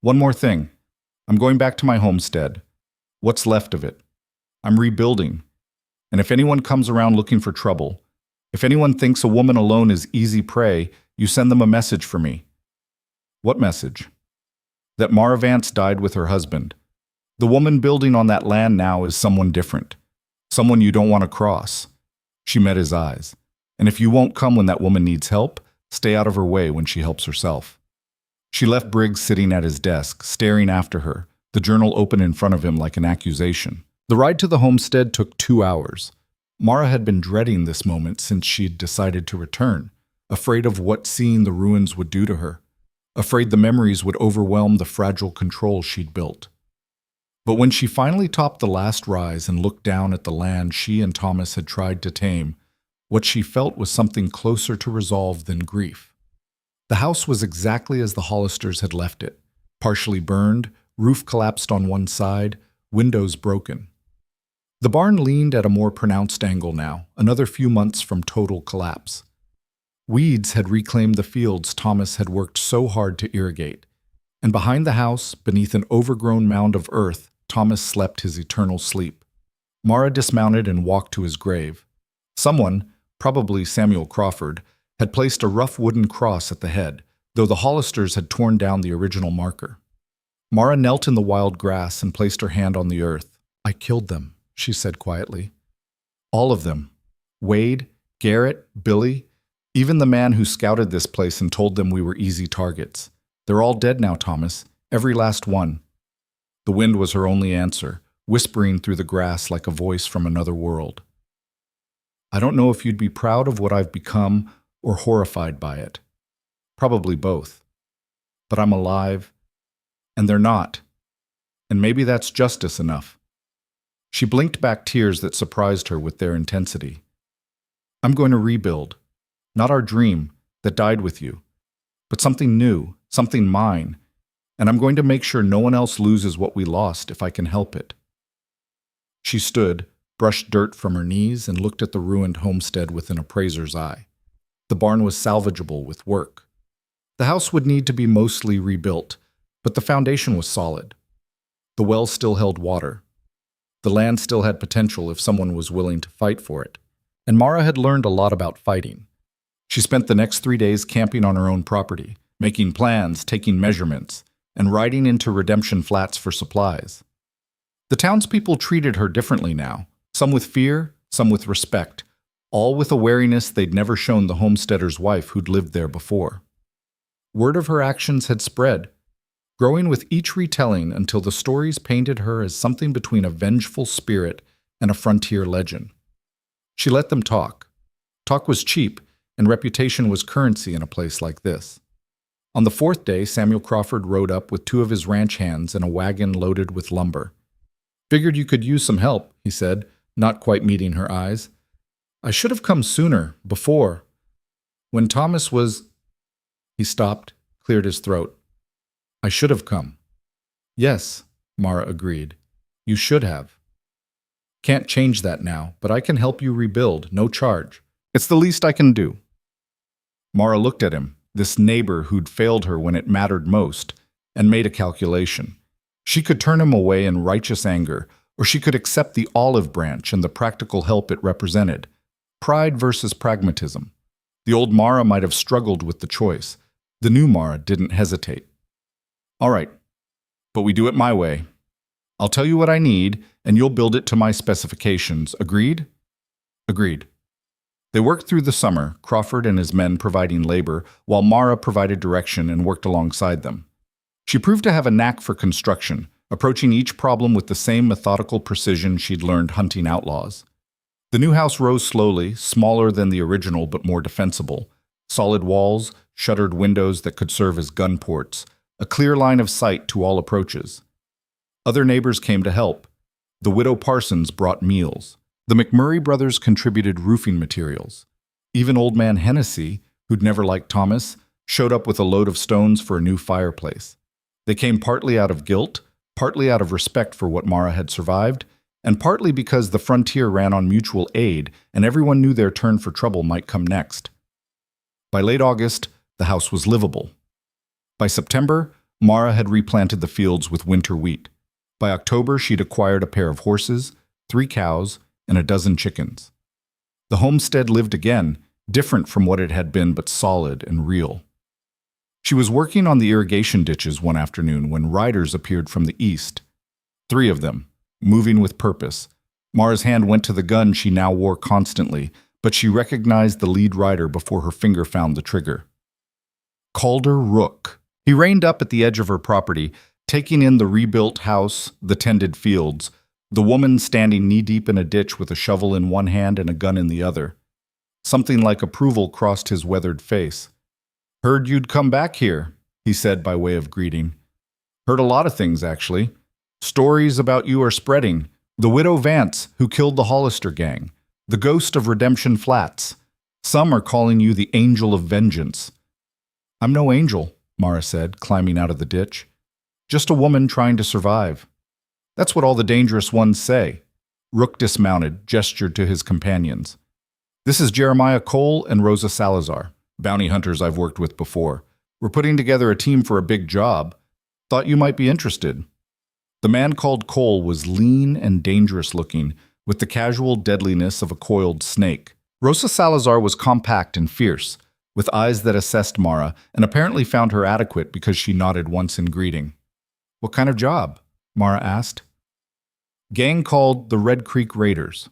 [SPEAKER 1] One more thing. I'm going back to my homestead. What's left of it? I'm rebuilding. And if anyone comes around looking for trouble, if anyone thinks a woman alone is easy prey, you send them a message for me. What message? That Mara Vance died with her husband. The woman building on that land now is someone different. Someone you don't want to cross. She met his eyes. And if you won't come when that woman needs help, stay out of her way when she helps herself. She left Briggs sitting at his desk, staring after her, the journal open in front of him like an accusation. The ride to the homestead took 2 hours. Mara had been dreading this moment since she'd decided to return, afraid of what seeing the ruins would do to her, afraid the memories would overwhelm the fragile control she'd built. But when she finally topped the last rise and looked down at the land she and Thomas had tried to tame, what she felt was something closer to resolve than grief. The house was exactly as the Hollisters had left it, partially burned, roof collapsed on one side, windows broken. The barn leaned at a more pronounced angle now, another few months from total collapse. Weeds had reclaimed the fields Thomas had worked so hard to irrigate, and behind the house, beneath an overgrown mound of earth, Thomas slept his eternal sleep. Mara dismounted and walked to his grave. Someone, probably Samuel Crawford, had placed a rough wooden cross at the head, though the Hollisters had torn down the original marker. Mara knelt in the wild grass and placed her hand on the earth. I killed them, she said quietly. All of them. Wade, Garrett, Billy, even the man who scouted this place and told them we were easy targets. They're all dead now, Thomas. Every last one. The wind was her only answer, whispering through the grass like a voice from another world. I don't know if you'd be proud of what I've become or horrified by it. Probably both. But I'm alive, and they're not. And maybe that's justice enough. She blinked back tears that surprised her with their intensity. I'm going to rebuild. Not our dream that died with you, but something new, something mine, and I'm going to make sure no one else loses what we lost if I can help it. She stood, brushed dirt from her knees, and looked at the ruined homestead with an appraiser's eye. The barn was salvageable with work. The house would need to be mostly rebuilt, but the foundation was solid. The well still held water. The land still had potential if someone was willing to fight for it. And Mara had learned a lot about fighting. She spent the next 3 days camping on her own property, making plans, taking measurements, and riding into Redemption Flats for supplies. The townspeople treated her differently now, some with fear, some with respect, all with a wariness they'd never shown the homesteader's wife who'd lived there before. Word of her actions had spread, growing with each retelling until the stories painted her as something between a vengeful spirit and a frontier legend. She let them talk. Talk was cheap, and reputation was currency in a place like this. On the 4th day, Samuel Crawford rode up with 2 of his ranch hands and a wagon loaded with lumber. Figured you could use some help, he said, not quite meeting her eyes. I should have come sooner, before. When Thomas was... He stopped, cleared his throat. I should have come. Yes, Mara agreed. You should have. Can't change that now, but I can help you rebuild, no charge. It's the least I can do. Mara looked at him, this neighbor who'd failed her when it mattered most, and made a calculation. She could turn him away in righteous anger, or she could accept the olive branch and the practical help it represented. Pride versus pragmatism. The old Mara might have struggled with the choice. The new Mara didn't hesitate. All right, but we do it my way. I'll tell you what I need, and you'll build it to my specifications. Agreed? Agreed. They worked through the summer, Crawford and his men providing labor, while Mara provided direction and worked alongside them. She proved to have a knack for construction, approaching each problem with the same methodical precision she'd learned hunting outlaws. The new house rose slowly, smaller than the original but more defensible. Solid walls, shuttered windows that could serve as gun ports, a clear line of sight to all approaches. Other neighbors came to help. The widow Parsons brought meals. The McMurray brothers contributed roofing materials. Even old man Hennessy, who'd never liked Thomas, showed up with a load of stones for a new fireplace. They came partly out of guilt, partly out of respect for what Mara had survived, and partly because the frontier ran on mutual aid and everyone knew their turn for trouble might come next. By late August, the house was livable. By September, Mara had replanted the fields with winter wheat. By October, she'd acquired a pair of horses, 3 cows, and a dozen chickens. The homestead lived again, different from what it had been but solid and real. She was working on the irrigation ditches one afternoon when riders appeared from the east. 3 of them, moving with purpose. Mara's hand went to the gun she now wore constantly, but she recognized the lead rider before her finger found the trigger. Calder Rook. He reined up at the edge of her property, taking in the rebuilt house, the tended fields, the woman standing knee-deep in a ditch with a shovel in one hand and a gun in the other. Something like approval crossed his weathered face. "Heard you'd come back here," he said by way of greeting. "Heard a lot of things, actually. Stories about you are spreading. The widow Vance, who killed the Hollister gang. The ghost of Redemption Flats. Some are calling you the Angel of Vengeance." "I'm no angel," Mara said, climbing out of the ditch. "Just a woman trying to survive." "That's what all the dangerous ones say." Rook dismounted, gestured to his companions. "This is Jeremiah Cole and Rosa Salazar, bounty hunters I've worked with before. We're putting together a team for a big job. Thought you might be interested." The man called Cole was lean and dangerous looking, with the casual deadliness of a coiled snake. Rosa Salazar was compact and fierce, with eyes that assessed Mara and apparently found her adequate because she nodded once in greeting. "What kind of job?" Mara asked. "Gang called the Red Creek Raiders.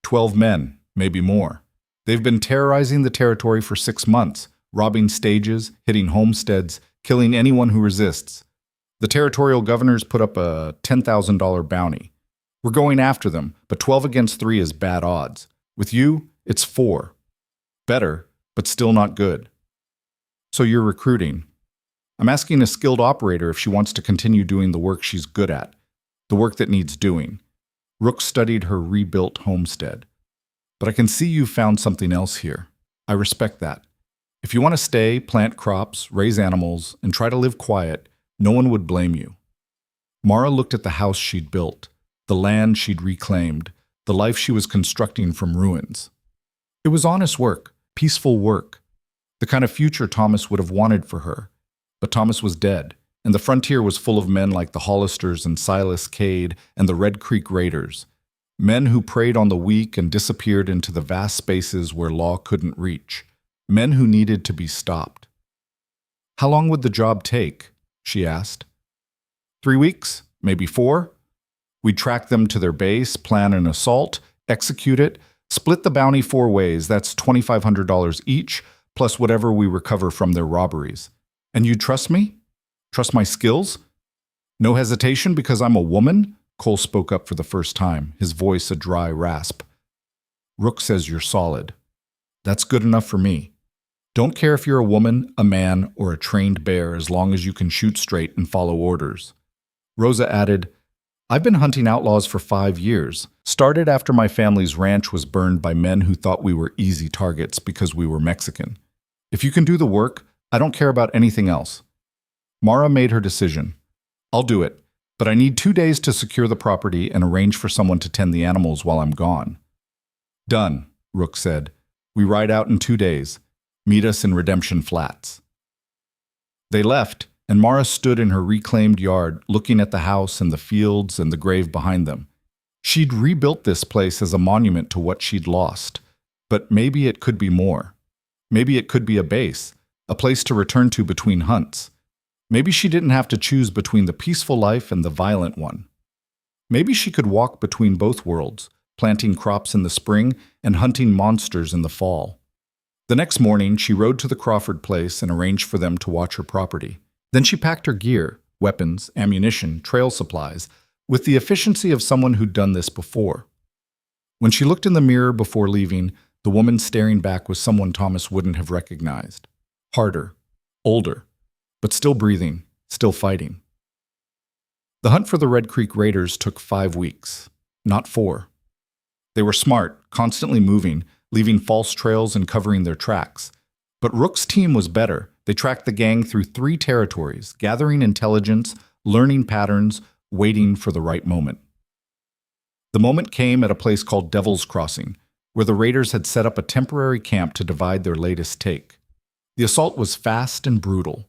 [SPEAKER 1] 12 men, maybe more. They've been terrorizing the territory for 6 months, robbing stages, hitting homesteads, killing anyone who resists. The territorial governors put up a $10,000 bounty. We're going after them, but 12 against 3 is bad odds. With you, it's 4. Better, but still not good." "So you're recruiting." "I'm asking a skilled operator if she wants to continue doing the work she's good at, the work that needs doing." Rook studied her rebuilt homestead. "But I can see you've found something else here. I respect that. If you want to stay, plant crops, raise animals, and try to live quiet, no one would blame you." Mara looked at the house she'd built, the land she'd reclaimed, the life she was constructing from ruins. It was honest work, peaceful work, the kind of future Thomas would have wanted for her. But Thomas was dead, and the frontier was full of men like the Hollisters and Silas Cade and the Red Creek Raiders, men who preyed on the weak and disappeared into the vast spaces where law couldn't reach, men who needed to be stopped. "How long would the job take?" she asked. 3 weeks, maybe 4. We'd track them to their base, plan an assault, execute it, split the bounty 4 ways, that's $2,500 each, plus whatever we recover from their robberies. "And you trust me? Trust my skills?" "No hesitation because I'm a woman?" Cole spoke up for the first time, his voice a dry rasp. "Rook says you're solid. That's good enough for me. Don't care if you're a woman, a man, or a trained bear as long as you can shoot straight and follow orders." Rosa added, "I've been hunting outlaws for 5 years. Started after my family's ranch was burned by men who thought we were easy targets because we were Mexican. If you can do the work, I don't care about anything else." Mara made her decision. "I'll do it, but I need 2 days to secure the property and arrange for someone to tend the animals while I'm gone." "Done," Rook said. "We ride out in 2 days. Meet us in Redemption Flats." They left, and Mara stood in her reclaimed yard, looking at the house and the fields and the grave behind them. She'd rebuilt this place as a monument to what she'd lost. But maybe it could be more. Maybe it could be a base, a place to return to between hunts. Maybe she didn't have to choose between the peaceful life and the violent one. Maybe she could walk between both worlds, planting crops in the spring and hunting monsters in the fall. The next morning, she rode to the Crawford place and arranged for them to watch her property. Then she packed her gear, weapons, ammunition, trail supplies, with the efficiency of someone who'd done this before. When she looked in the mirror before leaving, the woman staring back was someone Thomas wouldn't have recognized. Harder, older, but still breathing, still fighting. The hunt for the Red Creek Raiders took 5 weeks, not 4. They were smart, constantly moving, leaving false trails and covering their tracks. But Rook's team was better. They tracked the gang through 3 territories, gathering intelligence, learning patterns, waiting for the right moment. The moment came at a place called Devil's Crossing, where the raiders had set up a temporary camp to divide their latest take. The assault was fast and brutal.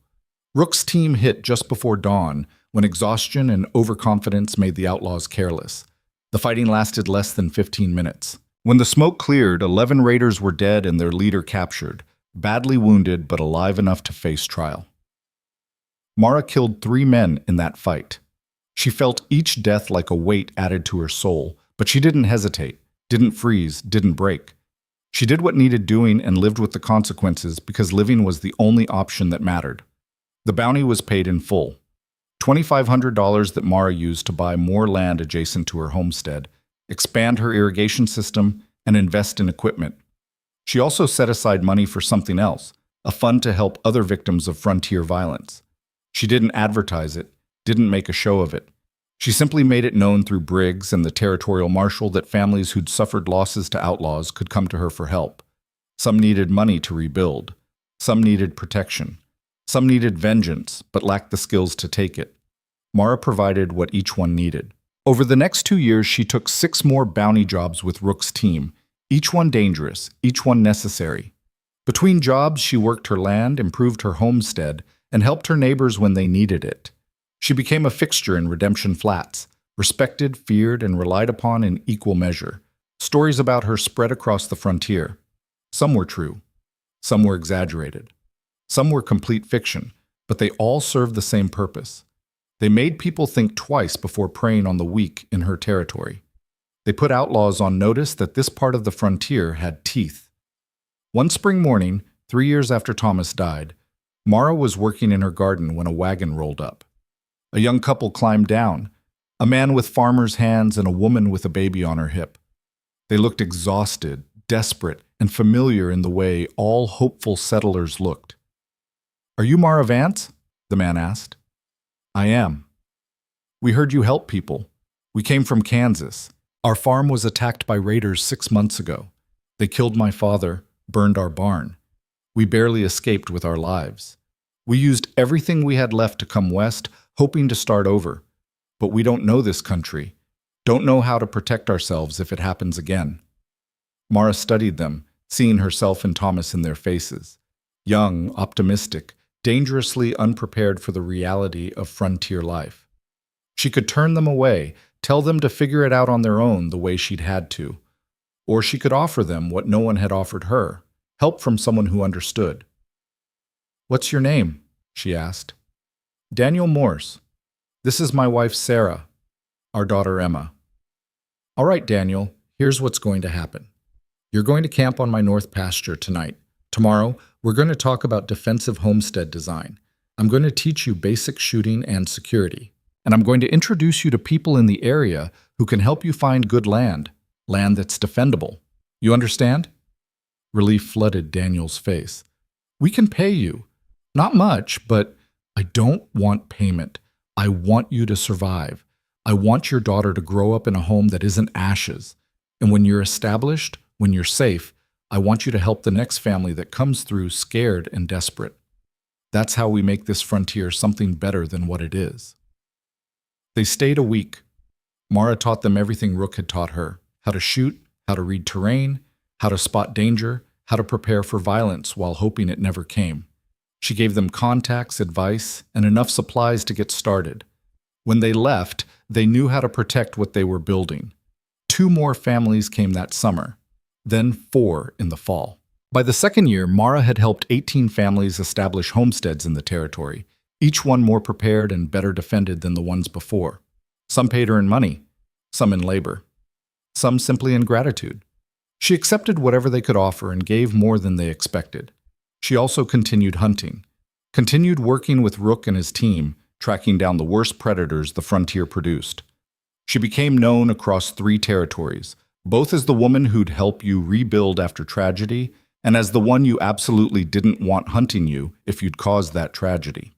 [SPEAKER 1] Rook's team hit just before dawn, when exhaustion and overconfidence made the outlaws careless. The fighting lasted less than 15 minutes. When the smoke cleared, 11 raiders were dead and their leader captured, badly wounded but alive enough to face trial. Mara killed 3 men in that fight. She felt each death like a weight added to her soul, but she didn't hesitate, didn't freeze, didn't break. She did what needed doing and lived with the consequences because living was the only option that mattered. The bounty was paid in full. $2,500 that Mara used to buy more land adjacent to her homestead, expand her irrigation system, and invest in equipment. She also set aside money for something else, a fund to help other victims of frontier violence. She didn't advertise it, didn't make a show of it. She simply made it known through Briggs and the territorial marshal that families who'd suffered losses to outlaws could come to her for help. Some needed money to rebuild. Some needed protection. Some needed vengeance, but lacked the skills to take it. Mara provided what each one needed. Over the next 2 years, she took 6 more bounty jobs with Rook's team, each one dangerous, each one necessary. Between jobs, she worked her land, improved her homestead, and helped her neighbors when they needed it. She became a fixture in Redemption Flats, respected, feared, and relied upon in equal measure. Stories about her spread across the frontier. Some were true. Some were exaggerated. Some were complete fiction, but they all served the same purpose. They made people think twice before preying on the weak in her territory. They put outlaws on notice that this part of the frontier had teeth. One spring morning, 3 years after Thomas died, Mara was working in her garden when a wagon rolled up. A young couple climbed down, a man with farmer's hands and a woman with a baby on her hip. They looked exhausted, desperate, and familiar in the way all hopeful settlers looked. "Are you Mara Vance?" the man asked. "I am. We heard you help people. We came from Kansas. Our farm was attacked by raiders 6 months ago. They killed my father, burned our barn. We barely escaped with our lives. We used everything we had left to come west, hoping to start over. But we don't know this country, don't know how to protect ourselves if it happens again." Mara studied them, seeing herself and Thomas in their faces. Young, optimistic, dangerously unprepared for the reality of frontier life. She could turn them away, tell them to figure it out on their own the way she'd had to. Or she could offer them what no one had offered her, help from someone who understood. "What's your name?" she asked. "Daniel Morse. This is my wife Sarah, our daughter Emma." "All right, Daniel, here's what's going to happen. You're going to camp on my north pasture tonight. Tomorrow, we're going to talk about defensive homestead design. I'm going to teach you basic shooting and security. And I'm going to introduce you to people in the area who can help you find good land that's defendable. You understand?" Relief flooded Daniel's face. "We can pay you. Not much, but I don't want payment. I want you to survive. I want your daughter to grow up in a home that isn't ashes. And when you're established, when you're safe, I want you to help the next family that comes through scared and desperate. That's how we make this frontier something better than what it is." They stayed a week. Mara taught them everything Rook had taught her: how to shoot, how to read terrain, how to spot danger, how to prepare for violence while hoping it never came. She gave them contacts, advice, and enough supplies to get started. When they left, they knew how to protect what they were building. 2 more families came that summer. then 4 in the fall. By the second year, Mara had helped 18 families establish homesteads in the territory, each one more prepared and better defended than the ones before. Some paid her in money, some in labor, some simply in gratitude. She accepted whatever they could offer and gave more than they expected. She also continued hunting, continued working with Rook and his team, tracking down the worst predators the frontier produced. She became known across 3 territories, both as the woman who'd help you rebuild after tragedy and as the one you absolutely didn't want hunting you if you'd caused that tragedy.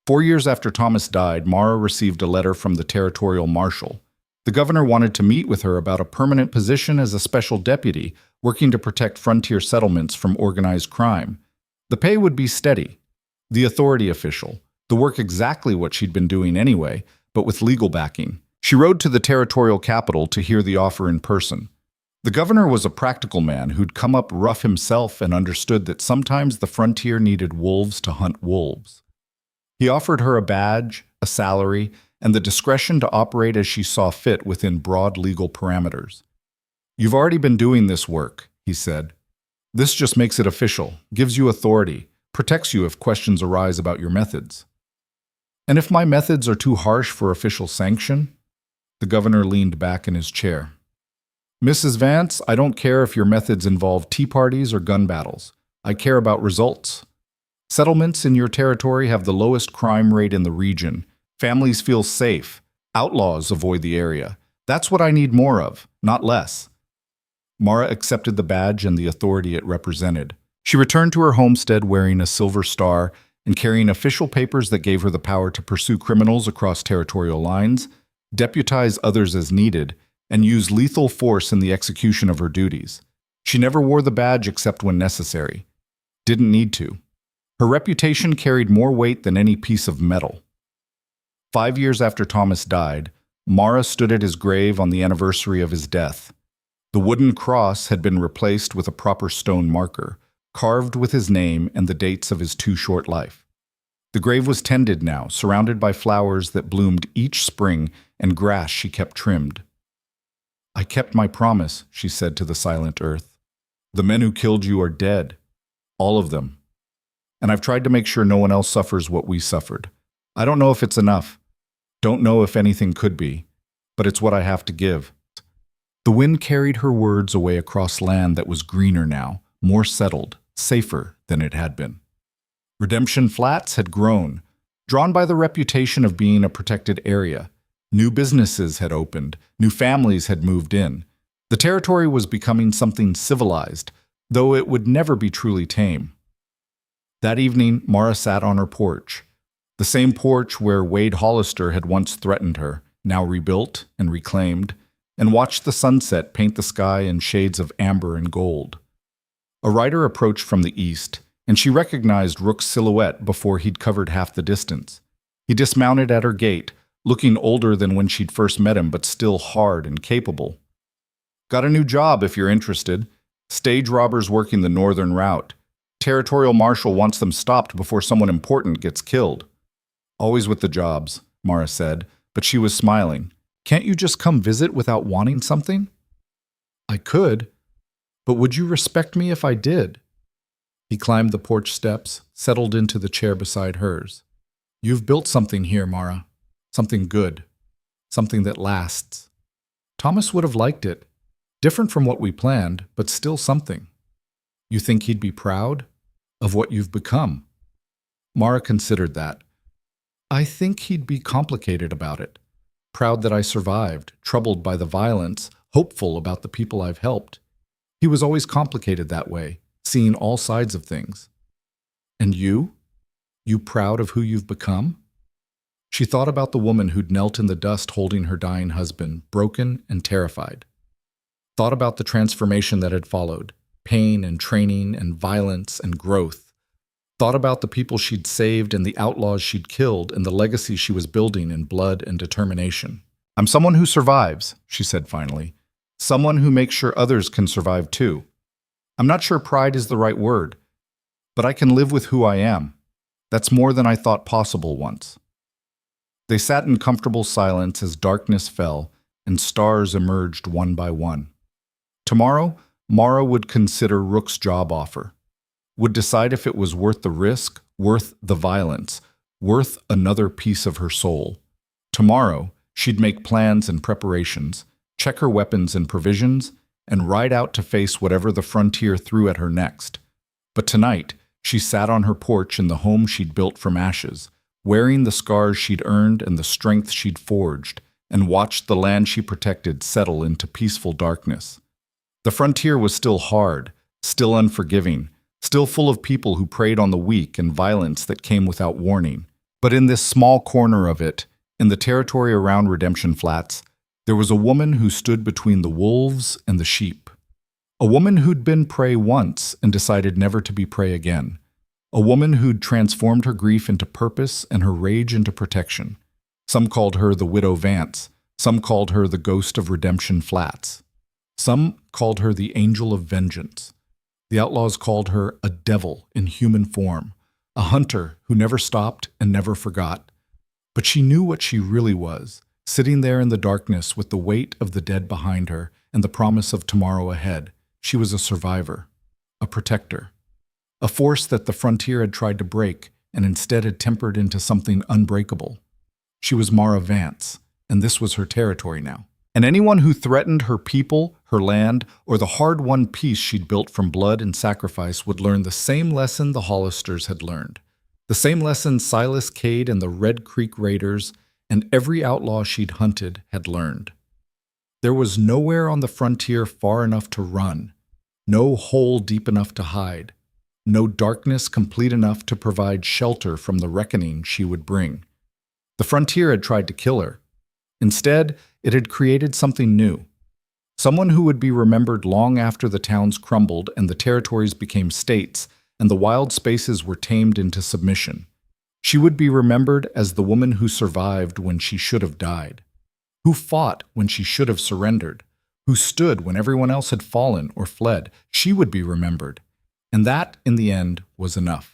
[SPEAKER 1] 4 years after Thomas died, Mara received a letter from the territorial marshal. The governor wanted to meet with her about a permanent position as a special deputy working to protect frontier settlements from organized crime. The pay would be steady. The authority official, the work exactly what she'd been doing anyway, but with legal backing. She rode to the territorial capital to hear the offer in person. The governor was a practical man who'd come up rough himself and understood that sometimes the frontier needed wolves to hunt wolves. He offered her a badge, a salary, and the discretion to operate as she saw fit within broad legal parameters. "You've already been doing this work," he said. "This just makes it official, gives you authority, protects you if questions arise about your methods." "And if my methods are too harsh for official sanction?" The governor leaned back in his chair. "Mrs. Vance, I don't care if your methods involve tea parties or gun battles. I care about results. Settlements in your territory have the lowest crime rate in the region. Families feel safe. Outlaws avoid the area. That's what I need more of, not less." Mara accepted the badge and the authority it represented. She returned to her homestead wearing a silver star and carrying official papers that gave her the power to pursue criminals across territorial lines, deputize others as needed, and use lethal force in the execution of her duties. She never wore the badge except when necessary. Didn't need to. Her reputation carried more weight than any piece of metal. 5 years after Thomas died, Mara stood at his grave on the anniversary of his death. The wooden cross had been replaced with a proper stone marker, carved with his name and the dates of his too short life. The grave was tended now, surrounded by flowers that bloomed each spring and grass she kept trimmed. "I kept my promise," she said to the silent earth. "The men who killed you are dead. All of them. And I've tried to make sure no one else suffers what we suffered. I don't know if it's enough. Don't know if anything could be, but it's what I have to give." The wind carried her words away across land that was greener now, more settled, safer than it had been. Redemption Flats had grown, drawn by the reputation of being a protected area. New businesses had opened, new families had moved in. The territory was becoming something civilized, though it would never be truly tame. That evening, Mara sat on her porch. The same porch where Wade Hollister had once threatened her, now rebuilt and reclaimed, and watched the sunset paint the sky in shades of amber and gold. A rider approached from the east, and she recognized Rook's silhouette before he'd covered half the distance. He dismounted at her gate, looking older than when she'd first met him, but still hard and capable. "Got a new job if you're interested. Stage robbers working the northern route. Territorial marshal wants them stopped before someone important gets killed." "Always with the jobs," Mara said, but she was smiling. "Can't you just come visit without wanting something?" "I could, but would you respect me if I did?" He climbed the porch steps, settled into the chair beside hers. "You've built something here, Mara. Something good. Something that lasts. Thomas would have liked it. Different from what we planned, but still something. You think he'd be proud of what you've become?" Mara considered that. "I think he'd be complicated about it. Proud that I survived, troubled by the violence, hopeful about the people I've helped. He was always complicated that way, seeing all sides of things." "And you? You proud of who you've become?" She thought about the woman who'd knelt in the dust holding her dying husband, broken and terrified. Thought about the transformation that had followed, pain and training and violence and growth. Thought about the people she'd saved and the outlaws she'd killed and the legacy she was building in blood and determination. "I'm someone who survives," she said finally. "Someone who makes sure others can survive too. I'm not sure pride is the right word, but I can live with who I am. That's more than I thought possible once." They sat in comfortable silence as darkness fell and stars emerged one by one. "Tomorrow, Mara would consider Rook's job offer, would decide if it was worth the risk, worth the violence, worth another piece of her soul. Tomorrow, she'd make plans and preparations, check her weapons and provisions, and ride out to face whatever the frontier threw at her next. But tonight, she sat on her porch in the home she'd built from ashes, wearing the scars she'd earned and the strength she'd forged, and watched the land she protected settle into peaceful darkness. The frontier was still hard, still unforgiving, still full of people who preyed on the weak and violence that came without warning. But in this small corner of it, in the territory around Redemption Flats, there was a woman who stood between the wolves and the sheep. A woman who'd been prey once and decided never to be prey again. A woman who'd transformed her grief into purpose and her rage into protection. Some called her the Widow Vance. Some called her the Ghost of Redemption Flats. Some called her the Angel of Vengeance. The outlaws called her a devil in human form, a hunter who never stopped and never forgot. But she knew what she really was, sitting there in the darkness with the weight of the dead behind her and the promise of tomorrow ahead. She was a survivor, a protector, a force that the frontier had tried to break and instead had tempered into something unbreakable. She was Mara Vance, and this was her territory now. And anyone who threatened her people, her land, or the hard-won peace she'd built from blood and sacrifice would learn the same lesson the Hollisters had learned. The same lesson Silas Cade and the Red Creek Raiders and every outlaw she'd hunted had learned. There was nowhere on the frontier far enough to run, no hole deep enough to hide, no darkness complete enough to provide shelter from the reckoning she would bring. The frontier had tried to kill her. Instead, it had created something new. Someone who would be remembered long after the towns crumbled and the territories became states and the wild spaces were tamed into submission. She would be remembered as the woman who survived when she should have died, who fought when she should have surrendered, who stood when everyone else had fallen or fled. She would be remembered. And that, in the end, was enough.